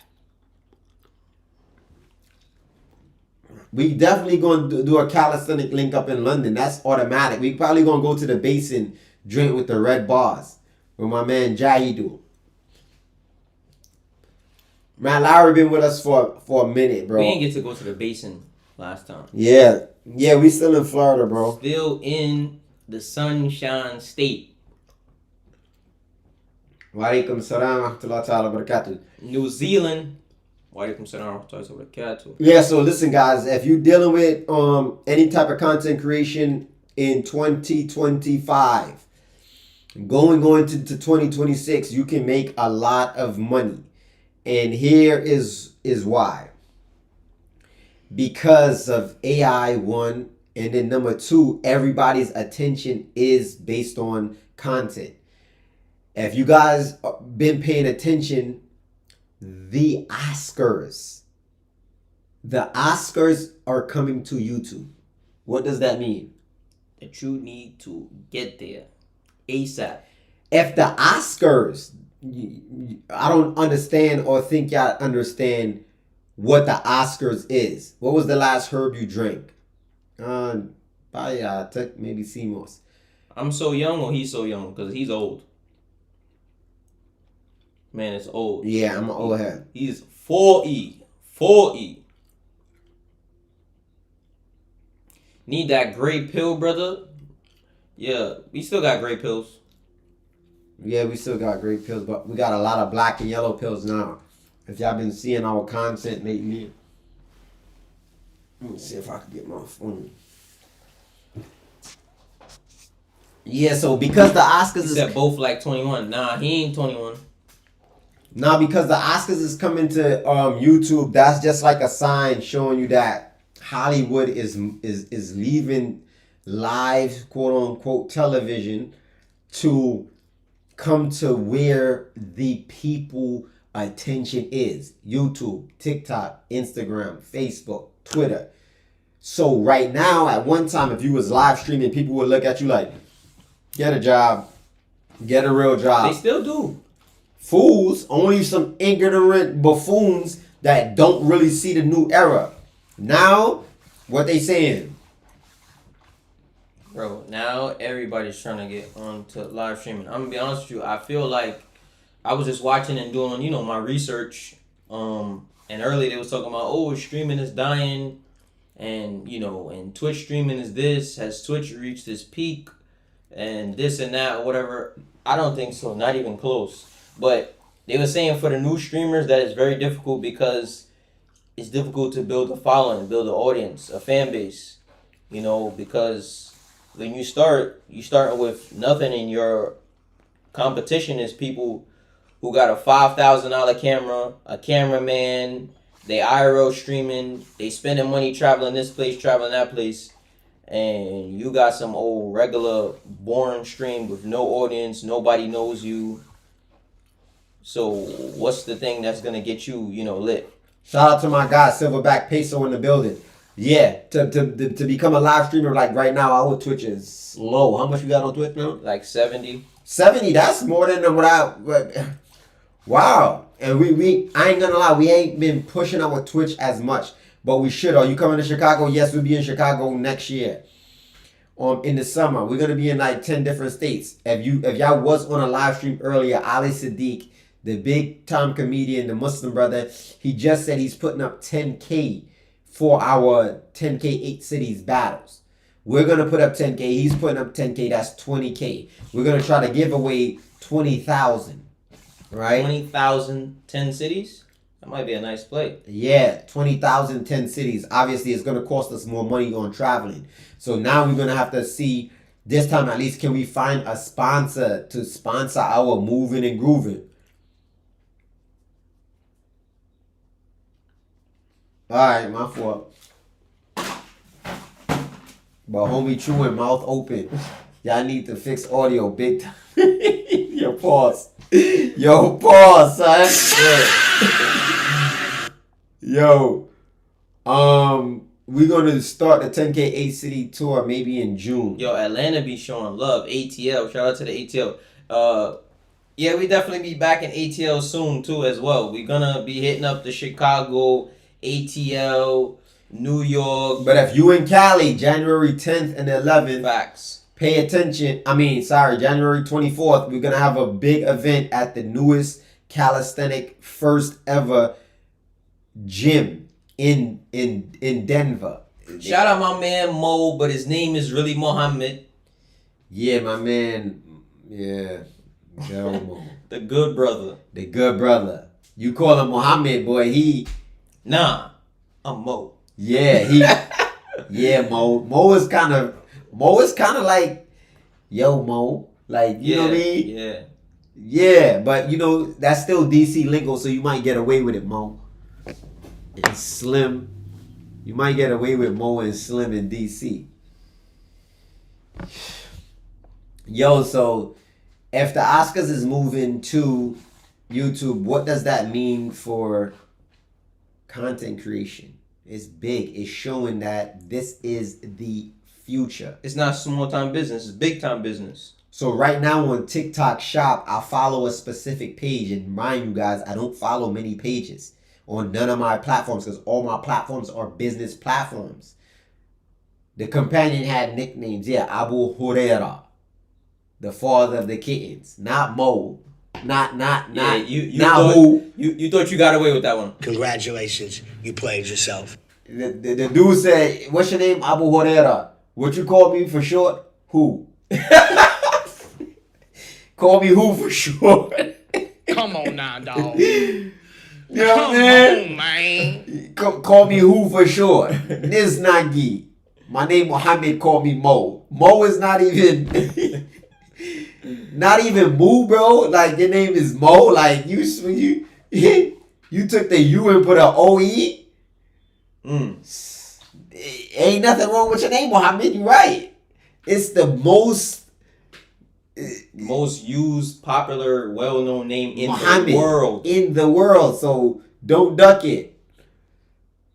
We definitely going to do a calisthenic link up in London. That's automatic. We probably going to go to the basin, drink with the red bars. With my man Jahidu. Man, Lowry been with us for a minute, bro. We didn't get to go to the basin last time. Yeah, we still in Florida, bro. Still in the Sunshine State. Walaikum salam wa rahmatullahi ta'ala wa barakatuh. New Zealand. Walaikum salam wa rahmatullahi wa barakatuh. Yeah, so listen, guys, if you're dealing with any type of content creation in 2025, going to 2026, you can make a lot of money. And here is why. Because of AI, one, and then number two, everybody's attention is based on content. If you guys been paying attention, the Oscars are coming to YouTube. What does that mean? That you need to get there ASAP. If the Oscars, I don't understand or think y'all understand what the Oscars is. What was the last herb you drank? Maybe CMOS. I'm so young or he's so young? Because he's old. Man, it's old. Yeah, I'm an old head. He's 4E. 4E. Need that gray pill, brother? Yeah, we still got gray pills. Yeah, we still got great pills, but we got a lot of black and yellow pills now. If y'all been seeing our content lately, let me see if I can get my phone. Yeah, so because the Oscars He is said both like 21. Nah, he ain't 21. now because the Oscars is coming to YouTube, that's just like a sign showing you that Hollywood is leaving live quote unquote television to come to where the people attention is. YouTube, TikTok, Instagram, Facebook, Twitter. So right now, at one time, if you was live streaming, people would look at you like, get a job, get a real job. They still do. Fools, only some ignorant buffoons that don't really see the new era. Now, what they saying? Bro, now everybody's trying to get on to live streaming. I'm gonna be honest with you. I feel like I was just watching and doing, my research. And earlier they was talking about, streaming is dying, and and Twitch streaming is this. Has Twitch reached its peak, and this and that or whatever? I don't think so. Not even close. But they were saying for the new streamers that it's very difficult because it's difficult to build a following, build an audience, a fan base. Because when you start with nothing, and your competition is people who got a $5,000 camera, a cameraman, they IRL streaming, they spending money traveling this place, traveling that place, and you got some old regular boring stream with no audience, nobody knows you. So what's the thing that's gonna get you, lit? Shout out to my guy Silverback Peso in the building. Yeah, to become a live streamer like right now, our Twitch is low. How much we got on Twitch now? Like 70. 70. That's more than wow. And we I ain't gonna lie, we ain't been pushing our Twitch as much, but we should. Are you coming to Chicago? Yes, we'll be in Chicago next year. In the summer, we're gonna be in like 10 different states. If y'all was on a live stream earlier, Ali Sadiq, the big time comedian, the Muslim brother, he just said he's putting up 10K for our 10K 8 cities battles. We're going to put up 10K. He's putting up 10K. That's 20K. We're going to try to give away 20,000. Right? 20,000, 10 cities? That might be a nice play. Yeah, 20,000, 10 cities. Obviously, it's going to cost us more money on traveling. So now we're going to have to see, this time at least, can we find a sponsor to sponsor our moving and grooving? Alright, my fault. But homie True and mouth open. Y'all need to fix audio big time. Yo, pause. Yo, pause, son. Yo. We're gonna start the 10K 8 city tour maybe in June. Yo, Atlanta be showing love. ATL. Shout out to the ATL. Yeah, we definitely be back in ATL soon too as well. We're gonna be hitting up the Chicago, ATL, New York. But if you in Cali, January 10th and 11th, Facts. pay attention. January 24th, we're gonna have a big event at the newest calisthenic first ever gym in Denver. Shout out my man Mo, but his name is really Mohammed. Yeah, my man. Yeah, Yo, Mo. The good brother. The good brother. You call him Mohammed, boy. Nah, I'm Mo. Yeah, yeah, Mo. Mo is kind of like, yo, Mo. Like, you know what I mean? Yeah. Yeah, but you know, that's still DC lingo, so you might get away with it, Mo. And Slim. You might get away with Mo and Slim in DC. Yo, so if the Oscars is moving to YouTube, what does that mean for content creation? It's big. It's showing that this is the future. It's not small time business, it's big time business. So right now on TikTok Shop, I follow a specific page. And mind you guys, I don't follow many pages on none of my platforms because all my platforms are business platforms. The companion had nicknames. Yeah, Abu Huraira, the father of the kittens. Not Mo. Not You not thought, who. You thought you got away with that one. Congratulations, you played yourself. The dude said, what's your name? Abu Huraira. What you call me for short? Who? Call me who for short? Come on now, dog. You know what I'm saying? Call me who for short? Niznagi. My name Mohammed, call me Mo. Mo is not even Mu, bro. Like your name is Mo. Like you took the U and put an OE. Ain't nothing wrong with your name, Mohammed. You right. It's the most used, popular, well-known name in Muhammad the world. In the world. So don't duck it.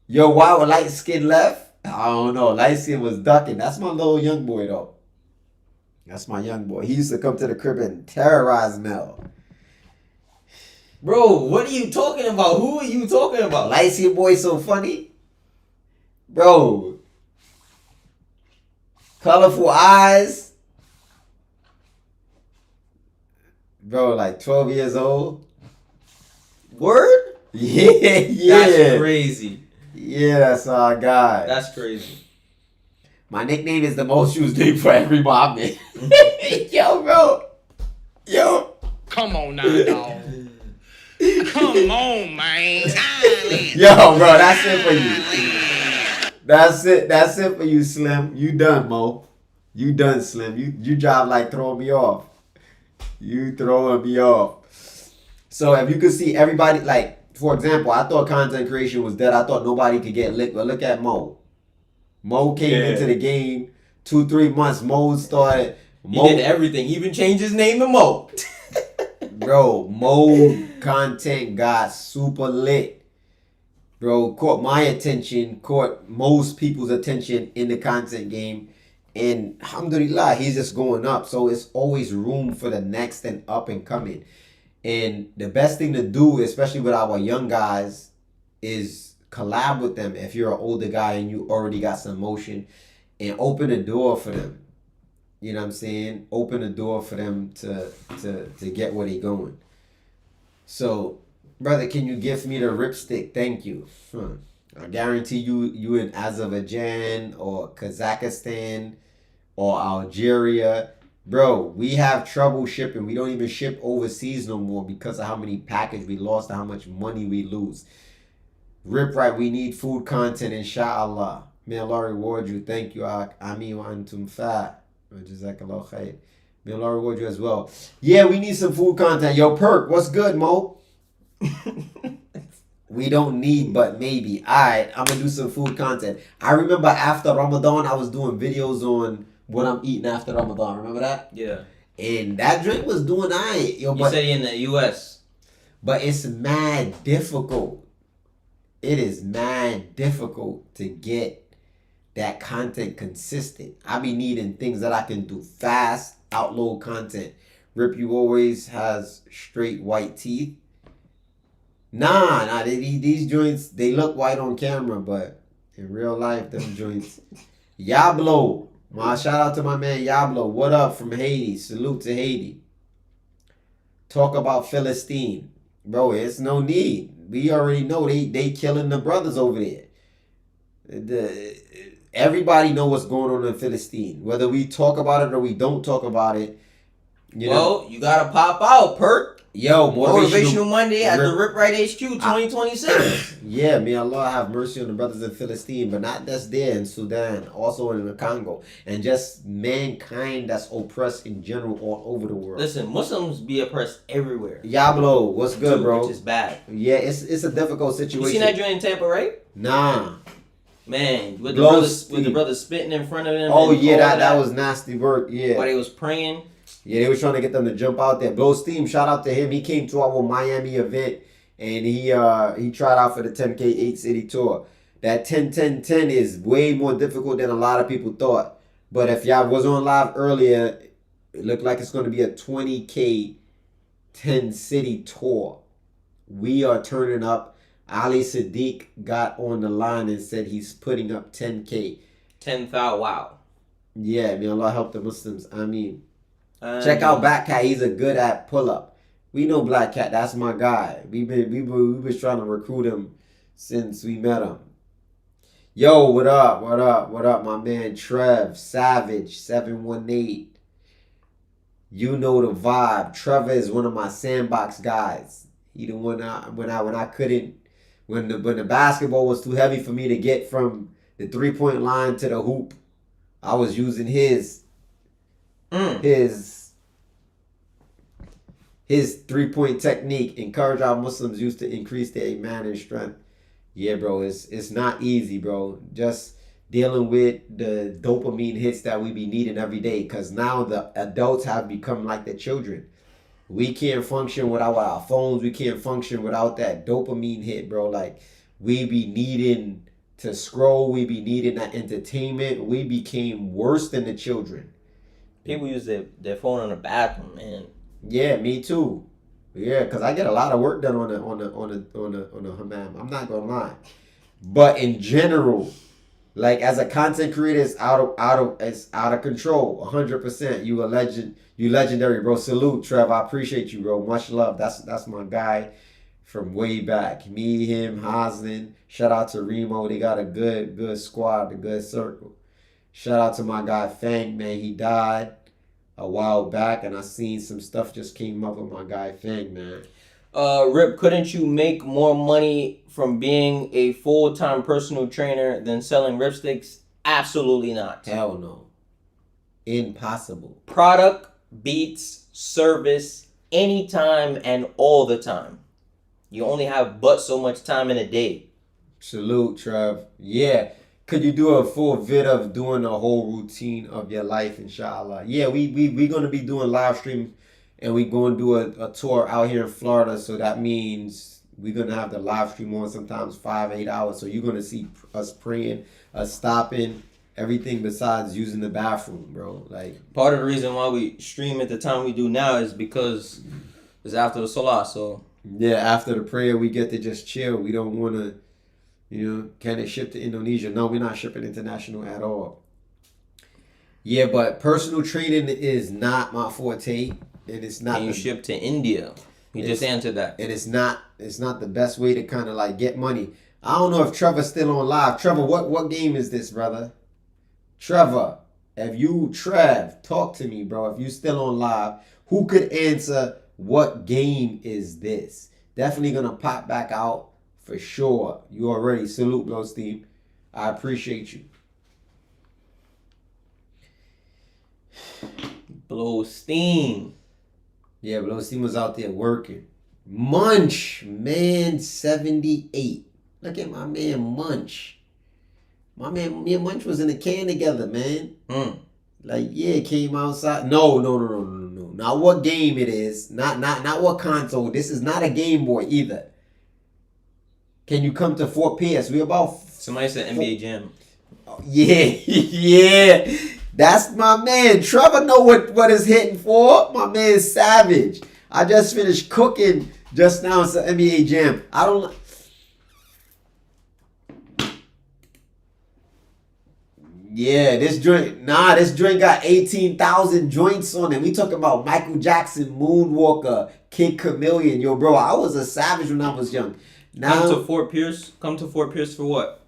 Yo, why would light skin left? I don't know. Light skin was ducking. That's my little young boy though. That's my young boy. He used to come to the crib and terrorize Mel. Bro, what are you talking about? Who are you talking about? Light skin boy so funny. Bro. Colorful eyes. Bro, like 12 years old. Word? Yeah. That's crazy. Yeah, that's our guy. That's crazy. My nickname is the most used name for every Mohammed. Yo, bro. Yo. Come on now, dog. Come on, man. Yo, bro, that's it for you. That's it for you, Slim. You done, Mo. You done, Slim. You job like throwing me off. You throwing me off. So if you could see everybody, like, for example, I thought content creation was dead. I thought nobody could get lit, but look at Mo. Mo came into the game 2-3 months. Mo started. He did everything. He even changed his name to Mo. Bro, Mo content got super lit. Bro, caught my attention, caught most people's attention in the content game. And alhamdulillah, he's just going up. So it's always room for the next and up and coming. And the best thing to do, especially with our young guys, is collab with them if you're an older guy and you already got some motion, and open the door for them. You know what I'm saying? Open the door for them to get where they going. So, brother, can you give me the ripstick? Thank you. I guarantee you in Azerbaijan or Kazakhstan or Algeria, bro, we have trouble shipping. We don't even ship overseas no more because of how many packages we lost and how much money we lose. Rip right, we need food content, inshallah. May Allah reward you. Thank you. Ami wa antum fa. Jazakallah khair. May Allah reward you as well. Yeah, we need some food content. Yo, Perk, what's good, Mo? We don't need, but maybe. Alright, I'm gonna do some food content. I remember after Ramadan, I was doing videos on what I'm eating after Ramadan. Remember that? Yeah. And that drink was doing alright. Yo, You but said in the U.S. But it's mad difficult. It is mad difficult to get that content consistent. I be needing things that I can do fast, outload content. Rip, you always has straight white teeth. Nah, these joints, they look white on camera, but in real life, them joints. Yablo. Shout out to my man Yablo. What up from Haiti? Salute to Haiti. Talk about Philistine. Bro, it's no need. We already know they killing the brothers over there. Everybody know what's going on in Philistine. Whether we talk about it or we don't talk about it. You know, You gotta pop out, Perk. yo, Motivational Monday at the Rip Right HQ 2026. Yeah, may Allah have mercy on the brothers in Philistine, but not just there in Sudan, also in the Congo, and just mankind that's oppressed in general all over the world. Listen, Muslims be oppressed everywhere. Yablo, what's good, too, bro? Which is bad. Yeah, it's a difficult situation. You seen that joint in Tampa, right? Nah. Man, with Blow the brothers spitting in front of them. Oh and yeah, all that was nasty work. Yeah. While they was praying. Yeah, they were trying to get them to jump out there. Blow Steam, shout out to him. He came to our Miami event and he tried out for the 10K 8 City tour. That 10-10-10 is way more difficult than a lot of people thought. But if y'all was on live earlier, it looked like it's going to be a 20K 10 City tour. We are turning up. Ali Sadiq got on the line and said he's putting up 10K. 10,000, wow. Yeah, may Allah help the Muslims. I mean, check out Black Cat. He's a good at pull up. We know Black Cat. That's my guy. We been trying to recruit him since we met him. Yo, what up? What up? What up, my man Trev Savage 718. You know the vibe. Trevor is one of my sandbox guys. He the one when I couldn't when the basketball was too heavy for me to get from the 3-point line to the hoop. I was using his 3-point technique. Encourage our Muslims used to increase their iman and strength. Yeah, bro, it's not easy, bro. Just dealing with the dopamine hits that we be needing every day, because now the adults have become like the children. We can't function without our phones. We can't function without that dopamine hit, bro. Like, we be needing to scroll. We be needing that entertainment. We became worse than the children. People use their phone in the bathroom, man. Yeah, me too. Yeah, because I get a lot of work done on the hammam. I'm not gonna lie, but in general, like as a content creator, it's out of control. 100%. You a legend. You legendary, bro. Salute, Trev. I appreciate you, bro. Much love. That's my guy from way back. Me, him, Haslin. Shout out to Remo. They got a good squad, a good circle. Shout out to my guy Fang, man. He died a while back, and I seen some stuff just came up with my guy Fang, man. Rip, couldn't you make more money from being a full-time personal trainer than selling ripsticks? Absolutely not. Hell no. Impossible. Product beats service anytime and all the time. You only have but so much time in a day. Salute, Trev. Yeah. Could you do a full vid of doing a whole routine of your life, inshallah? Yeah, we going to be doing live stream, and we going to do a tour out here in Florida. So that means we're going to have the live stream on sometimes 5-8 hours. So you're going to see us praying, us stopping, everything besides using the bathroom, bro. Like, part of the reason why we stream at the time we do now is because it's after the salah. So yeah, after the prayer, we get to just chill. We don't want to, can it ship to Indonesia? No, we're not shipping international at all. Yeah, but personal training is not my forte, and it's not. Can you ship to India? You just answered that. And it's not the best way to kind of like get money. I don't know if Trevor's still on live. Trevor, what game is this, brother? Trevor, Trev, talk to me, bro. If you still on live, who could answer what game is this? Definitely gonna pop back out for sure. You already salute, Blow Steam. I appreciate you. Blow Steam. Yeah, Blow Steam was out there working. Munch, man, 78. Look at my man Munch. Me and Munch was in the can together, man. Like, yeah, came outside. No. Not what game it is. Not what console. This is not a Game Boy either. Can you come to Fort Pierce? We about... Somebody said NBA Jam. Yeah. That's my man. Trevor know what is hitting for. My man Savage. I just finished cooking just now. It's an NBA Jam. I don't... Yeah, this joint got 18,000 joints on it. We talking about Michael Jackson, Moonwalker, Kid Chameleon. Yo, bro, I was a savage when I was young. Now, Come to Fort Pierce for what?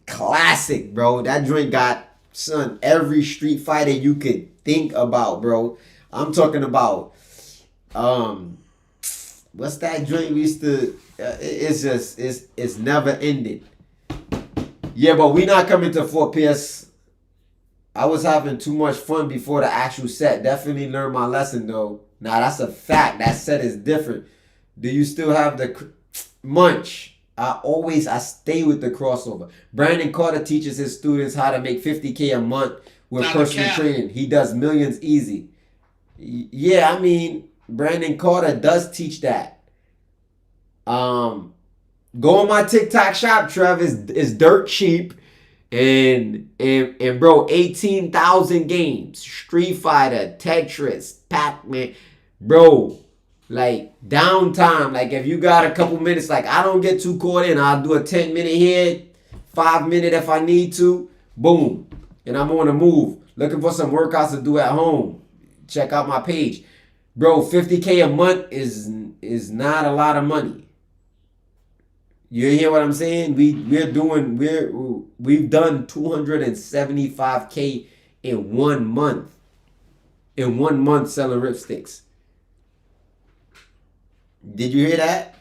Classic, bro. That joint got, son, every Street Fighter you could think about, bro. I'm talking about, what's that joint we used to, it's never ended. Yeah, but we not coming to Fort Pierce. I was having too much fun before the actual set. Definitely learned my lesson, though. Now, that's a fact. That set is different. Do you still have the Munch? I stay with the crossover. Brandon Carter teaches his students how to make $50K a month with personal training. He does millions easy. Yeah, I mean, Brandon Carter does teach that. Go on my TikTok shop, Trev. Is dirt cheap. And bro, 18,000 games. Street Fighter, Tetris, Pac-Man. Bro, like downtime. Like if you got a couple minutes, like I don't get too caught in. I'll do a 10-minute here, 5-minute if I need to. Boom. And I'm on the move. Looking for some workouts to do at home. Check out my page. Bro, $50K a month is not a lot of money. You hear what I'm saying? We've done 275K in 1 month. In 1 month selling ripsticks. Did you hear that?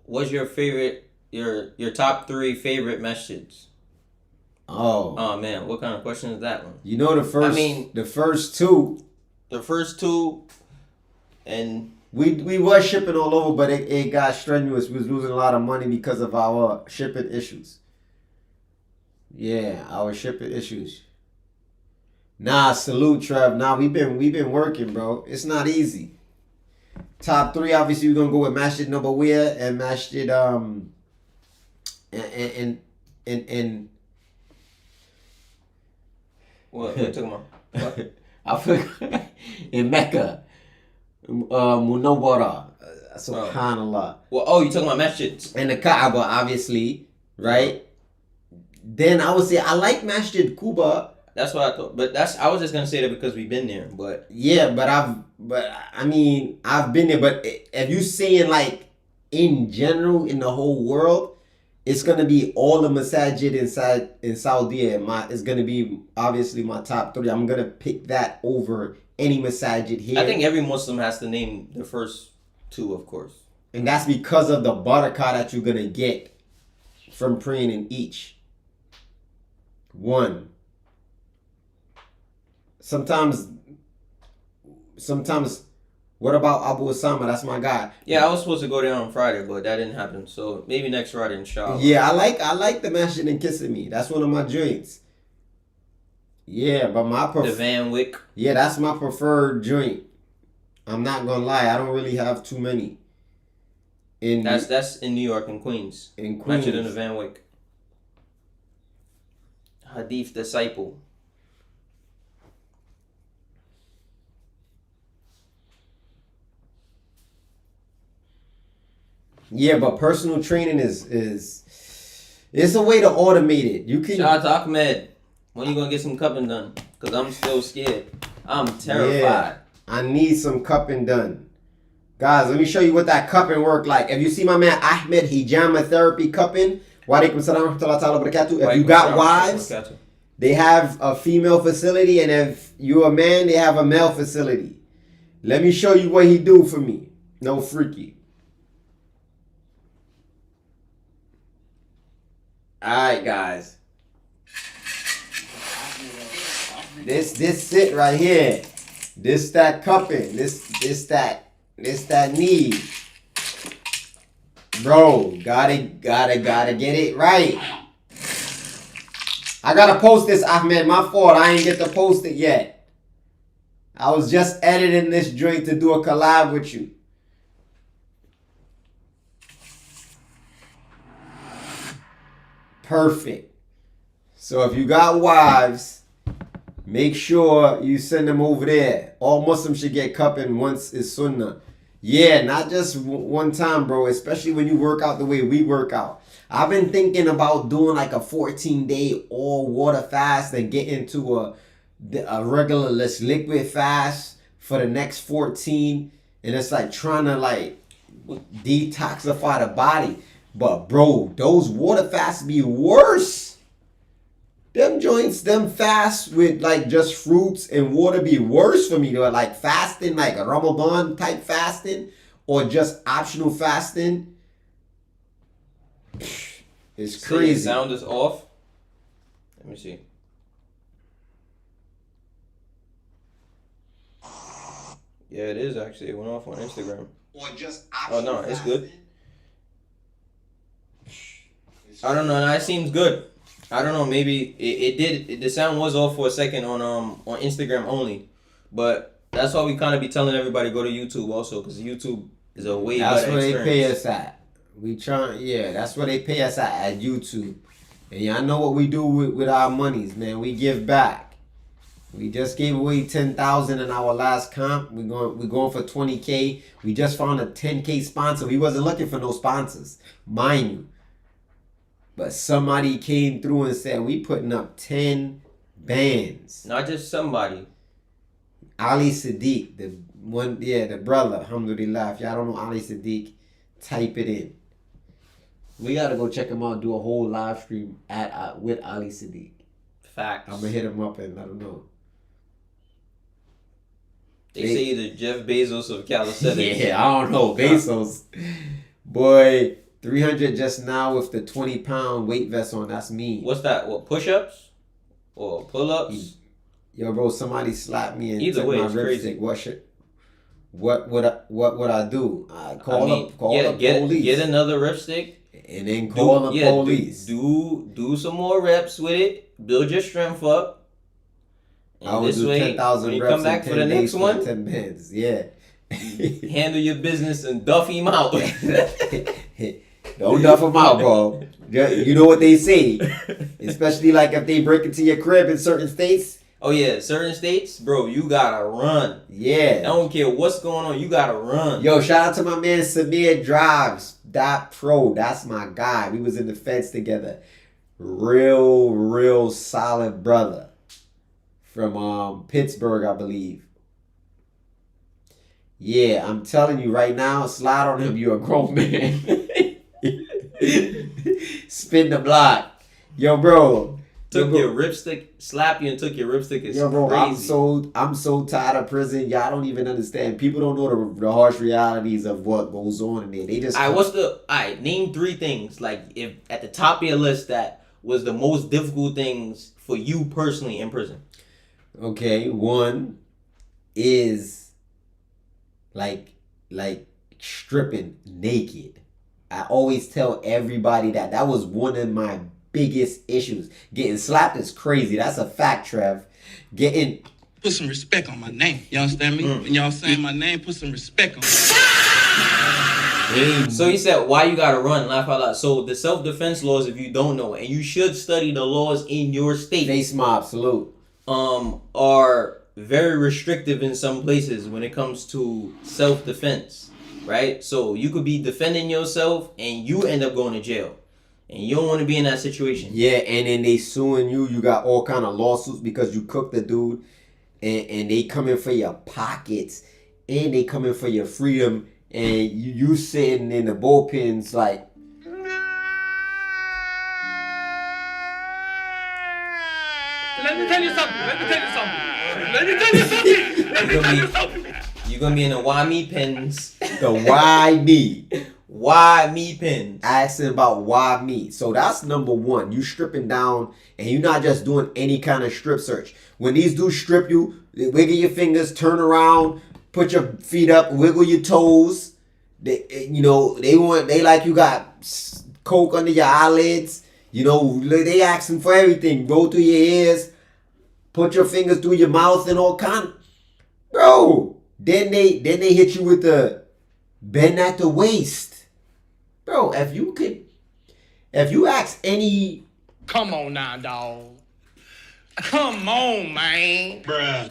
What's your favorite, your top 3 favorite messages? Oh man, what kind of question is that one? You know the first two. The first two, and we was shipping all over, but it got strenuous. We was losing a lot of money because of our shipping issues. Yeah, our shipping issues. Nah, salute, Trev. Nah, we've been working, bro. It's not easy. Top 3, obviously, we're gonna go with Masjid Nabawiya and Masjid and what you talking about? What? I forgot. In Mecca. Munawwara. Subhanallah. Well, you talking about masjids. And the Kaaba, obviously, right? Then I would say I like Masjid Quba. That's what I thought. But I was just gonna say that because we've been there. But yeah, but I've been there. But if you saying like in general in the whole world, it's gonna be all the masajid in Saudi. It's gonna be obviously my top 3. I'm gonna pick that over any masajid here. I think every Muslim has to name the first 2, of course. And that's because of the barakah that you're gonna get from praying in each one. Sometimes, what about Abu Osama? That's my guy. Yeah, I was supposed to go there on Friday, but that didn't happen. So maybe next Friday, inshallah. Yeah, I like the masjid in Kissimmee. That's one of my joints. Yeah, but the Van Wyck. Yeah, that's my preferred joint. I'm not gonna lie, I don't really have too many. That's in New York and Queens. In Queens. Masjid in the Van Wyck. Hadith Disciple. Yeah, but personal training is it's a way to automate it. You can. Shout out to Ahmed. When you gonna get some cupping done? Cause I'm still scared. I'm terrified. Yeah, I need some cupping done. Guys, let me show you what that cupping work like. If you see my man Ahmed Hijama Therapy Cupping, if you got wives, they have a female facility, and if you're a man, they have a male facility. Let me show you what he do for me. No freaky. Alright, guys. This sit right here. This that cupping. This that knee. Bro, gotta get it right. I gotta post this, Ahmed. My fault. I ain't get to post it yet. I was just editing this joint to do a collab with you. Perfect. So if you got wives, make sure you send them over there. All Muslims should get cupping once it's sunnah. Yeah, not just one time, bro. Especially when you work out the way we work out. I've been thinking about doing like a 14-day all water fast and get into a regular liquid fast for the next 14. And it's like trying to like detoxify the body. But bro, those water fasts be worse. Them joints, them fasts with like just fruits and water be worse for me. They're like fasting, like a Ramadan type fasting, or just optional fasting. It's crazy. The sound is off. Let me see. Yeah, it is actually. It went off on Instagram. Or just oh no, it's good. I don't know. No, it seems good. I don't know. Maybe it did. The sound was off for a second on Instagram only, but that's why we kind of be telling everybody go to YouTube also, because YouTube is a way better experience. That's where they pay us at. That's where they pay us at YouTube. And y'all know what we do with our monies, man. We give back. We just gave away 10,000 in our last comp. We're going for 20K. We just found a 10K sponsor. We wasn't looking for no sponsors, mind you. But somebody came through and said, we putting up 10 bands. Not just somebody. Ali Sadiq, the brother, alhamdulillah. If y'all don't know Ali Sadiq, type it in. We got to go check him out, do a whole live stream with Ali Sadiq. Facts. I'm going to hit him up and let him know. They say either Jeff Bezos or calisthenics. Yeah, I don't know. Bezos. Boy, 300 just now with the 20-pound weight vest on. That's me. What's that? What, push-ups? Or pull-ups? Yo, bro, somebody slapped me and either took way, my it's ripstick. crazy. What would I do? Call the police. Get another ripstick. And then call the police. Do some more reps with it. Build your strength up. And I would do 10,000 when you reps come back in 10 for the next days one, for 10 bands. Yeah. handle your business and duff him out. Don't duff them out, bro. You know what they say. Especially like if they break into your crib in certain states. Oh yeah, certain states, bro, you gotta run. Yeah. I don't care what's going on, you gotta run. Yo, shout out to my man Samir Drives.pro. That's my guy. We was in the feds together. Real solid brother. From Pittsburgh, I believe. Yeah, I'm telling you right now, slide on him, you're a grown man. Spin the block. Yo, bro. Your ripstick, slap you and took your ripstick. Is bro, crazy. I'm so tired of prison. Y'all don't even understand. People don't know the harsh realities of what goes on in there. They just name 3 things, like, if at the top of your list that was the most difficult things for you personally in prison. Okay, one is like stripping naked. I always tell everybody that was one of my biggest issues. Getting slapped is crazy. That's a fact, Trev. Put some respect on my name. You understand me? When y'all saying my name, put some respect on So he said, why you gotta run? Laugh out loud. So the self-defense laws, if you don't know, and you should study the laws in your state. Face mob, salute. Are very restrictive in some places when it comes to self-defense, right? So you could be defending yourself and you end up going to jail. And you don't want to be in that situation. Yeah, and then they suing you. You got all kind of lawsuits because you cooked the dude. And they coming for your pockets. And they coming for your freedom and you sitting in the bullpens like. Let me tell you something. Let me tell you something. Let me tell you something. Let me tell you something. You're gonna be in the why me pins. The why me? Why me pins? Asking about why me. So that's number one. You stripping down, and you're not just doing any kind of strip search. When these dudes strip you, they wiggle your fingers, turn around, put your feet up, wiggle your toes. They like you got coke under your eyelids. They asking for everything. Go through your ears, put your fingers through your mouth and all kind. Bro, then they hit you with the bend at the waist. Bro, if you ask any... Come on now, dog. Come on, man. Bruh.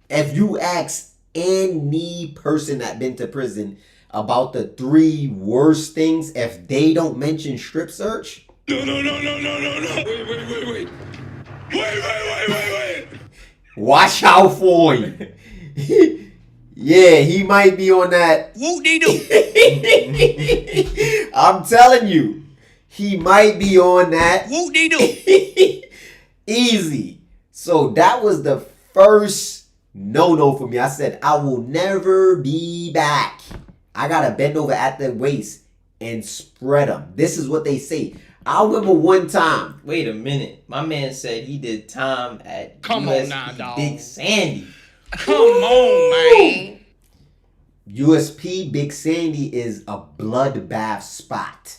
If you ask any person that been to prison about the 3 worst things, if they don't mention strip search... No. Wait. Watch out for him. Yeah, he might be on that. Whoop-dee-doo. I'm telling you, he might be on that. Whoop-dee-doo. Easy. So that was the first no for me. I said, I will never be back. I gotta bend over at the waist and spread them. This is what they say. I remember one time. Wait a minute. My man said he did time at Come USP on now, dog. Big Sandy. Come on, man. USP Big Sandy is a bloodbath spot.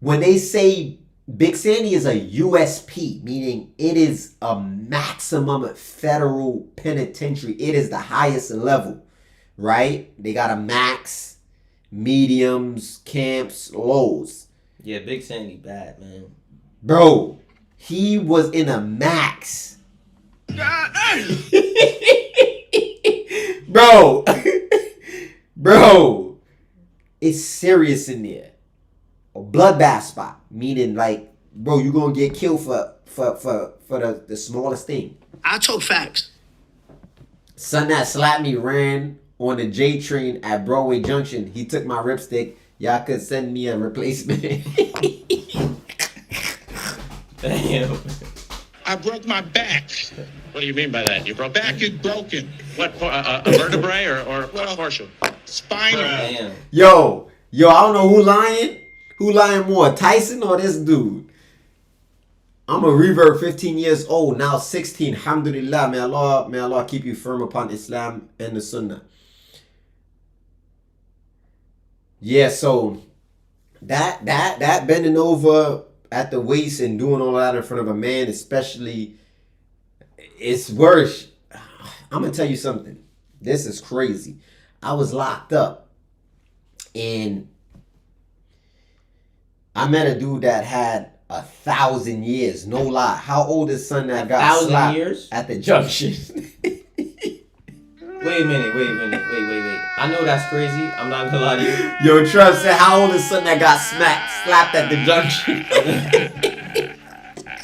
When they say Big Sandy is a USP, meaning it is a maximum federal penitentiary. It is the highest level, right? They got a max, mediums, camps, lows. Yeah, Big Sandy bad, man. Bro, he was in a max. God damn. Bro, it's serious in there. A bloodbath spot, meaning like, bro, you gonna get killed for the smallest thing. I talk facts. Son that slapped me ran on the J train at Broadway Junction. He took my ripstick. Y'all could send me a replacement. Damn. I broke my back. What do you mean by that? Your back is broken. What, a vertebrae or partial? Spinal. Damn. Yo, I don't know who lying. Who lying more, Tyson or this dude? I'm a revert, 15 years old, now 16. Alhamdulillah, may Allah keep you firm upon Islam and the Sunnah. Yeah, so that bending over at the waist and doing all that in front of a man, especially, it's worse. I'm gonna tell you something. This is crazy. I was locked up, and I met a dude that had 1,000 years, no lie. How old is son that got 1,000 slapped years? at the junction? Wait a minute. Wait. I know that's crazy. I'm not gonna lie to you. Yo, Trev said, how old is son that got slapped at the junction?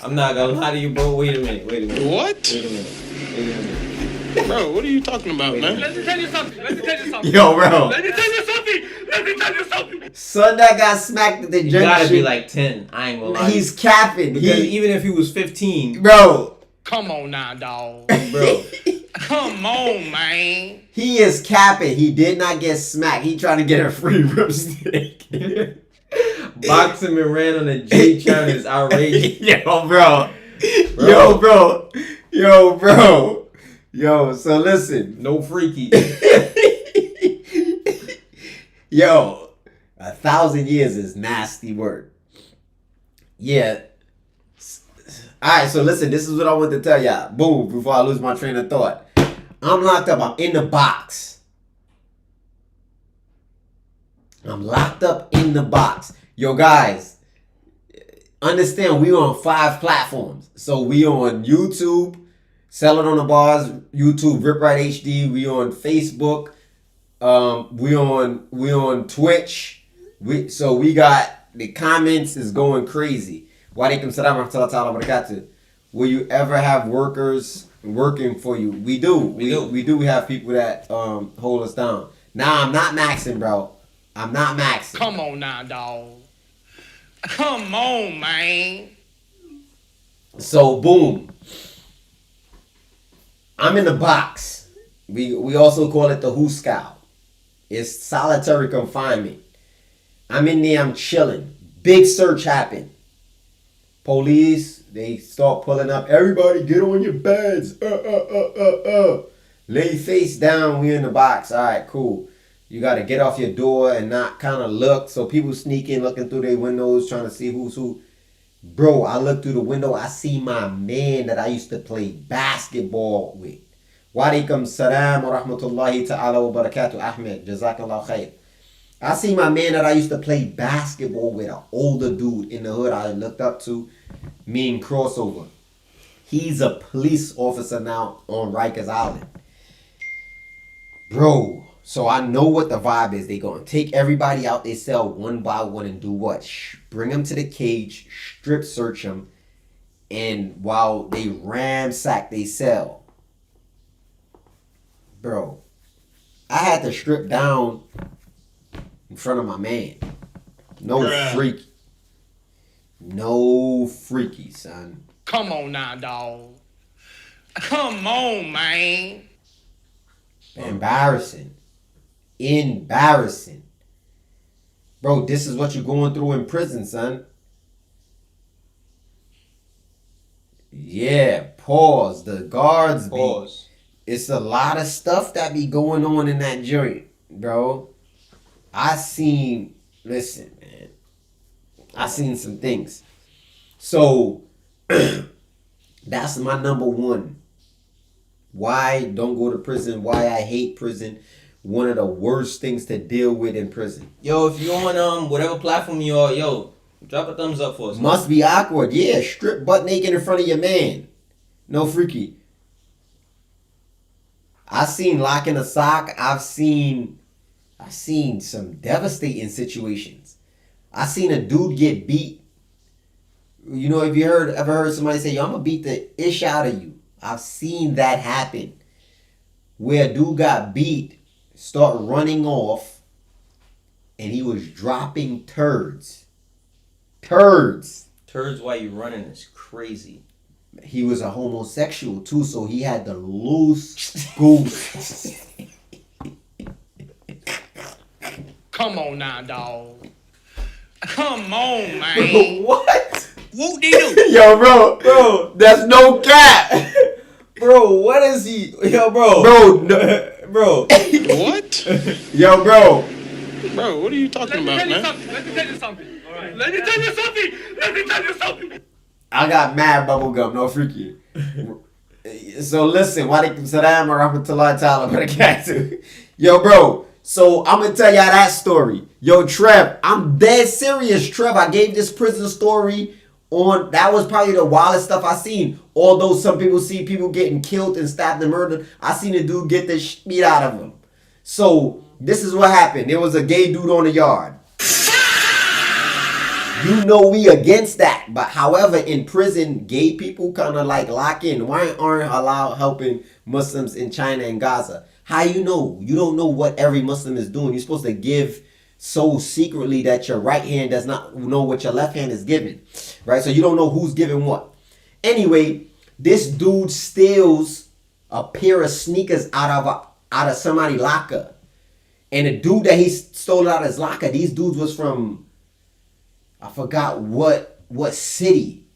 I'm not gonna lie to you, bro. Wait a minute. What? Wait a minute. Bro, what are you talking about, man? Let me tell you something. Yo, bro. Let me tell you something. Son that got smacked at the You junction. gotta be like 10. I ain't gonna lie. He's capping. Because even if he was 15, Bro, Come on now, dog. bro. Come on, man. he is capping. He did not get smacked. He trying to get a free ripstick. Boxing and ran on a J channel is outrageous. Yo, bro. Yo, so listen. No freaky. Yo, 1,000 years is nasty word. Yeah. Alright, so listen, this is what I want to tell y'all. Boom, before I lose my train of thought. I'm locked up. I'm in the box. I'm locked up in the box. Yo, guys, understand we on 5 platforms. So we on YouTube, Sell It on the Bars, YouTube, Rip Right HD. We on Facebook. We on Twitch. So we got the comments is going crazy. Walaikum salam wa rahmatullahi wa barakatuh. Will you ever have workers working for you? We do. We do have people that hold us down. Nah, I'm not maxing, bro. I'm not maxing. Come on now, dog. Come on, man. So boom. I'm in the box. We also call it the Hooskow. It's solitary confinement. I'm in there, I'm chilling. Big search happened. Police, they start pulling up. Everybody get on your beds. Lay face down, we in the box. Alright, cool. You gotta get off your door and not kind of look. So people sneak in looking through their windows trying to see who's who. Bro, I look through the window, I see my man that I used to play basketball with. Walaikum salam wa rahmatullahi ta'ala wa barakatuh, Ahmed. Jazakallah khair. I see my man that I used to play basketball with, an older dude in the hood I looked up to, me and crossover. He's a police officer now on Rikers Island. Bro, so I know what the vibe is. They gonna take everybody out they cell one by one and do what? Bring them to the cage, strip search them, and while they ransack they cell. Bro, I had to strip down in front of my man. No freaky. No freaky, son. Come on now, dog. Come on, man. Embarrassing. Embarrassing. Bro, this is what you're going through in prison, son. Yeah, pause. The guards Pause. It's a lot of stuff that be going on in that joint, bro. Listen, man. I seen some things. So, that's my number one. Why don't go to prison? Why I hate prison. One of the worst things to deal with in prison. Yo, if you on whatever platform you are, yo, drop a thumbs up for us. Must be awkward. Yeah, strip butt naked in front of your man. No freaky. I seen lock in a sock. I've seen some devastating situations. I seen a dude get beat. You know, have you ever heard somebody say, yo, I'm gonna beat the ish out of you? I've seen that happen. Where a dude got beat, start running off, and he was dropping turds. Turds. Turds while you running is crazy. He was a homosexual too, so he had the loose goose. Come on now, dog. Come on, man. What? Whoop de doo. Yo, bro, that's no cap. Bro, what is he? Yo, bro. Bro, no, Bro. What? yo, bro. Bro, what are you talking Let me about, tell you man? something. Let me tell you something. All right. Let me tell you something. Let me tell you something. I got mad bubblegum, no freaky. So listen, walaikum salam wa rahmatullahi ta'ala wa barakatuh. Yo, bro, so I'm gonna tell y'all that story. Yo, Trev, I'm dead serious, Trev. I gave this prison story on, that was probably the wildest stuff I seen. Although some people see people getting killed and stabbed and murdered, I seen a dude get the shit out of him. So, this is what happened. There was a gay dude on the yard. You know we against that. But however, in prison, gay people kind of like lock in. Why aren't allowed helping Muslims in China and Gaza? How you know? You don't know what every Muslim is doing. You're supposed to give so secretly that your right hand does not know what your left hand is giving. Right? So you don't know who's giving what. Anyway, this dude steals a pair of sneakers out of somebody's locker. And the dude that he stole out of his locker, these dudes was from, I forgot what city.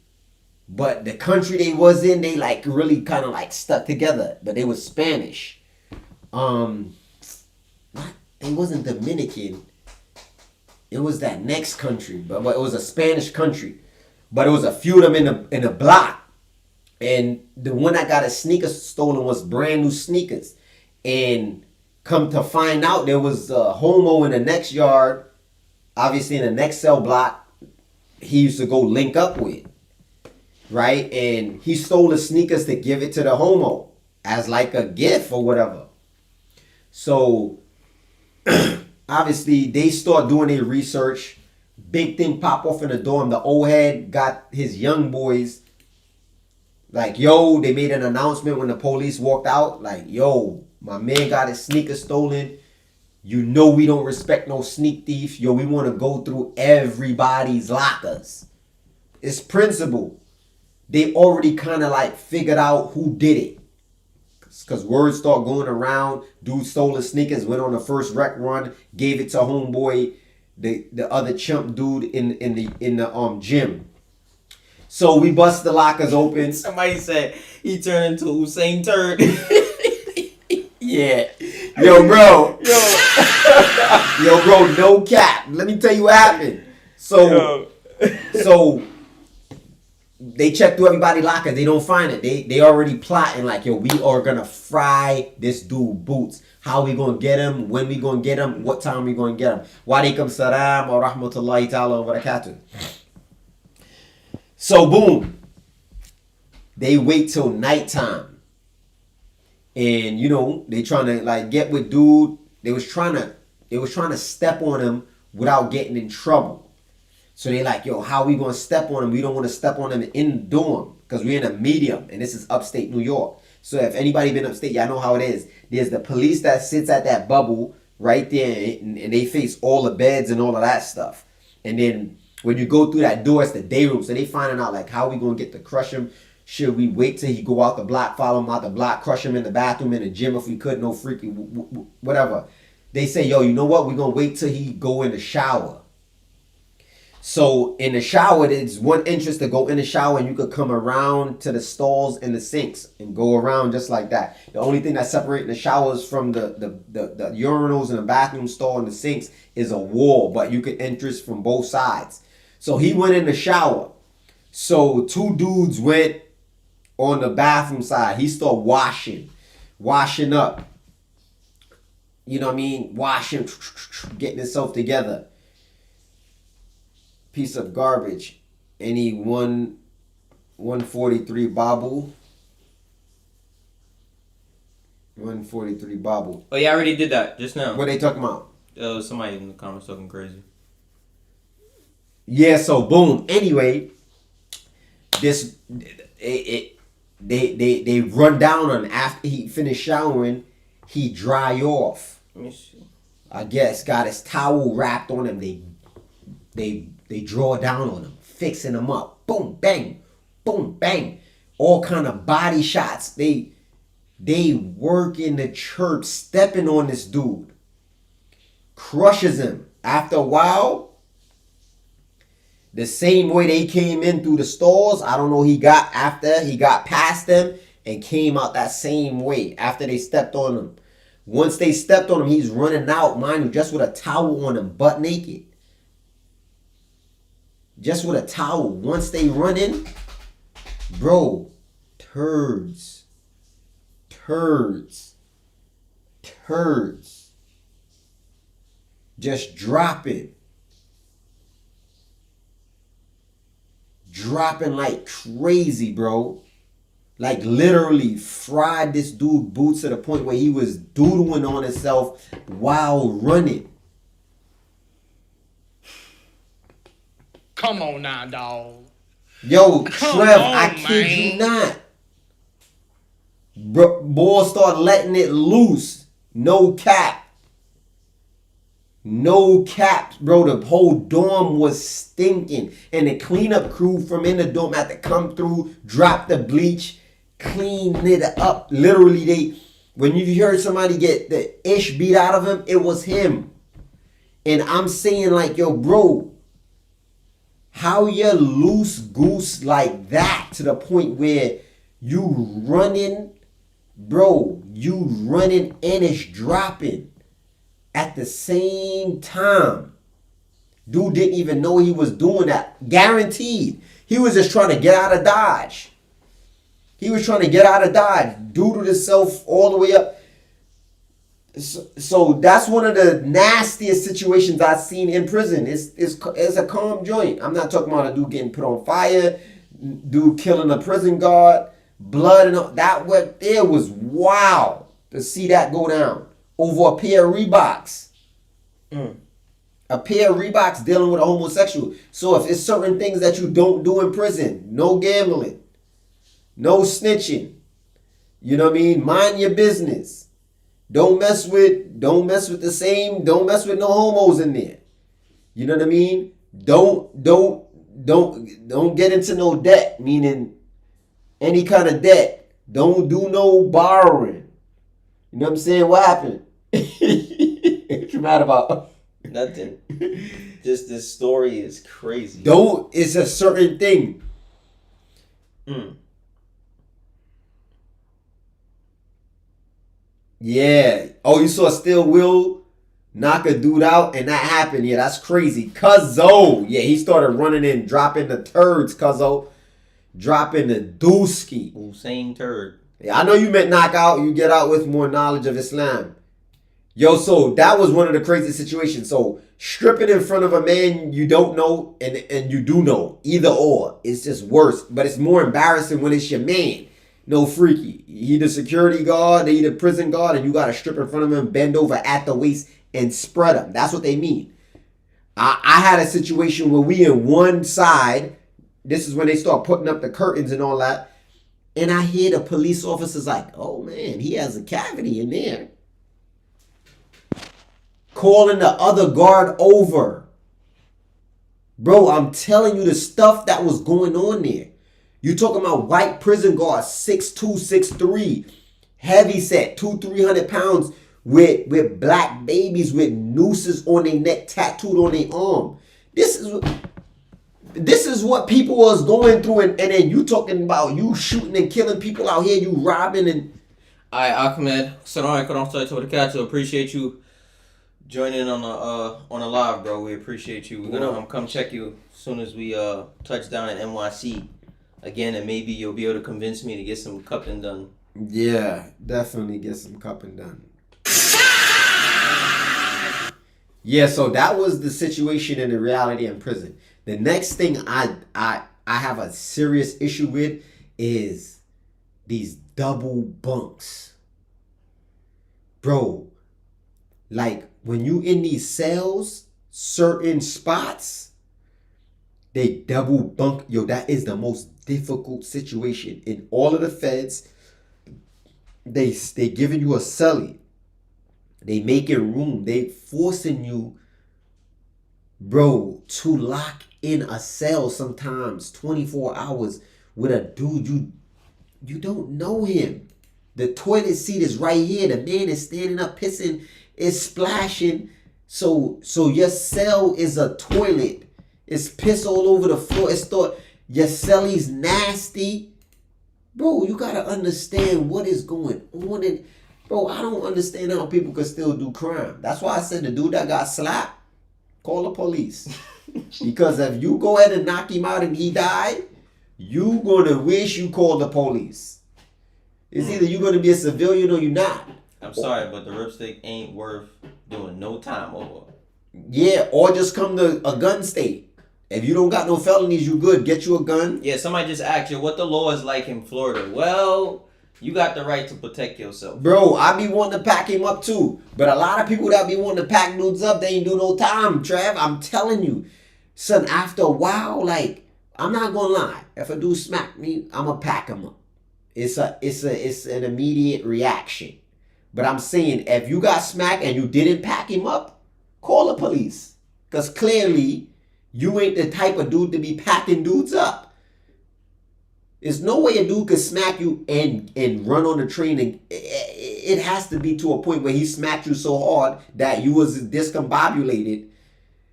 But the country they was in, they like really kind of like stuck together. But they was Spanish. It wasn't Dominican. It was that next country. But it was a Spanish country. But it was a few of them in a block. And the one that got his sneakers stolen was brand new sneakers. And come to find out, there was a homo in the next yard, obviously in the next cell block, he used to go link up with. Right? And he stole the sneakers to give it to the homo as like a gift or whatever. So, obviously, they start doing their research. Big thing pop off in the dorm. The old head got his young boys. Like, yo, they made an announcement when the police walked out. Like, yo, my man got his sneakers stolen. You know we don't respect no sneak thief. Yo, we want to go through everybody's lockers. It's principle. They already kind of like figured out who did it. Because words start going around. Dude stole the sneakers, went on the first rec run, gave it to homeboy, the other chump dude in the gym. So we bust the lockers open. Somebody said he turned into Usain Turd. Yeah. Yo, bro. Yo, bro, no cap. Let me tell you what happened. So they check through everybody's lockers. They don't find it. They already plotting like, yo, we are going to fry this dude Boots. How we going to get him? When we going to get him? What time we going to get him? Wa alaikum salam wa rahmatullahi ta'ala wa barakatuh. So, boom. They wait till nighttime. And, you know, they trying to, like, get with dude. They was trying to step on him without getting in trouble. So they like, yo, how we going to step on him? We don't want to step on him in the dorm because we're in a medium. And this is upstate New York. So if anybody been upstate, y'all know how it is. There's the police that sits at that bubble right there. And they face all the beds and all of that stuff. And then when you go through that door, it's the day room. So they finding out, like, how we going to get to crush him? Should we wait till he go out the block, follow him out the block, crush him in the bathroom, in the gym if we could, no freaky, whatever. They say, yo, you know what? We're going to wait till he go in the shower. So in the shower, there's one entrance to go in the shower and you could come around to the stalls and the sinks and go around just like that. The only thing that's separating the showers from the urinals and the bathroom stall and the sinks is a wall, but you could enter from both sides. So he went in the shower. So two dudes went on the bathroom side. He started washing up. You know what I mean? Washing, getting himself together. Piece of garbage. Any 143 Babu. 143 Babu. Oh, yeah, I already did that just now. What are they talking about? Somebody in the comments talking crazy. Yeah, so boom. Anyway, they run down on him after he finished showering. He dry off. Let me see. I guess got his towel wrapped on him. They draw down on him, fixing him up. Boom, bang, boom, bang. All kind of body shots. They work in the church, stepping on this dude. Crushes him. After a while, the same way they came in through the stalls, I don't know, he got past them and came out that same way after they stepped on him. Once they stepped on him, he's running out, mind you, just with a towel on him, butt naked. Just with a towel. Once they run in, bro, turds. Just dropping like crazy, bro. Like literally fried this dude Boots to the point where he was doodling on himself while running. Come on now, dog. Yo, Come Trev, on, I kid man. you not. Boy started letting it loose. No cap. No cap, bro. The whole dorm was stinking. And the cleanup crew from in the dorm had to come through, drop the bleach, clean it up. Literally, when you heard somebody get the ish beat out of him, it was him. And I'm saying like, yo, bro, how you loose goose like that to the point where you running, bro, you running and it's dropping at the same time. Dude didn't even know he was doing that. Guaranteed. He was just trying to get out of Dodge. Doodled himself all the way up. So that's one of the nastiest situations I've seen in prison. It's a calm joint. I'm not talking about a dude getting put on fire, dude killing a prison guard, blood and all that. It was wild to see that go down over a pair of Reeboks. A pair of Reeboks dealing with a homosexual. So if it's certain things that you don't do in prison, no gambling, no snitching, you know what I mean? Mind your business. Don't mess with no homos in there. You know what I mean? Don't get into no debt, meaning any kind of debt. Don't do no borrowing. You know what I'm saying? What happened? What you mad about? Nothing. Just this story is crazy. It's a certain thing. Yeah. Oh, you saw Still Will knock a dude out and that happened. Yeah, that's crazy. Cuzzo. Yeah, he started running in, dropping the turds, Cuzzo. Dropping the dooski. Hussein Turd. Yeah, I know you meant knockout. You get out with more knowledge of Islam. Yo, so that was one of the crazy situations. So stripping in front of a man you don't know and you do know. Either or. It's just worse. But it's more embarrassing when it's your man. No freaky. He the security guard, he the prison guard, and you got to strip in front of him, bend over at the waist, and spread him. That's what they mean. I had a situation where we in one side. This is when they start putting up the curtains and all that. And I hear the police officers like, oh man, he has a cavity in there. Calling the other guard over. Bro, I'm telling you the stuff that was going on there. You talking about white prison guards, 6'2", 6'3", heavy set, 200-300 pounds with black babies with nooses on their neck, tattooed on their arm. This is what people was going through, and then you talking about you shooting and killing people out here, you robbing and. Alright, Ahmed. Salam alaikum to the cat. Appreciate you joining on the live, bro. We appreciate you. We're gonna come check you as soon as we touch down at NYC again, and maybe you'll be able to convince me to get some cupping done. Yeah, definitely get some cupping done. Yeah, so that was the situation and the reality in prison. The next thing I have a serious issue with is these double bunks. Bro, like when you in these cells, certain spots, they double bunk. Yo, that is the most difficult situation in all of the feds. They giving you a cellie. They making room. They forcing you, bro, to lock in a cell sometimes 24 hours with a dude you don't know him. The toilet seat is right here. The man is standing up pissing. It's splashing. So your cell is a toilet. It's piss all over the floor. It's thought your cellie's nasty. Bro, you gotta understand what is going on. And bro, I don't understand how people can still do crime. That's why I said the dude that got slapped, call the police. Because if you go ahead and knock him out and he died, you gonna wish you called the police. It's either you gonna be a civilian or you not. I'm sorry, but the ripstick ain't worth doing no time over. Yeah, or just come to a gun state. If you don't got no felonies, you good. Get you a gun. Yeah, somebody just asked you what the law is like in Florida. Well, you got the right to protect yourself. Bro, I be wanting to pack him up too. But a lot of people that be wanting to pack dudes up, they ain't do no time, Trav. I'm telling you. Son, after a while, like, I'm not gonna lie. If a dude smack me, I'ma pack him up. It's an immediate reaction. But I'm saying, if you got smacked and you didn't pack him up, call the police. Because clearly, you ain't the type of dude to be packing dudes up. There's no way a dude could smack you and run on the train. And it has to be to a point where he smacked you so hard that you was discombobulated.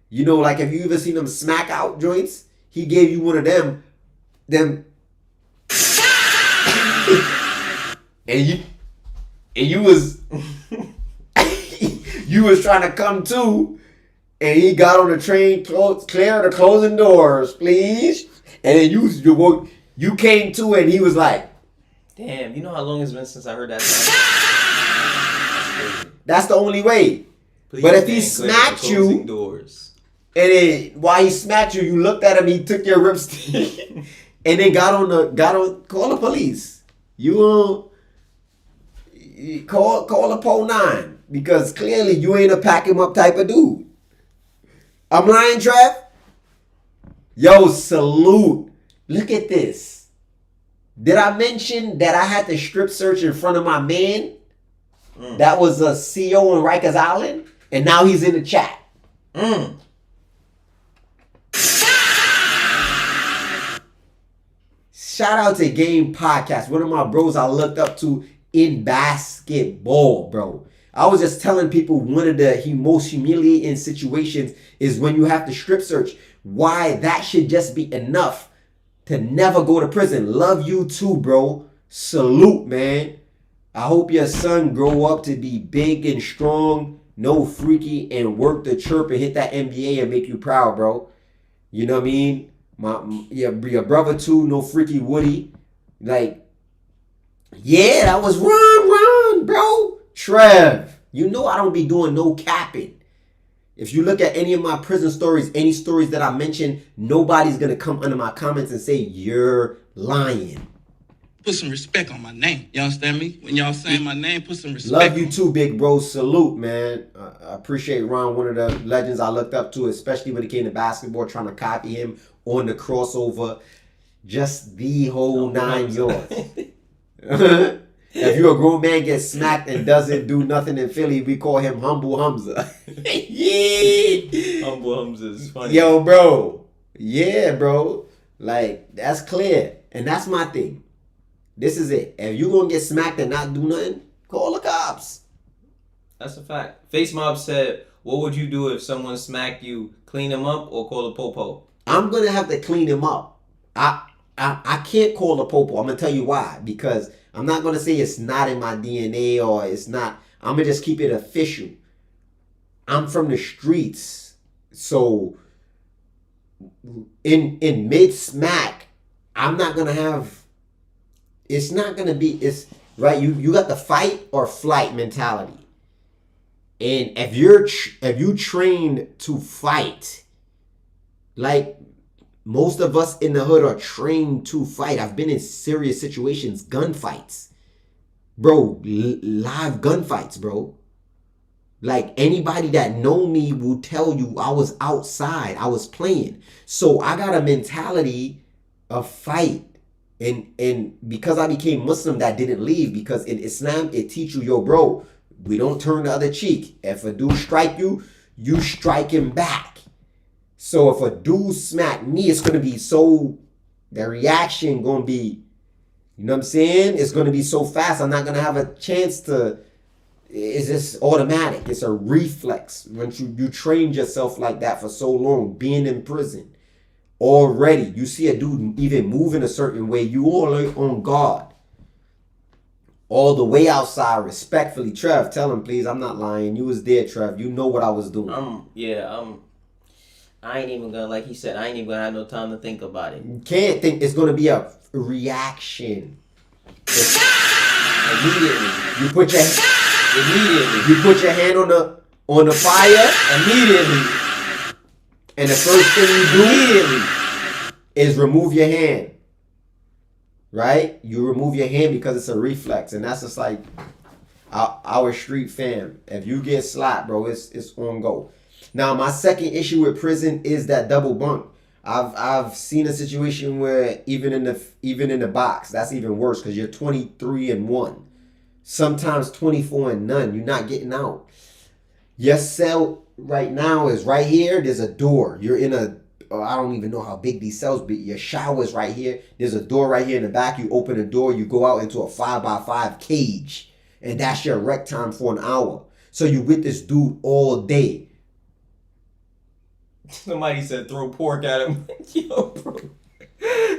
You know, like if you ever seen them smack out joints, he gave you one of them and you was you was trying to come to, and he got on the train, clear the closing doors, please. And then you came to, and he was like, damn, you know how long it's been since I heard that song? That's the only way. Please, but if he man, smacked clear the closing you, doors. and then while he smacked you, you looked at him, he took your ripstick, and then call the police. You call a Po 9, because clearly you ain't a pack him up type of dude. I'm lying, Trav? Yo, salute. Look at this. Did I mention that I had to strip search in front of my man? that was a CO in Rikers Island, and now he's in the chat. Shout out to Game Podcast, one of my bros I looked up to in basketball, bro. I was just telling people one of the most humiliating situations is when you have to strip search. Why that should just be enough to never go to prison. Love you too, bro. Salute, man. I hope your son grow up to be big and strong, no freaky, and work the chirp and hit that NBA and make you proud, bro. You know what I mean? Your brother too, no freaky Woody. Like, yeah, that was run, bro. Trev, you know I don't be doing no capping. If you look at any of my prison stories, any stories that I mentioned, nobody's going to come under my comments and say, you're lying. Put some respect on my name. You understand me? When y'all saying my name, put some respect. Love you too, big bro. Salute, man. I appreciate Ron, one of the legends I looked up to, especially when it came to basketball, trying to copy him on the crossover. Just the whole 9 yards. If you're a grown man gets smacked and doesn't do nothing in Philly, we call him Humble Hamza. Yeah. Humble Hamza is funny. Yo, bro. Yeah, bro. Like, that's clear. And that's my thing. This is it. If you gonna get smacked and not do nothing, call the cops. That's a fact. Face Mob said, what would you do if someone smacked you? Clean him up or call a popo? I'm gonna have to clean him up. I can't call a popo. I'm gonna tell you why. Because I'm not gonna say it's not in my DNA or it's not. I'm gonna just keep it official. I'm from the streets. So in mid smack, I'm not gonna have. It's not gonna be. It's right. You got the fight or flight mentality. And if you trained to fight, like most of us in the hood are trained to fight. I've been in serious situations, gunfights, bro, live gunfights, bro. Like anybody that know me will tell you I was outside, I was playing. So I got a mentality of fight. And because I became Muslim, that didn't leave, because in Islam it teach you, yo, bro, we don't turn the other cheek. If a dude strike you, you strike him back. So if a dude smack me, it's gonna be so, the reaction gonna be, you know what I'm saying? It's gonna be so fast. I'm not gonna have a chance to. It's just automatic. It's a reflex. Once you trained yourself like that for so long, being in prison. Already, you see a dude even moving a certain way, you all are on guard. All the way outside, respectfully. Trev, tell him, please. I'm not lying. You was there, Trev. You know what I was doing. I ain't even gonna, like he said, I ain't even gonna have no time to think about it. You can't think. It's gonna be a reaction. Immediately. You put your hand on the fire Immediately. and the first thing you do is remove your hand. Right? You remove your hand because it's a reflex, and that's just like our street fam. If you get slapped, bro, it's on go. Now, my second issue with prison is that double bunk. I've seen a situation where even in the box, that's even worse, because you're 23-1, sometimes 24-0. You're not getting out. Your cell right now is right here. There's a door. You're in a. I don't even know how big these cells be. Your shower is right here. There's a door right here in the back. You open the door. You go out into a 5x5 cage, and that's your rec time for an hour. So you with this dude all day. Somebody said throw pork at him. Yo, bro.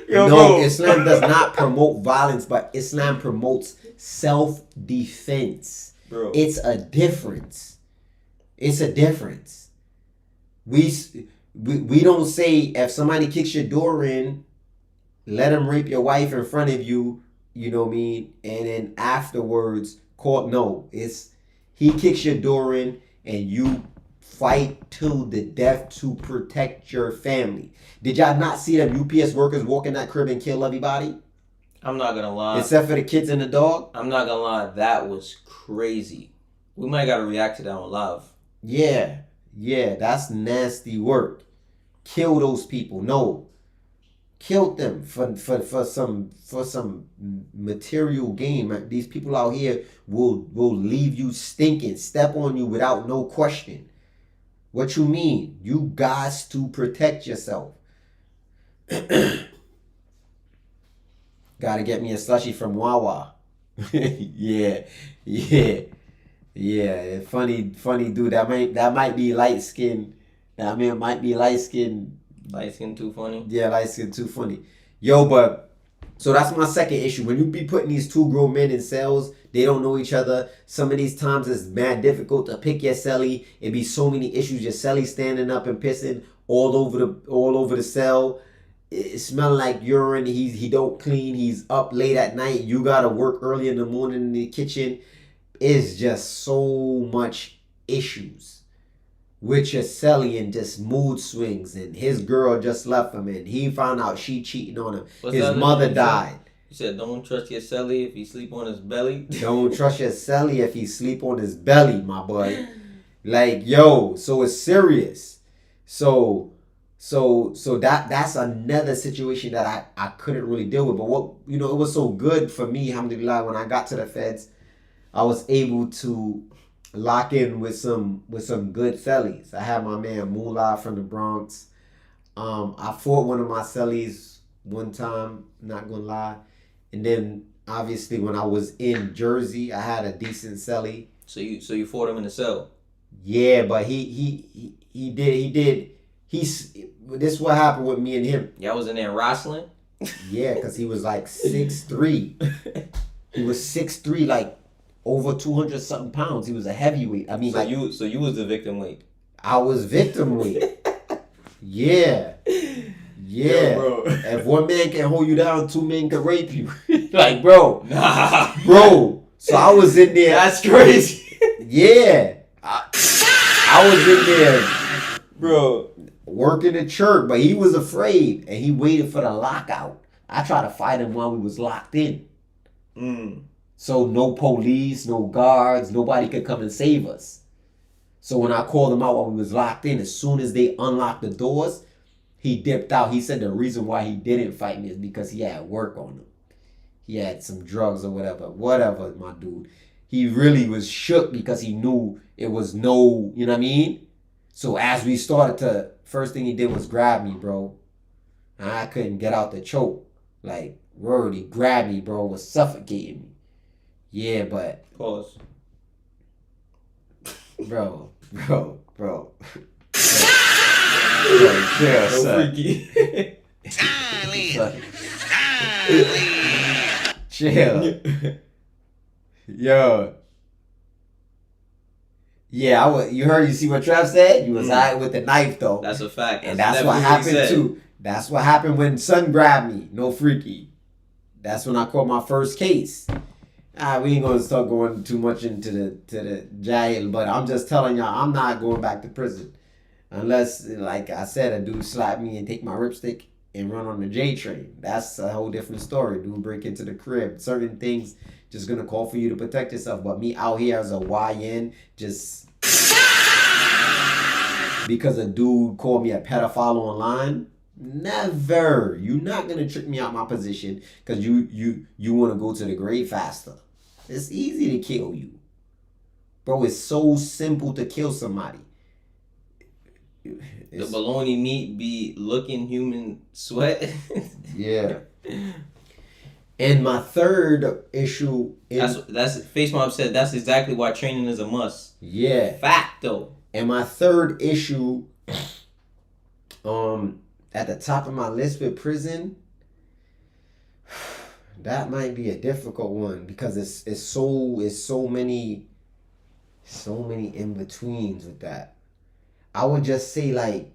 No, Islam does not promote violence, but Islam promotes self-defense. Bro. It's a difference. It's a difference. We don't say if somebody kicks your door in, let him rape your wife in front of you, you know what I mean? And then afterwards, no. It's he kicks your door in and you fight till the death to protect your family. Did y'all not see them UPS workers walk in that crib and kill everybody? I'm not gonna lie. Except for the kids and the dog? I'm not gonna lie. That was crazy. We might gotta react to that on live. Yeah, that's nasty work. Kill those people. No. killed them for some material gain. Man. These people out here will leave you stinking, step on you without no question. What you mean? You guys to protect yourself. Gotta get me a slushie from Wawa. yeah. Funny dude. That might be light skin. I mean, it might be light skin. Light skin too funny. Yeah, light skin too funny. Yo, but so that's my second issue. When you be putting these two grown men in cells, they don't know each other. Some of these times it's mad difficult to pick your cellie. It be so many issues. Your cellie standing up and pissing all over the cell. It smelling like urine. He don't clean. He's up late at night. You gotta work early in the morning in the kitchen. It's just so much issues with your cellie and just mood swings, and his girl just left him and he found out she cheating on him. His mother died. You said don't trust your cellie if he sleep on his belly. Don't trust your cellie if he sleep on his belly, my boy. Like, yo, so it's serious. So that's another situation that I couldn't really deal with. But what, it was so good for me, alhamdulillah, when I got to the feds, I was able to lock in with some good cellies. I had my man Moolah from the Bronx. I fought one of my cellies one time, not gonna lie. And then obviously when I was in Jersey, I had a decent cellie. So you fought him in the cell. Yeah, but he did. This is what happened with me and him. Y'all was in there wrestling? Yeah, because he was like 6'3". He was 6'3", like over 200 something pounds. He was a heavyweight. I mean, so you was the victim weight. I was victim weight. Yeah. Yo, bro. If one man can hold you down, two men can rape you. Like, bro. Nah. Bro. So I was in there. That's crazy. Yeah. I was in there, bro, working the church, but he was afraid and he waited for the lockout. I tried to fight him while we was locked in. So no police, no guards, nobody could come and save us. So when I called him out while we was locked in, as soon as they unlocked the doors, he dipped out. He said the reason why he didn't fight me is because he had work on him. He had some drugs or whatever. Whatever, my dude. He really was shook because he knew it was no, you know what I mean? So as we started to, first thing he did was grab me, bro. And I couldn't get out the choke. Like, word, he grabbed me, bro, was suffocating me. Yeah, but... Pause. Bro. Bro, chill, son. Freaky. Chill. Yo. Yeah, you see what Trev said? You was alright with the knife though. That's a fact. And that's what happened too. That's what happened when son grabbed me. No freaky. That's when I caught my first case. We ain't gonna start going too much into the jail, but I'm just telling y'all, I'm not going back to prison. Unless, like I said, a dude slap me and take my ripstick and run on the J train. That's a whole different story. Dude break into the crib. Certain things just gonna call for you to protect yourself. But me out here as a YN, just because a dude called me a pedophile online, never. You're not gonna trick me out my position because you want to go to the grave faster. It's easy to kill you, bro. It's so simple to kill somebody. The bologna meat be looking human sweat. Yeah. And my third issue is... That's Face Mob said that's exactly why training is a must. Yeah. Fact, though. And my third issue, at the top of my list with prison, that might be a difficult one because it's so many in-betweens with that. I would just say like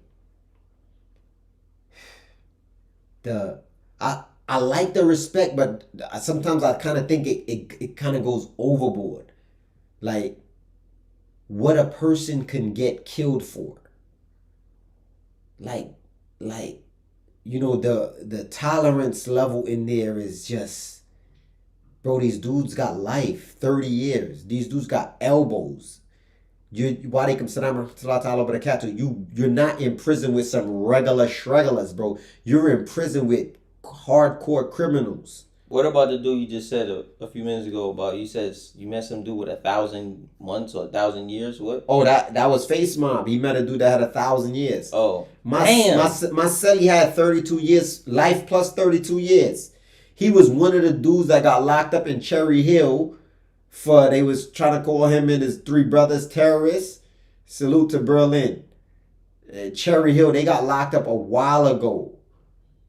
I like the respect, but sometimes I kind of think it kind of goes overboard. Like what a person can get killed for. Like the tolerance level in there is just, bro, these dudes got life, 30 years. These dudes got elbows. Walaikum salam ta'ala barakatuh. You're not in prison with some regular shregulars, bro. You're in prison with hardcore criminals. What about the dude you just said a few minutes ago about you said you met some dude with 1,000 months or 1,000 years? What? Oh, that was Face Mob. He met a dude that had 1,000 years. Oh, My damn. my celly had 32 years, life plus 32 years. He was one of the dudes that got locked up in Cherry Hill for they was trying to call him and his 3 brothers terrorists. Salute to Berlin. Cherry Hill, they got locked up a while ago.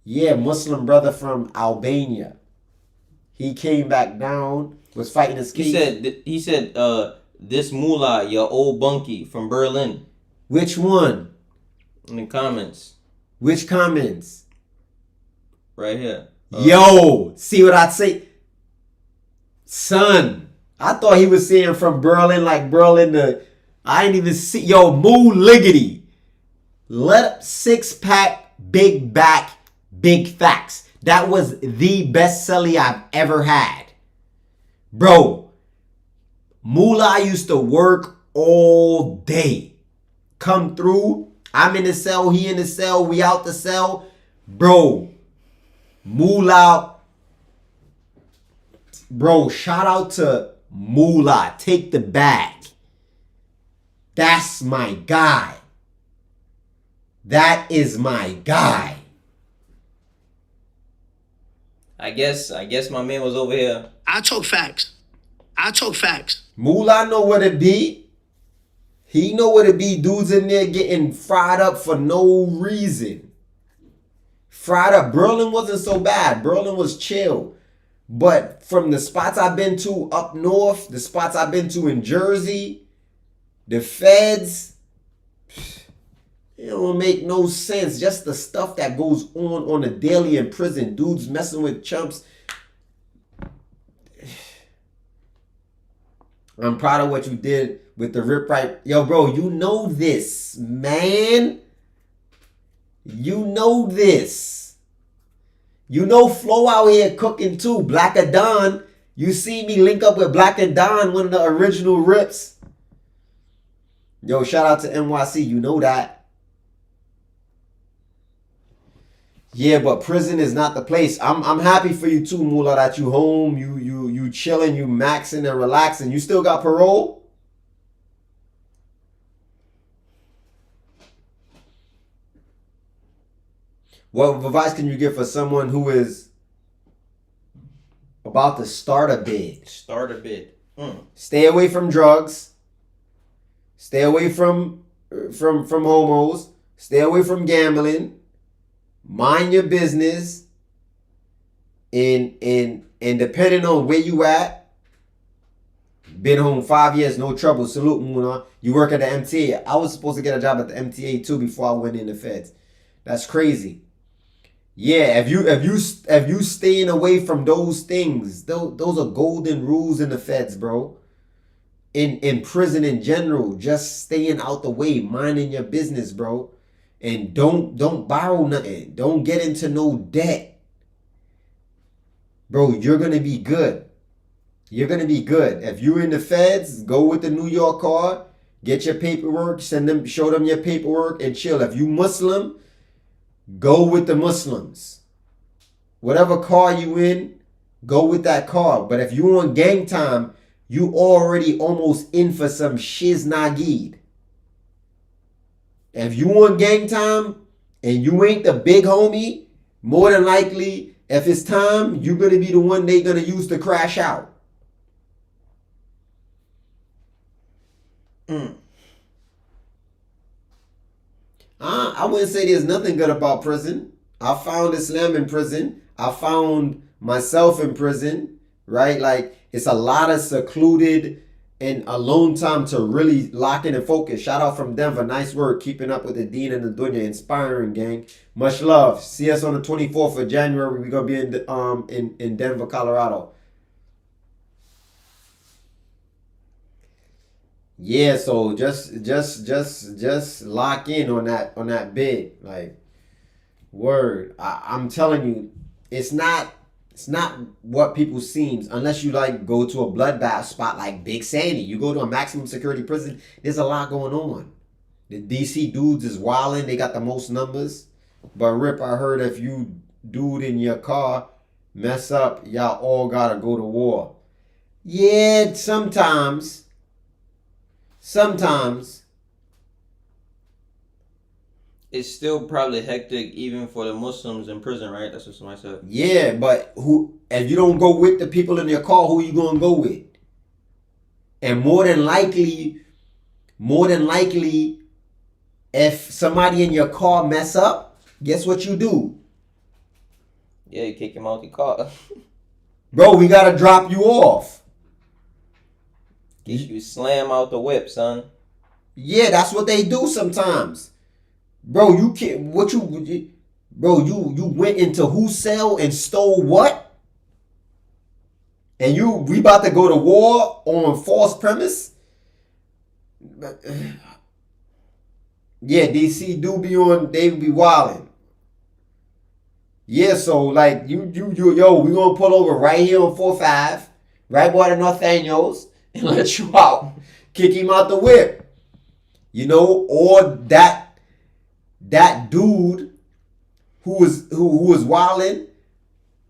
Yeah, Muslim brother from Albania. He came back down, was fighting his case. He said, this mullah, your old bunkie from Berlin. Which one? In the comments. Which comments? Right here. Yo, see what I say? Son, I thought he was saying from Berlin, like Berlin I ain't even see. Yo, Moo Liggity. Let 6-pack, big back, big facts. That was the best celly I've ever had. Bro, Moolah used to work all day. Come through. I'm in the cell. He in the cell. We out the cell. Bro, Moolah. Bro, shout out to Moolah. Take the bag. That's my guy. That is my guy. I guess my man was over here. I talk facts. I talk facts. Moolah know what it be. He know what it be. Dudes in there getting fried up for no reason. Fried up. Berlin wasn't so bad. Berlin was chill. But from the spots I've been to up north, the spots I've been to in Jersey, the feds, it don't make no sense. Just the stuff that goes on a daily in prison. Dudes messing with chumps. I'm proud of what you did with the Rip Right. Yo, bro, you know this, man. You know this. You know Flo out here cooking too. Black Adon. You see me link up with Black Adon, one of the original Rips. Yo, shout out to NYC. You know that. Yeah, but prison is not the place. I'm happy for you too, Moolah, that you home, you chilling, you maxing and relaxing. You still got parole? What advice can you give for someone who is about to start a bid? Start a bid. Stay away from drugs. Stay away from homos. Stay away from gambling. Mind your business. And depending on where you at, been home 5 years, no trouble. Salute, Muna. You work at the MTA. I was supposed to get a job at the MTA too before I went in the feds. That's crazy. Yeah, if you staying away from those things, those are golden rules in the feds, bro. In prison in general, just staying out the way, minding your business, bro. And don't borrow nothing. Don't get into no debt. Bro, you're gonna be good. You're gonna be good. If you're in the feds, go with the New York card, get your paperwork, show them your paperwork and chill. If you Muslim, go with the Muslims. Whatever car you in, go with that car. But if you on gang time, you already almost in for some shiz nagid. If you on gang time and you ain't the big homie, more than likely, if it's time, you're going to be the one they going to use to crash out. I wouldn't say there's nothing good about prison. I found Islam in prison. I found myself in prison, right? Like, it's a lot of secluded and alone time to really lock in and focus. Shout out from Denver. Nice work keeping up with the Dean and the Dunya. Inspiring, gang. Much love. See us on the 24th of January. We're going to be in Denver, Colorado. Yeah, so just lock in on that bid. Like, word. I'm telling you, it's not It's not what people seems unless you like go to a bloodbath spot like Big Sandy. You go to a maximum security prison. There's a lot going on. The DC dudes is wilding. They got the most numbers. But Rip, I heard if you dude in your car mess up, y'all all gotta go to war. Yeah, sometimes. It's still probably hectic even for the Muslims in prison, right? That's what somebody said. Yeah, but who? If you don't go with the people in your car, who you gonna go with? And more than likely, if somebody in your car mess up, guess what you do? Yeah, you kick him out the car. Bro, we gotta drop you off. Get you slam out the whip, son. Yeah, that's what they do sometimes. Bro, you can't. Bro, you went into whose cell and stole what? And we about to go to war on false premise? Yeah, DC do be on. They be wilding. Yeah, so like yo, we gonna pull over right here on 45, right by the Nathaniels, and let you out. Kick him out the whip. You know, or that dude who was wilding,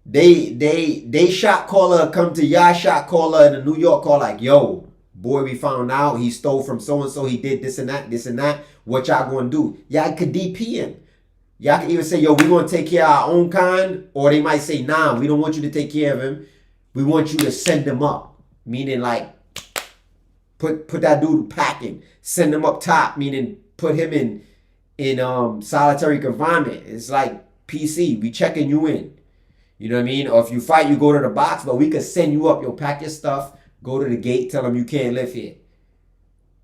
they shot caller come to y'all shot caller in the New York call like, yo, boy, we found out he stole from so and so, he did this and that. What y'all gonna do? Y'all could DP him. Y'all can even say, yo, we gonna take care of our own kind, or they might say, nah, we don't want you to take care of him. We want you to send him up. Meaning like put that dude packing, send him up top, meaning put him in solitary confinement. It's like PC, we checking you in. You know what I mean? Or if you fight, you go to the box, but we could send you up. Yo, pack your stuff, go to the gate, tell them you can't live here.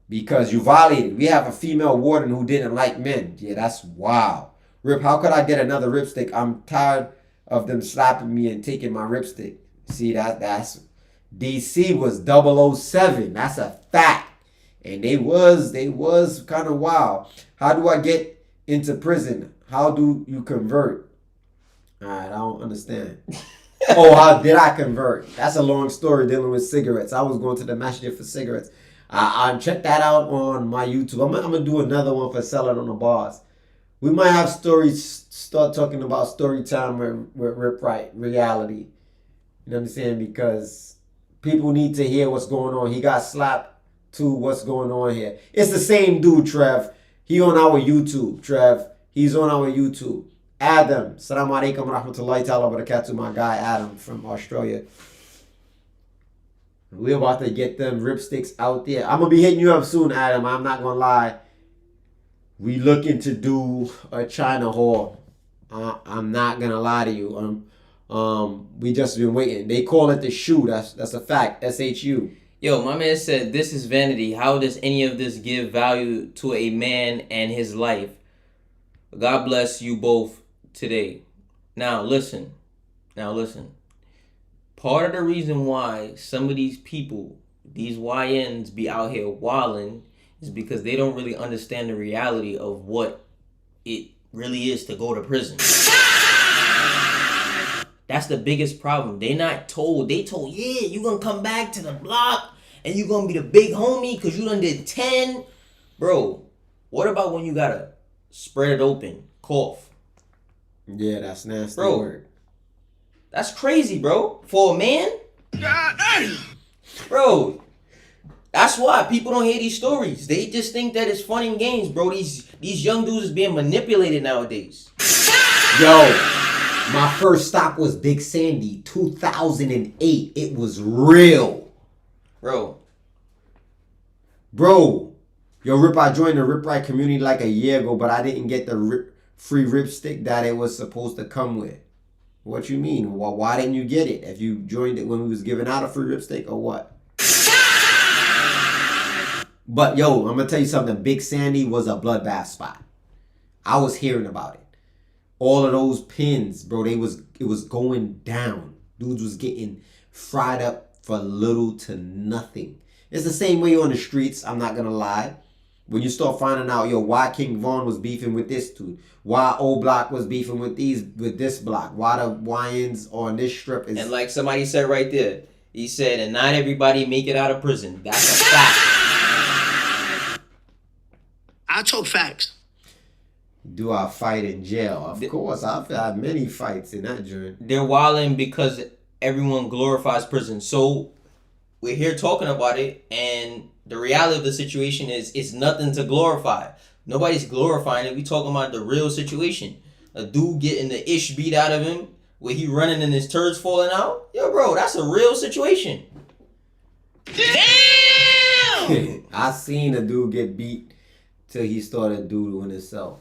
Because you violated. We have a female warden who didn't like men. Yeah, that's wild. Rip, how could I get another ripstick? I'm tired of them slapping me and taking my ripstick. See, that's DC was 007. That's a fact. And they was kind of wild. How do I get into prison? How do you convert? All right, I don't understand. Oh, how did I convert? That's a long story dealing with cigarettes. I was going to the masjid for cigarettes. I check that out on my YouTube. I'm gonna do another one for selling on the bars. We might have stories. Start talking about story time with Rip Wright reality. You know what I'm saying? Because people need to hear what's going on. He got slapped too. What's going on here? It's the same dude, Trev. He on our YouTube, Trev. He's on our YouTube. Adam. Assalamu alaikum wa rahmatullahi ta'ala wa barakatuh. My guy Adam from Australia. We're about to get them ripsticks out there. I'm going to be hitting you up soon, Adam. I'm not going to lie. We looking to do a China haul. I'm not going to lie to you. We just been waiting. They call it the shoe. That's a fact. SHU. Yo, my man said, this is vanity. How does any of this give value to a man and his life? God bless you both today. Now listen. Part of the reason why some of these people, these YNs, be out here wilding is because they don't really understand the reality of what it really is to go to prison. That's the biggest problem. They not told. They told, yeah, you gonna come back to the block and you gonna be the big homie because you done did 10. Bro, what about when you gotta spread it open, cough? Yeah, that's nasty. Bro, word. That's crazy, bro. For a man? Bro, that's why people don't hear these stories. They just think that it's fun and games, bro. These young dudes is being manipulated nowadays. Yo, my first stop was Big Sandy, 2008. It was real. Bro. Yo, Rip, I joined the Rip Right community like a year ago, but I didn't get the free ripstick that it was supposed to come with. What you mean? Well, why didn't you get it? If you joined it when we was giving out a free ripstick or what? But yo, I'm gonna tell you something. Big Sandy was a bloodbath spot. I was hearing about it. All of those pins, bro, it was going down. Dudes was getting fried up for little to nothing. It's the same way on the streets, I'm not gonna lie. When you start finding out, yo, why King Von was beefing with this dude, why O Block was beefing with this block, why the YNs on this strip is. And like somebody said right there, he said, and not everybody make it out of prison. That's a fact. I talk facts. Do I fight in jail? Of course, I've had many fights in that journey. They're wilding because everyone glorifies prison. So we're here talking about it, and the reality of the situation is it's nothing to glorify. Nobody's glorifying it. We talking about the real situation. A dude getting the ish beat out of him, where he running and his turds falling out. Yo, bro, that's a real situation. Damn! I seen a dude get beat till he started doodling himself.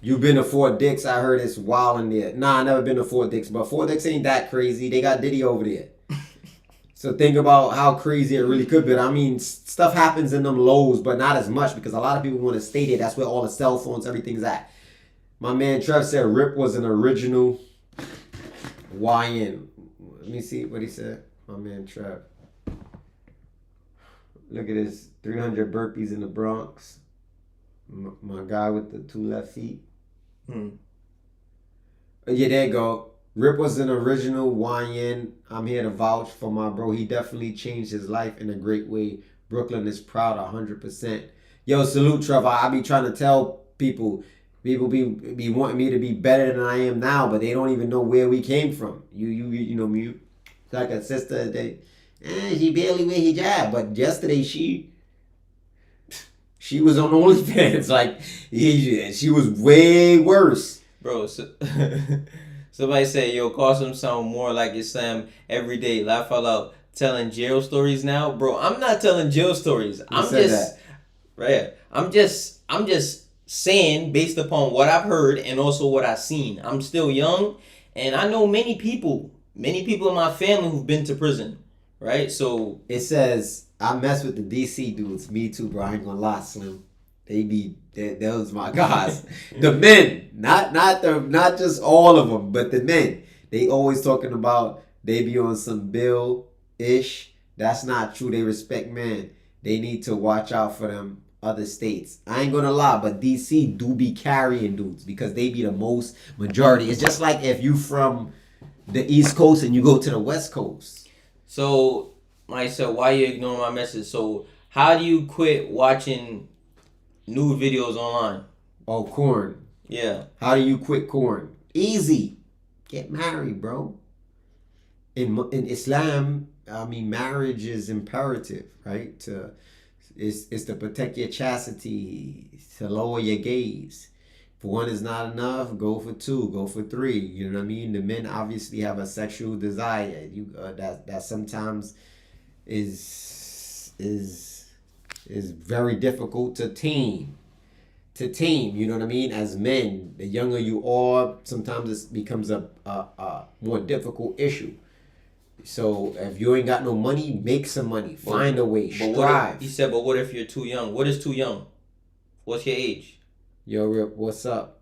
You been to Fort Dix? I heard it's wild in there. Nah, I never been to Fort Dix, but Fort Dix ain't that crazy. They got Diddy over there. So think about how crazy it really could be. I mean, stuff happens in them lows, but not as much because a lot of people want to stay there. That's where all the cell phones, everything's at. My man Trev said Rip was an original YN. Let me see what he said. My man Trev. Look at this 300 burpees in the Bronx. My guy with the 2 left feet. Yeah, there you go. Rip was an original YN. I'm here to vouch for my bro. He definitely changed his life in a great way. Brooklyn is proud 100%. Yo, salute, Trevor. I be trying to tell people be wanting me to be better than I am now, but they don't even know where we came from. You know me. Like a sister, she barely wear hijab, but yesterday she was on OnlyFans. Like she was way worse, bro. Somebody said, yo, Qasim sound more like Islam every day. Laugh out loud. Telling jail stories now? Bro, I'm not telling jail stories. I'm just saying based upon what I've heard and also what I've seen. I'm still young and I know many people in my family who've been to prison. Right? So it says I mess with the DC dudes. Me too, bro. I ain't gonna lie, Slim. Those my guys. The men, not just all of them, but the men. They always talking about they be on some bill-ish. That's not true. They respect men. They need to watch out for them other states. I ain't gonna lie, but DC do be carrying dudes because they be the most majority. It's just like if you from the East Coast and you go to the West Coast. So, like I said, why you ignoring my message? So, how do you quit watching nude videos online? Oh, corn. Yeah. How do you quit corn? Easy. Get married, bro. In Islam, I mean, marriage is imperative, right? It's to protect your chastity, to lower your gaze. If one is not enough, go for 2, go for 3. You know what I mean? The men obviously have a sexual desire. That sometimes is very difficult to tame. You know what I mean? As men, the younger you are, sometimes it becomes a more difficult issue. So if you ain't got no money, make some money. Find a way. Strive. He said, but what if you're too young? What is too young? What's your age? Yo, Rip, what's up?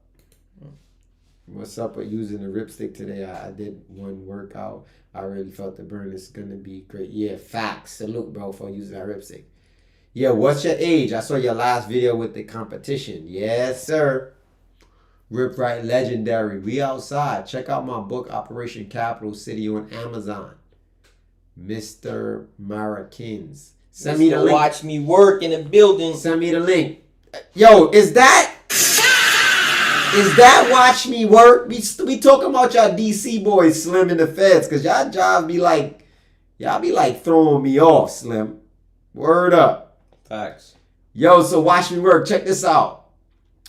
What's up with using the Ripstick today? I did one workout. I really felt the burn is going to be great. Yeah, facts. Salute, bro, for using that Ripstick. Yeah, what's your age? I saw your last video with the competition. Yes, sir. Rip Right Legendary. We outside. Check out my book, Operation Capital City, on Amazon. Mr. Marakins. Send me the link. Watch me work in the building. Send me the link. Yo, is that watch me work? We talking about y'all DC boys, Slim, and the feds, cause y'all jobs be like throwing me off, Slim. Word up. Facts. Yo, so watch me work. Check this out.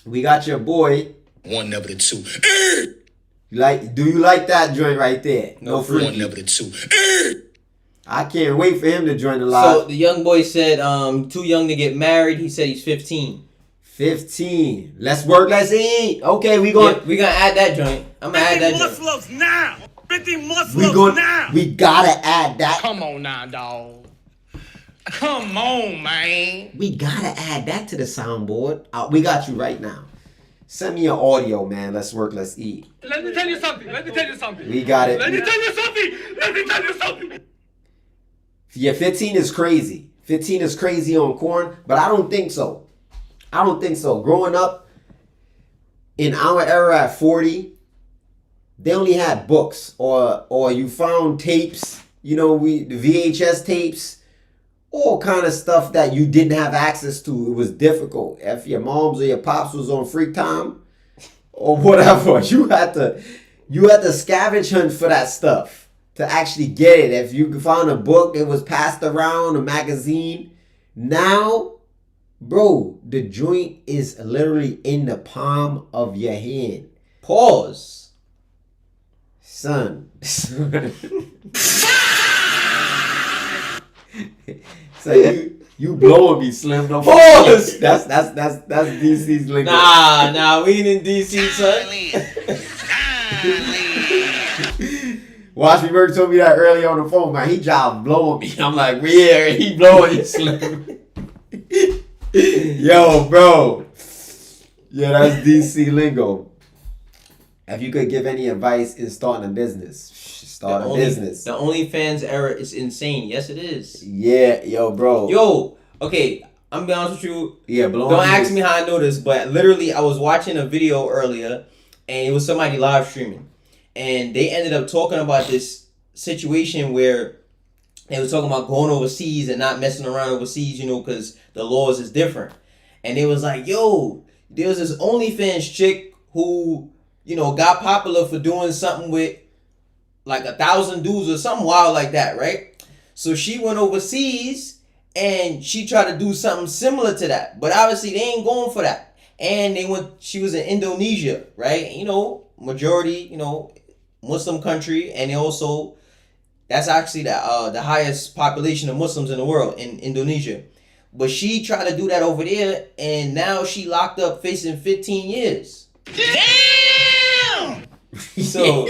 We got your boy. 1 never the 2. Do you like that joint right there? No freaky. 1 never the 2. I can't wait for him to join the live. So the young boy said, too young to get married. He said he's 15. 15. Let's work, let's eat. Okay, we gonna add that joint. I'm gonna add that joint. Muscles now. 50 muscles now. We gotta add that. Come on now, dog. Come on, man. We gotta add that to the soundboard. We got you right now. Send me your audio, man. Let's work, let's eat. Let me tell you something. We got it. Let me tell you something. Yeah, 15 is crazy. 15 is crazy on corn, but I don't think so. I don't think so. Growing up in our era at 40, they only had books or you found tapes, the VHS tapes, all kind of stuff that you didn't have access to. It was difficult. If your moms or your pops was on free time or whatever, you had to scavenge hunt for that stuff to actually get it. If you found a book, it was passed around, a magazine. Now, bro, the joint is literally in the palm of your hand. Pause. Son. So you blowing me, Slim. No Pause. That's DC's lingo. Nah, we ain't in DC, son. Watch me, Merc told me that earlier on the phone, man. He just blowing me. I'm like, yeah, he blowing you, Slim. Yo, bro. Yeah, that's DC lingo. If you could give any advice in starting a business, start a business. The OnlyFans era is insane. Yes, it is. Yeah, yo, bro. Yo, okay, I'm gonna be honest with you. Yeah, blowing. Don't ask me how I know this, but literally, I was watching a video earlier, and it was somebody live streaming, and they ended up talking about this situation where they was talking about going overseas and not messing around overseas, because the laws is different. And it was like, yo, there was this OnlyFans chick who, got popular for doing something with like 1,000 dudes or something wild like that, right? So she went overseas and she tried to do something similar to that. But obviously they ain't going for that. And she was in Indonesia, right? Majority, Muslim country, and they also, that's actually the highest population of Muslims in the world, in Indonesia. But she tried to do that over there, and now she locked up facing 15 years. Damn! So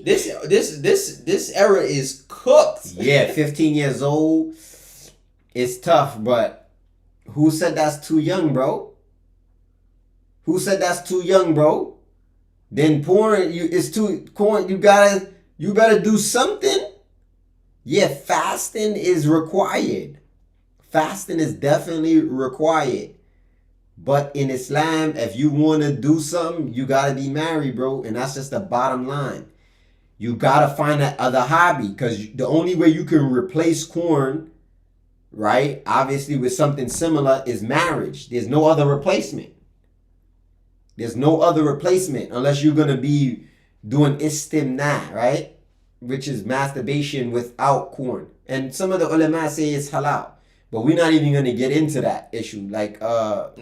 this era is cooked. Yeah, 15 years old. It's tough, but who said that's too young, bro? Who said that's too young, bro? Then porn, it's too porn. You better do something. Yeah, fasting is required. Fasting is definitely required. But in Islam, if you want to do something, you got to be married, bro. And that's just the bottom line. You got to find that other hobby, because the only way you can replace corn, right, obviously with something similar, is marriage. There's no other replacement. There's no other replacement unless you're going to be doing istimna, right? Which is masturbation without corn. And some of the ulama say it's halal. But we're not even going to get into that issue. Like, you got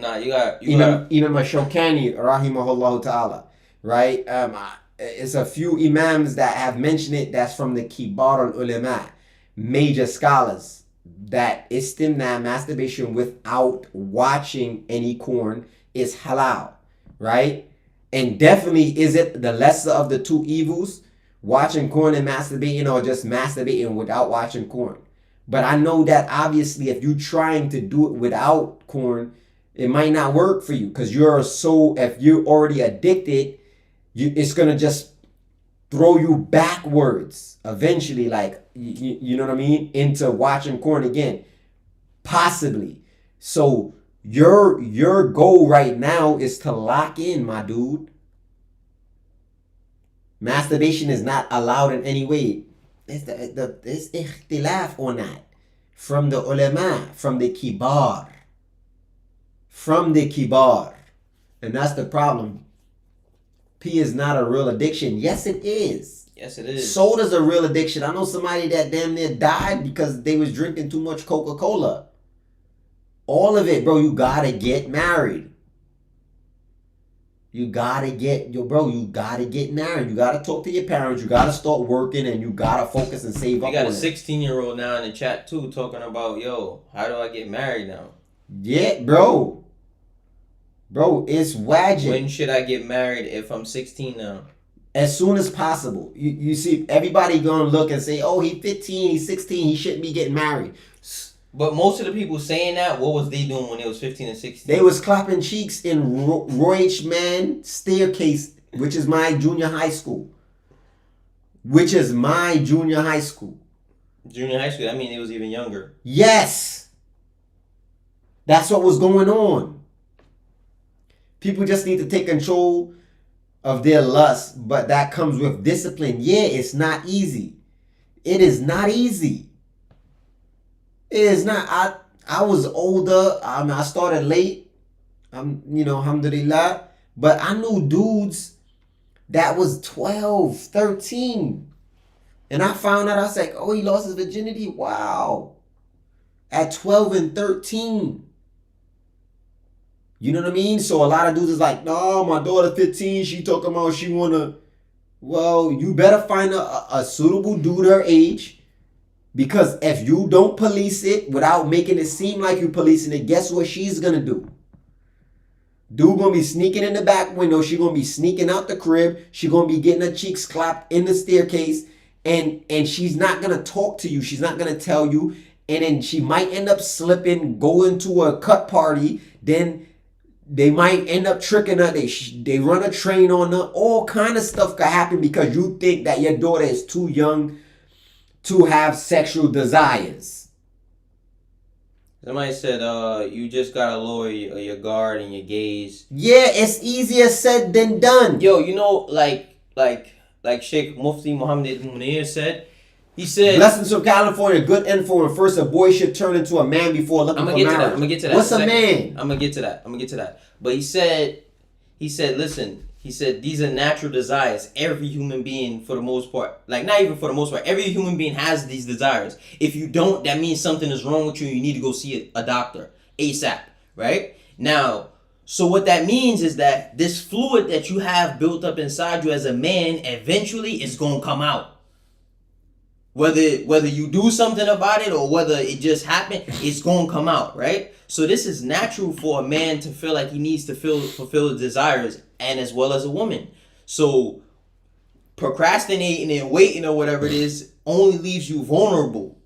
Imam Shawkani, rahimahullah ta'ala, right? It's a few imams that have mentioned it. That's from the Kibar al-Ulama, major scholars, that istimna, masturbation without watching any corn, is halal, right? And definitely, is it the lesser of the two evils, watching corn and masturbating, or just masturbating without watching corn? But I know that obviously if you're trying to do it without corn, it might not work for you, because if you're already addicted, it's going to just throw you backwards eventually, like, you know what I mean, into watching corn again, possibly. So your goal right now is to lock in, my dude. Masturbation is not allowed in any way. There's ikhtilaf on that from the ulama, from the kibar. And that's the problem. P is not a real addiction. Yes, it is. Yes, it is. Soda's a real addiction. I know somebody that damn near died because they was drinking too much Coca-Cola. All of it, bro. You gotta get married. You gotta get married. You gotta talk to your parents. You gotta start working, and you gotta focus and save up. You got a 16-year-old now in the chat too, talking about, yo, how do I get married now? Yeah, bro. Bro, it's wajib. When should I get married if I'm 16 now? As soon as possible. You see, everybody gonna look and say, oh, he's 15, he's 16, he shouldn't be getting married. But most of the people saying that, what was they doing when they was 15 and 16? They was clapping cheeks in Roachman Staircase, which is my junior high school. Junior high school, that means it was even younger. Yes. That's what was going on. People just need to take control of their lust, but that comes with discipline. Yeah, it's not easy. It is not easy. It is not. I was older. I started late. Alhamdulillah. But I knew dudes that was 12, 13. And I found out, I was like, oh, he lost his virginity? Wow. At 12 and 13. You know what I mean? So a lot of dudes is like, no, my daughter 15, she talking about she wanna. Well, you better find a suitable dude her age. Because if you don't police it without making it seem like you're policing it, guess what she's gonna do? Dude gonna be sneaking in the back window. She gonna be sneaking out the crib. She gonna be getting her cheeks clapped in the staircase. And she's not gonna talk to you. She's not gonna tell you. And then she might end up slipping, go into a cut party. Then they might end up tricking her. They run a train on her. All kind of stuff could happen because you think that your daughter is too young to have sexual desires. Somebody said, you just gotta lower your guard and your gaze. Yeah, it's easier said than done. Yo, you know, like Sheikh Mufti Muhammad Munir said, he said, Blessings from California, good info. And first, a boy should turn into a man before looking for marriage. I'm gonna get to that. What's a man? I'm gonna get to that. But he said, listen. He said these are natural desires. Every human being, for the most part, like not even for the most part, every human being has these desires. If you don't, that means something is wrong with you. You need to go see a doctor ASAP, right? Now, so what that means is that this fluid that you have built up inside you as a man, eventually is gonna come out. Whether you do something about it or whether it just happened, it's gonna come out, right? So this is natural for a man to feel like he needs to fulfill his desires, and as well as a woman. So procrastinating and waiting or whatever it is only leaves you vulnerable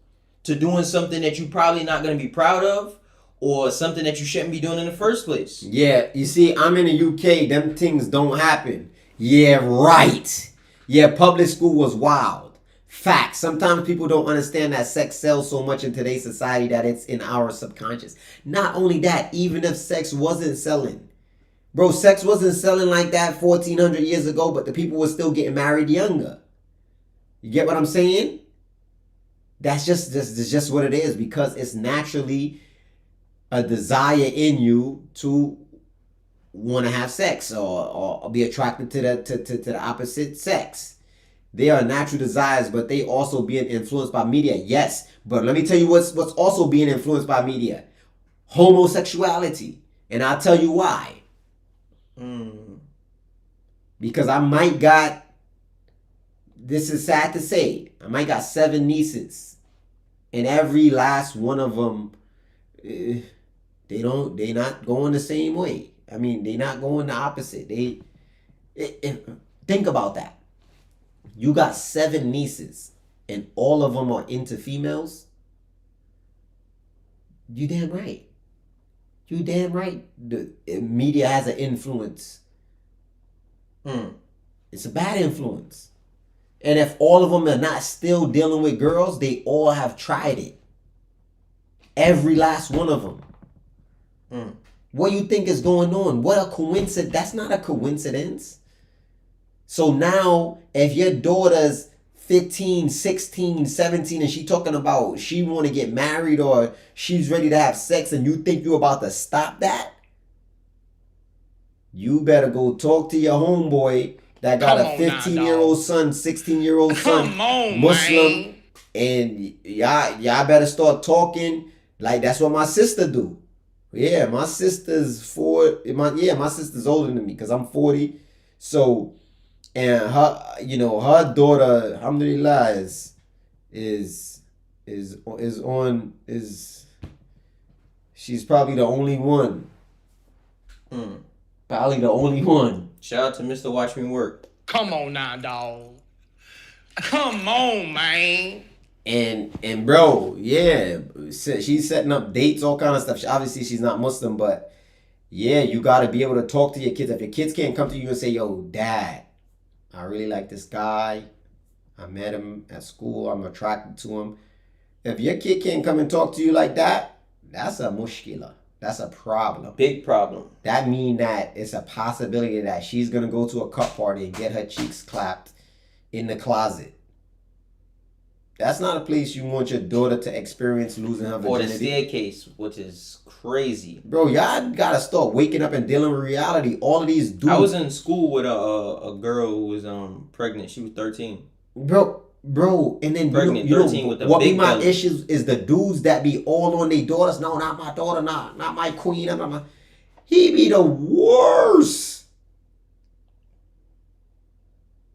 to doing something that you're probably not gonna be proud of, or something that you shouldn't be doing in the first place. Yeah, you see, I'm in the UK. Them things don't happen. Yeah, right. Yeah, public school was wild. Fact. Sometimes people don't understand that sex sells so much in today's society that it's in our subconscious. Not only that, even if sex wasn't selling. Bro, sex wasn't selling like that 1400 years ago, but the people were still getting married younger. You get what I'm saying? That's just what it is, because it's naturally a desire in you to want to have sex or be attracted to the opposite sex. They are natural desires, but they also being influenced by media. Yes, but let me tell you what's also being influenced by media. Homosexuality. And I'll tell you why. Because I might got, this is sad to say, I might got 7 nieces. And every last one of them, they not going the same way. I mean, they not going the opposite. Think about that. You got 7 nieces and all of them are into females. You damn right. You damn right. The media has an influence. It's a bad influence. And if all of them are not still dealing with girls, they all have tried it. Every last one of them. What do you think is going on? What a coincidence. That's not a coincidence. So now, if your daughter's 15, 16, 17, and she talking about she want to get married or she's ready to have sex, and you think you're about to stop that, you better go talk to your homeboy that got a 15-year-old son, 16-year-old son, Muslim, man. And y'all better start talking like that's what my sister do. Yeah, my sister's my sister's older than me because I'm 40. So, and her daughter, alhamdulillah, she's probably the only one. Probably the only one. Shout out to Mr. Watch Me Work. Come on now, dog. Come on, man. And bro, yeah, she's setting up dates, all kind of stuff. Obviously, she's not Muslim, but yeah, you got to be able to talk to your kids. If your kids can't come to you and say, yo, dad, I really like this guy. I met him at school. I'm attracted to him. If your kid can't come and talk to you like that, that's a mushkila. That's a problem. Big problem. That mean that it's a possibility that she's gonna go to a cup party and get her cheeks clapped in the closet. That's not a place you want your daughter to experience losing her Or the virginity. staircase, which is crazy. Bro, y'all gotta start waking up and dealing with reality. All of these dudes. I was in school with a girl who was pregnant. She was 13. Bro, and then Pregnant, you know 13 with a what be big my belly. issues is the dudes that be all on their daughters. No, not my daughter, not my queen. Not my. He be the worst.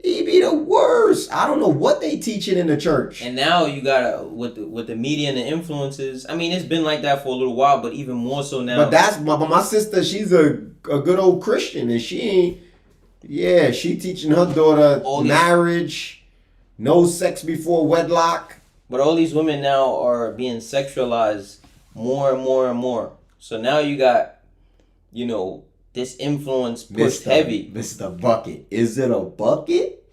He be the worst. I don't know what they teaching in the church. And now you gotta with the media and the influences. I mean, it's been like that for a little while, but even more so now. But that's my sister. She's a good old Christian, and she ain't. Yeah, she teaching her daughter marriage, no sex before wedlock. But all these women now are being sexualized more and more and more. So now you got, this influence pushed heavy. Mr. Bucket. Is it a bucket?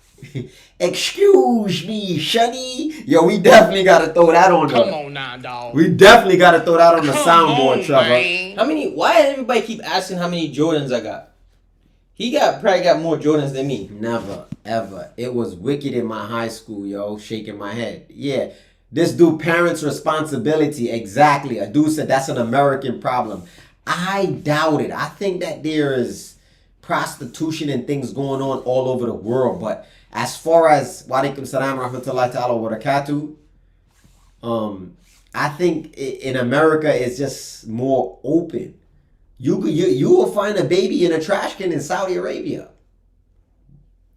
Excuse me, Shunny. Yo, we definitely got to throw that on Come on now, dog. We definitely got to throw that on the soundboard, on, Trevor. man. Why everybody keep asking how many Jordans I got? He probably got more Jordans than me. Never, ever. It was wicked in my high school, yo, shaking my head. Yeah, this dude, parents' responsibility. Exactly. A dude said that's an American problem. I doubt it. I think that there is prostitution and things going on all over the world. But as far as Walaikum Salam Rahmatullahi Ta'ala wa Barakatuh, I think in America it's just more open. You will find a baby in a trash can in Saudi Arabia.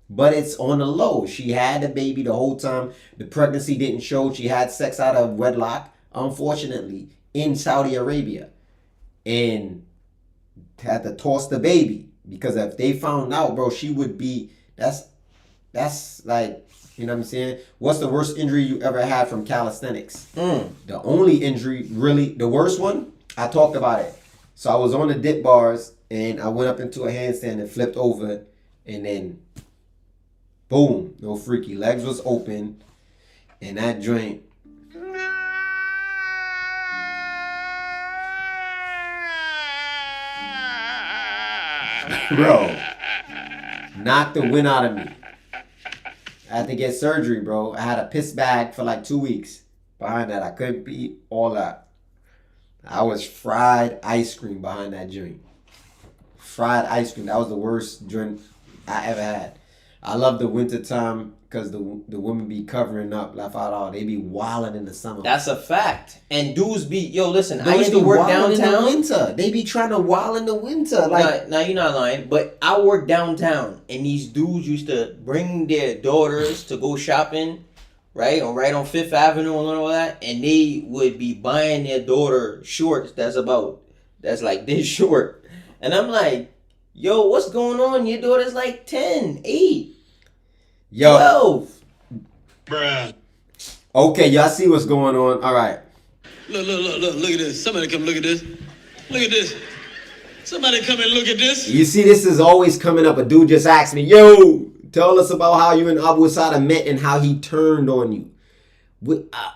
But it's on the low. She had the baby the whole time. The pregnancy didn't show. She had sex out of wedlock, unfortunately, in Saudi Arabia. And had to toss the baby. Because if they found out, bro, she would be... That's like... You know what I'm saying? What's the worst injury you ever had from calisthenics? The only injury, really, the worst one, I talked about it. So I was on the dip bars, and I went up into a handstand and flipped over, and then, boom, no freaky. Legs was open, and that joint. Bro, knocked the wind out of me. I had to get surgery, bro. I had a piss bag for like 2 weeks. Behind that, I couldn't eat all that. I was fried ice cream behind that joint. Fried ice cream. That was the worst drink I ever had. I love the winter time because the women be covering up. Laugh out all. They be wilding in the summer. That's a fact. And dudes be, listen, They I used be to work wilding downtown. in the winter. They be trying to wild in the winter. Like, Now, you're not lying, but I worked downtown, and these dudes used to bring their daughters to go shopping, right on Fifth Avenue and all that, and they would be buying their daughter shorts that's like this short. And I'm like, yo, what's going on? Your daughter's like 10, 8, 12. Bruh. okay, y'all see what's going on. All right. Look at this. Somebody come look at this. Look at this. Somebody come and look at this. You see, this is always coming up. A dude just asked me, yo, tell us about how you and Abu Asada met and how he turned on you.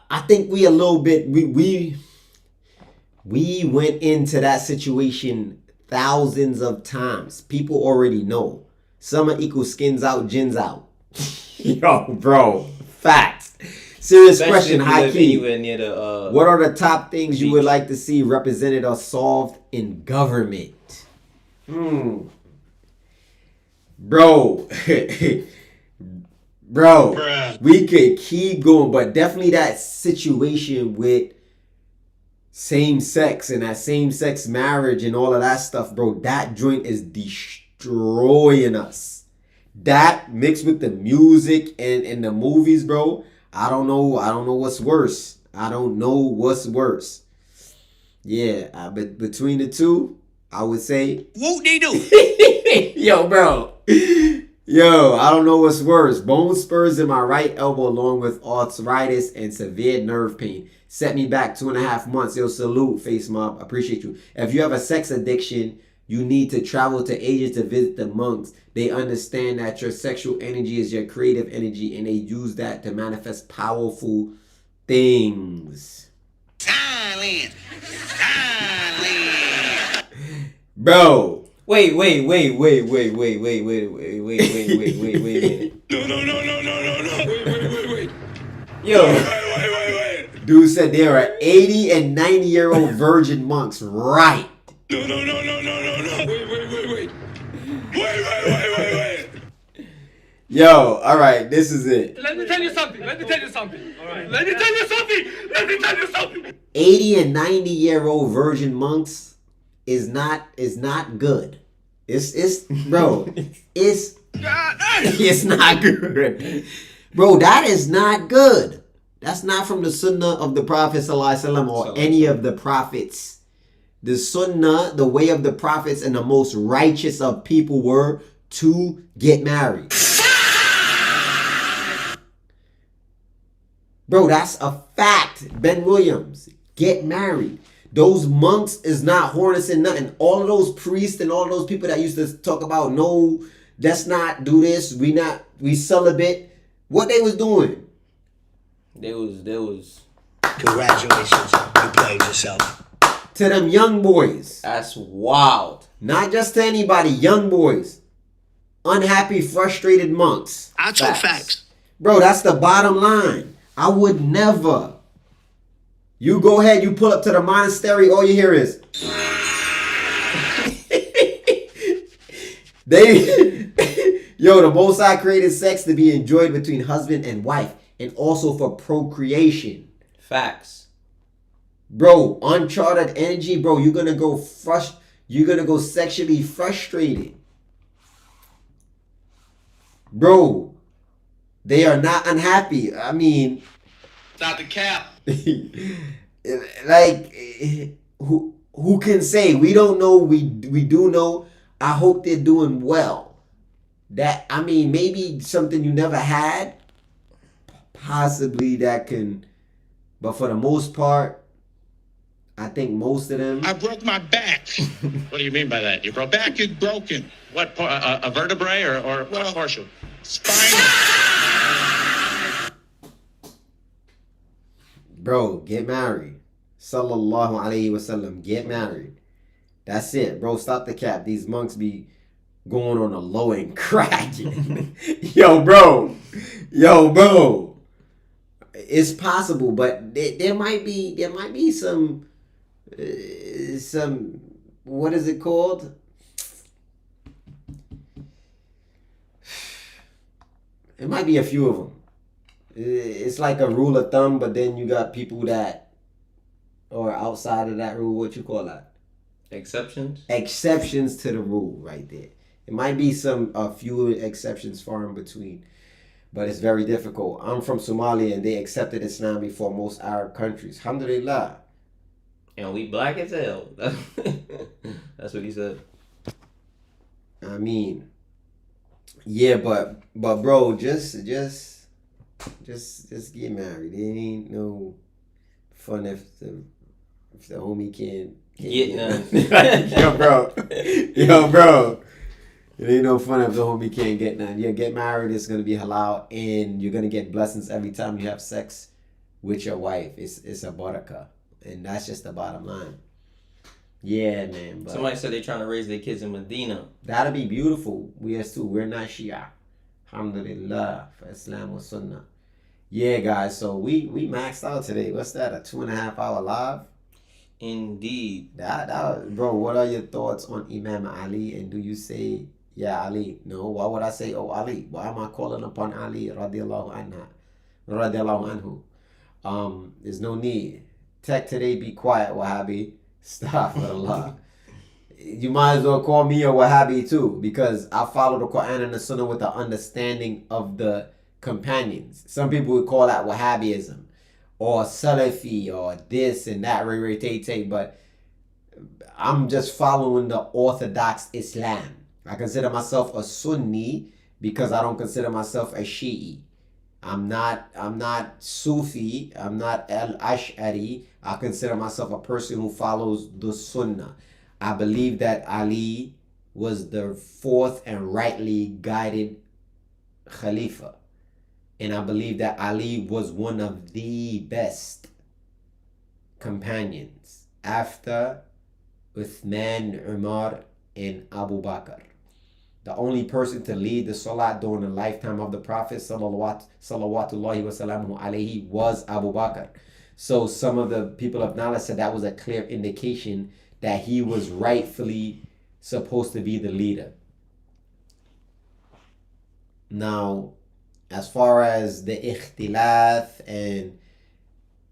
I think we a little bit, we went into that situation thousands of times. People already know. Summer equals skins out, gins out. Yo, bro, facts. Serious Especially question, if you high live key. anywhere near the What are the top things you would beach. like to see represented or solved in government? Bro. Bro, Bruh. we could keep going, but definitely that situation with same sex and that same sex marriage and all of that stuff, bro, that joint is destroying us. That mixed with the music and the movies, bro, I don't know what's worse. I don't know what's worse. Yeah, but between the two, I would say Whoop-de-doo. Yo, bro. Yo, I don't know what's worse. Bone spurs in my right elbow along with arthritis and severe nerve pain. Set me back 2.5 months. Yo, salute, Face Mob. Appreciate you. If you have a sex addiction, you need to travel to Asia to visit the monks. They understand that your sexual energy is your creative energy and they use that to manifest powerful things. Thailand. Bro. Wait. No. Wait. Yo. Wait. Dude said there are 80 and 90-year-old virgin monks. Right. No. Wait. Yo, all right, this is it. Let me tell you something. All right. Let me tell you something. 80 and 90-year-old virgin monks is not good. It's bro, it's not good. Bro, that is not good. That's not from the sunnah of the Prophet ﷺ or any of the prophets. The sunnah, the way of the prophets and the most righteous of people were to get married. Bro, that's a fact. Ben Williams, get married. Those monks is not hornets and nothing. All of those priests and all of those people that used to talk about, no, let's not do this. We celibate. What they was doing? There was. Congratulations, you played yourself. To them young boys. That's wild. Not just to anybody, young boys. Unhappy, frustrated monks. I took facts. Bro, that's the bottom line. I would never. You go ahead, you pull up to the monastery, all you hear is the Most High created sex to be enjoyed between husband and wife and also for procreation. Facts. Bro, uncharted energy, bro, you're gonna go sexually frustrated. Bro, they are not unhappy. I mean, Stop the cap. like, who can say? We don't know. We do know. I hope they're doing well. That, I mean, maybe something you never had. Possibly that can, but for the most part, I think most of them. I broke my back. What do you mean by that? Your back is broken. What, a vertebrae or partial? Spinal. Bro, get married. Sallallahu alaihi wasallam. Get married. That's it, bro. Stop the cap. These monks be going on a low and cracking. Yo, bro. It's possible, but there might be some what is it called? It might be a few of them. It's like a rule of thumb, but then you got people that are outside of that rule. What you call that? Exceptions? Exceptions to the rule right there. It might be a few exceptions far in between, but it's very difficult. I'm from Somalia and they accepted Islam before most Arab countries. Alhamdulillah. And we black as hell. That's what he said. I mean, yeah, but bro, just get married. It ain't no fun if the homie can't Get none. Yo, bro. It ain't no fun if the homie can't get none. Yeah, get married. It's gonna be halal, and you're gonna get blessings every time you have sex with your wife. It's a barakah, and that's just the bottom line. Yeah, man. But Somebody said they're trying to raise their kids in Medina. that'll be beautiful. We're not Shia. Alhamdulillah for Islam wa Sunnah. Yeah, guys. So we maxed out today. What's that? A 2.5 hour live? Indeed. That bro. What are your thoughts on Imam Ali? And do you say, yeah, Ali? No. Why would I say, oh, Ali? Why am I calling upon Ali radiallahu anhu? There's no need. Tech today, be quiet, Wahhabi. Stop for Allah. You might as well call me a Wahhabi too, because I follow the Quran and the Sunnah with the understanding of the companions. Some people would call that Wahhabism or Salafi or this and that, but I'm just following the Orthodox Islam. I consider myself a Sunni because I don't consider myself a Shi'i. I'm not Sufi. I'm not Al-Ash'ari. I consider myself a person who follows the Sunnah. I believe that Ali was the fourth and rightly guided Khalifa. And I believe that Ali was one of the best companions after Uthman, Umar, and Abu Bakr. The only person to lead the salat during the lifetime of the Prophet salawatullahi wasalamu alayhi was Abu Bakr. So some of the people of knowledge said that was a clear indication that he was rightfully supposed to be the leader. Now, as far as the ikhtilaf and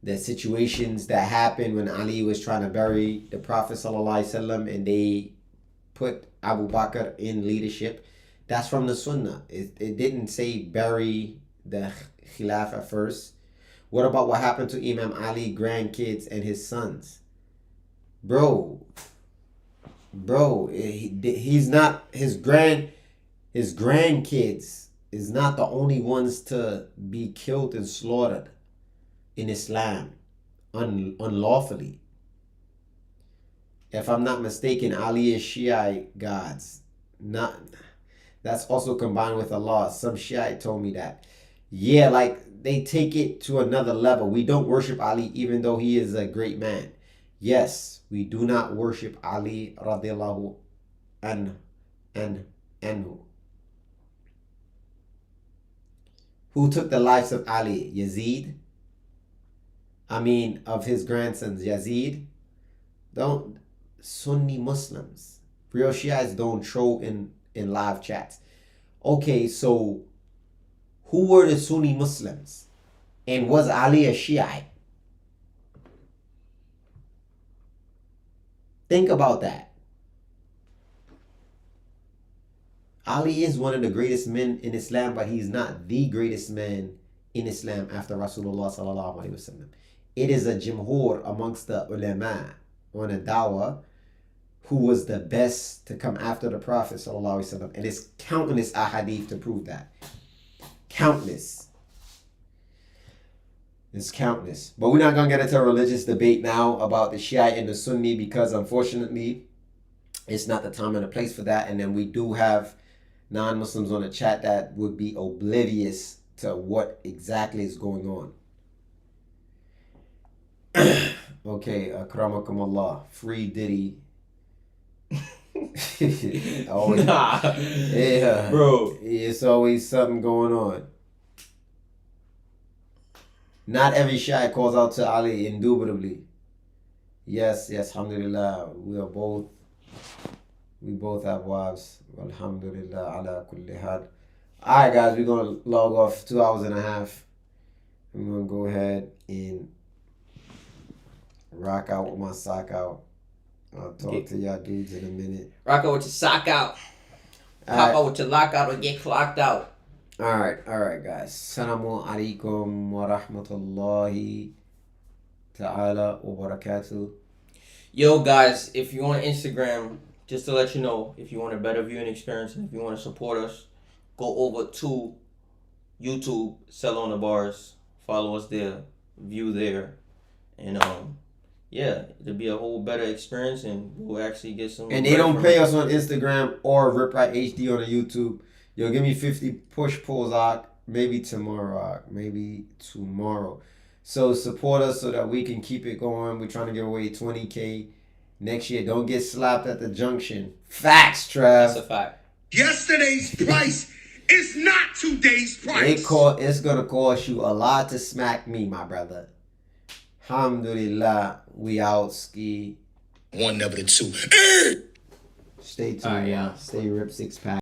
the situations that happened when Ali was trying to bury the Prophet sallallahu alaihi wasallam and they put Abu Bakr in leadership, that's from the Sunnah. It didn't say bury the Khilaf at first. What about what happened to Imam Ali, grandkids, and his sons? Bro, he's not his grandkids is not the only ones to be killed and slaughtered in Islam unlawfully. If I'm not mistaken, Ali is Shiite gods. That's also combined with Allah. Some Shiite told me that. Yeah, like they take it to another level. We don't worship Ali even though he is a great man. Yes, we do not worship Ali radiallahu anhu. Who took the lives of Ali? Yazid? Of his grandsons, Yazid? Sunni Muslims. Real Shiites don't troll in live chats. Okay, so who were the Sunni Muslims? And was Ali a Shiite? Think about that. Ali is one of the greatest men in Islam, but he's not the greatest man in Islam after Rasulullah sallallahu alaihi wasallam. It is a jumhur amongst the ulama on a dawah who was the best to come after the Prophet sallallahu alaihi wasallam. And it's countless ahadith to prove that. Countless. It's countless. But we're not going to get into a religious debate now about the Shiite and the Sunni because unfortunately it's not the time and the place for that. And then we do have non-Muslims on the chat that would be oblivious to what exactly is going on. Okay, akramakumullah. Free Diddy. Always, yeah, bro. It's always something going on. Not every Shiite calls out to Ali, indubitably. Yes, alhamdulillah. We both have wives. Alhamdulillah ala kulli hal. Alright guys, we're going to log off 2 hours and a half. I'm going to go ahead and rock out with my sock out. I'll talk to y'all dudes in a minute. Rock out with your sock out. Pop out with your lockout or get clocked out. Alright guys. Assalamu alaikum wa rahmatullahi ta'ala wa barakatuh. Yo guys, if you're on Instagram, just to let you know, if you want a better viewing experience and if you want to support us, go over to YouTube, Sell on the Bars. Follow us there, view there, and yeah, it'll be a whole better experience, and we'll actually get some. And they don't pay us on Instagram or Rip Right HD on the YouTube. Yo, give me 50 push pulls out, maybe tomorrow. So support us so that we can keep it going. We're trying to give away 20K next year. Don't get slapped at the junction. Facts, Trav. That's a fact. Yesterday's price is not today's price. It's gonna cost you a lot to smack me, my brother. Alhamdulillah, we out, ski. One, never the two. Stay tuned, All right, y'all. Stay Rip 6 Pack.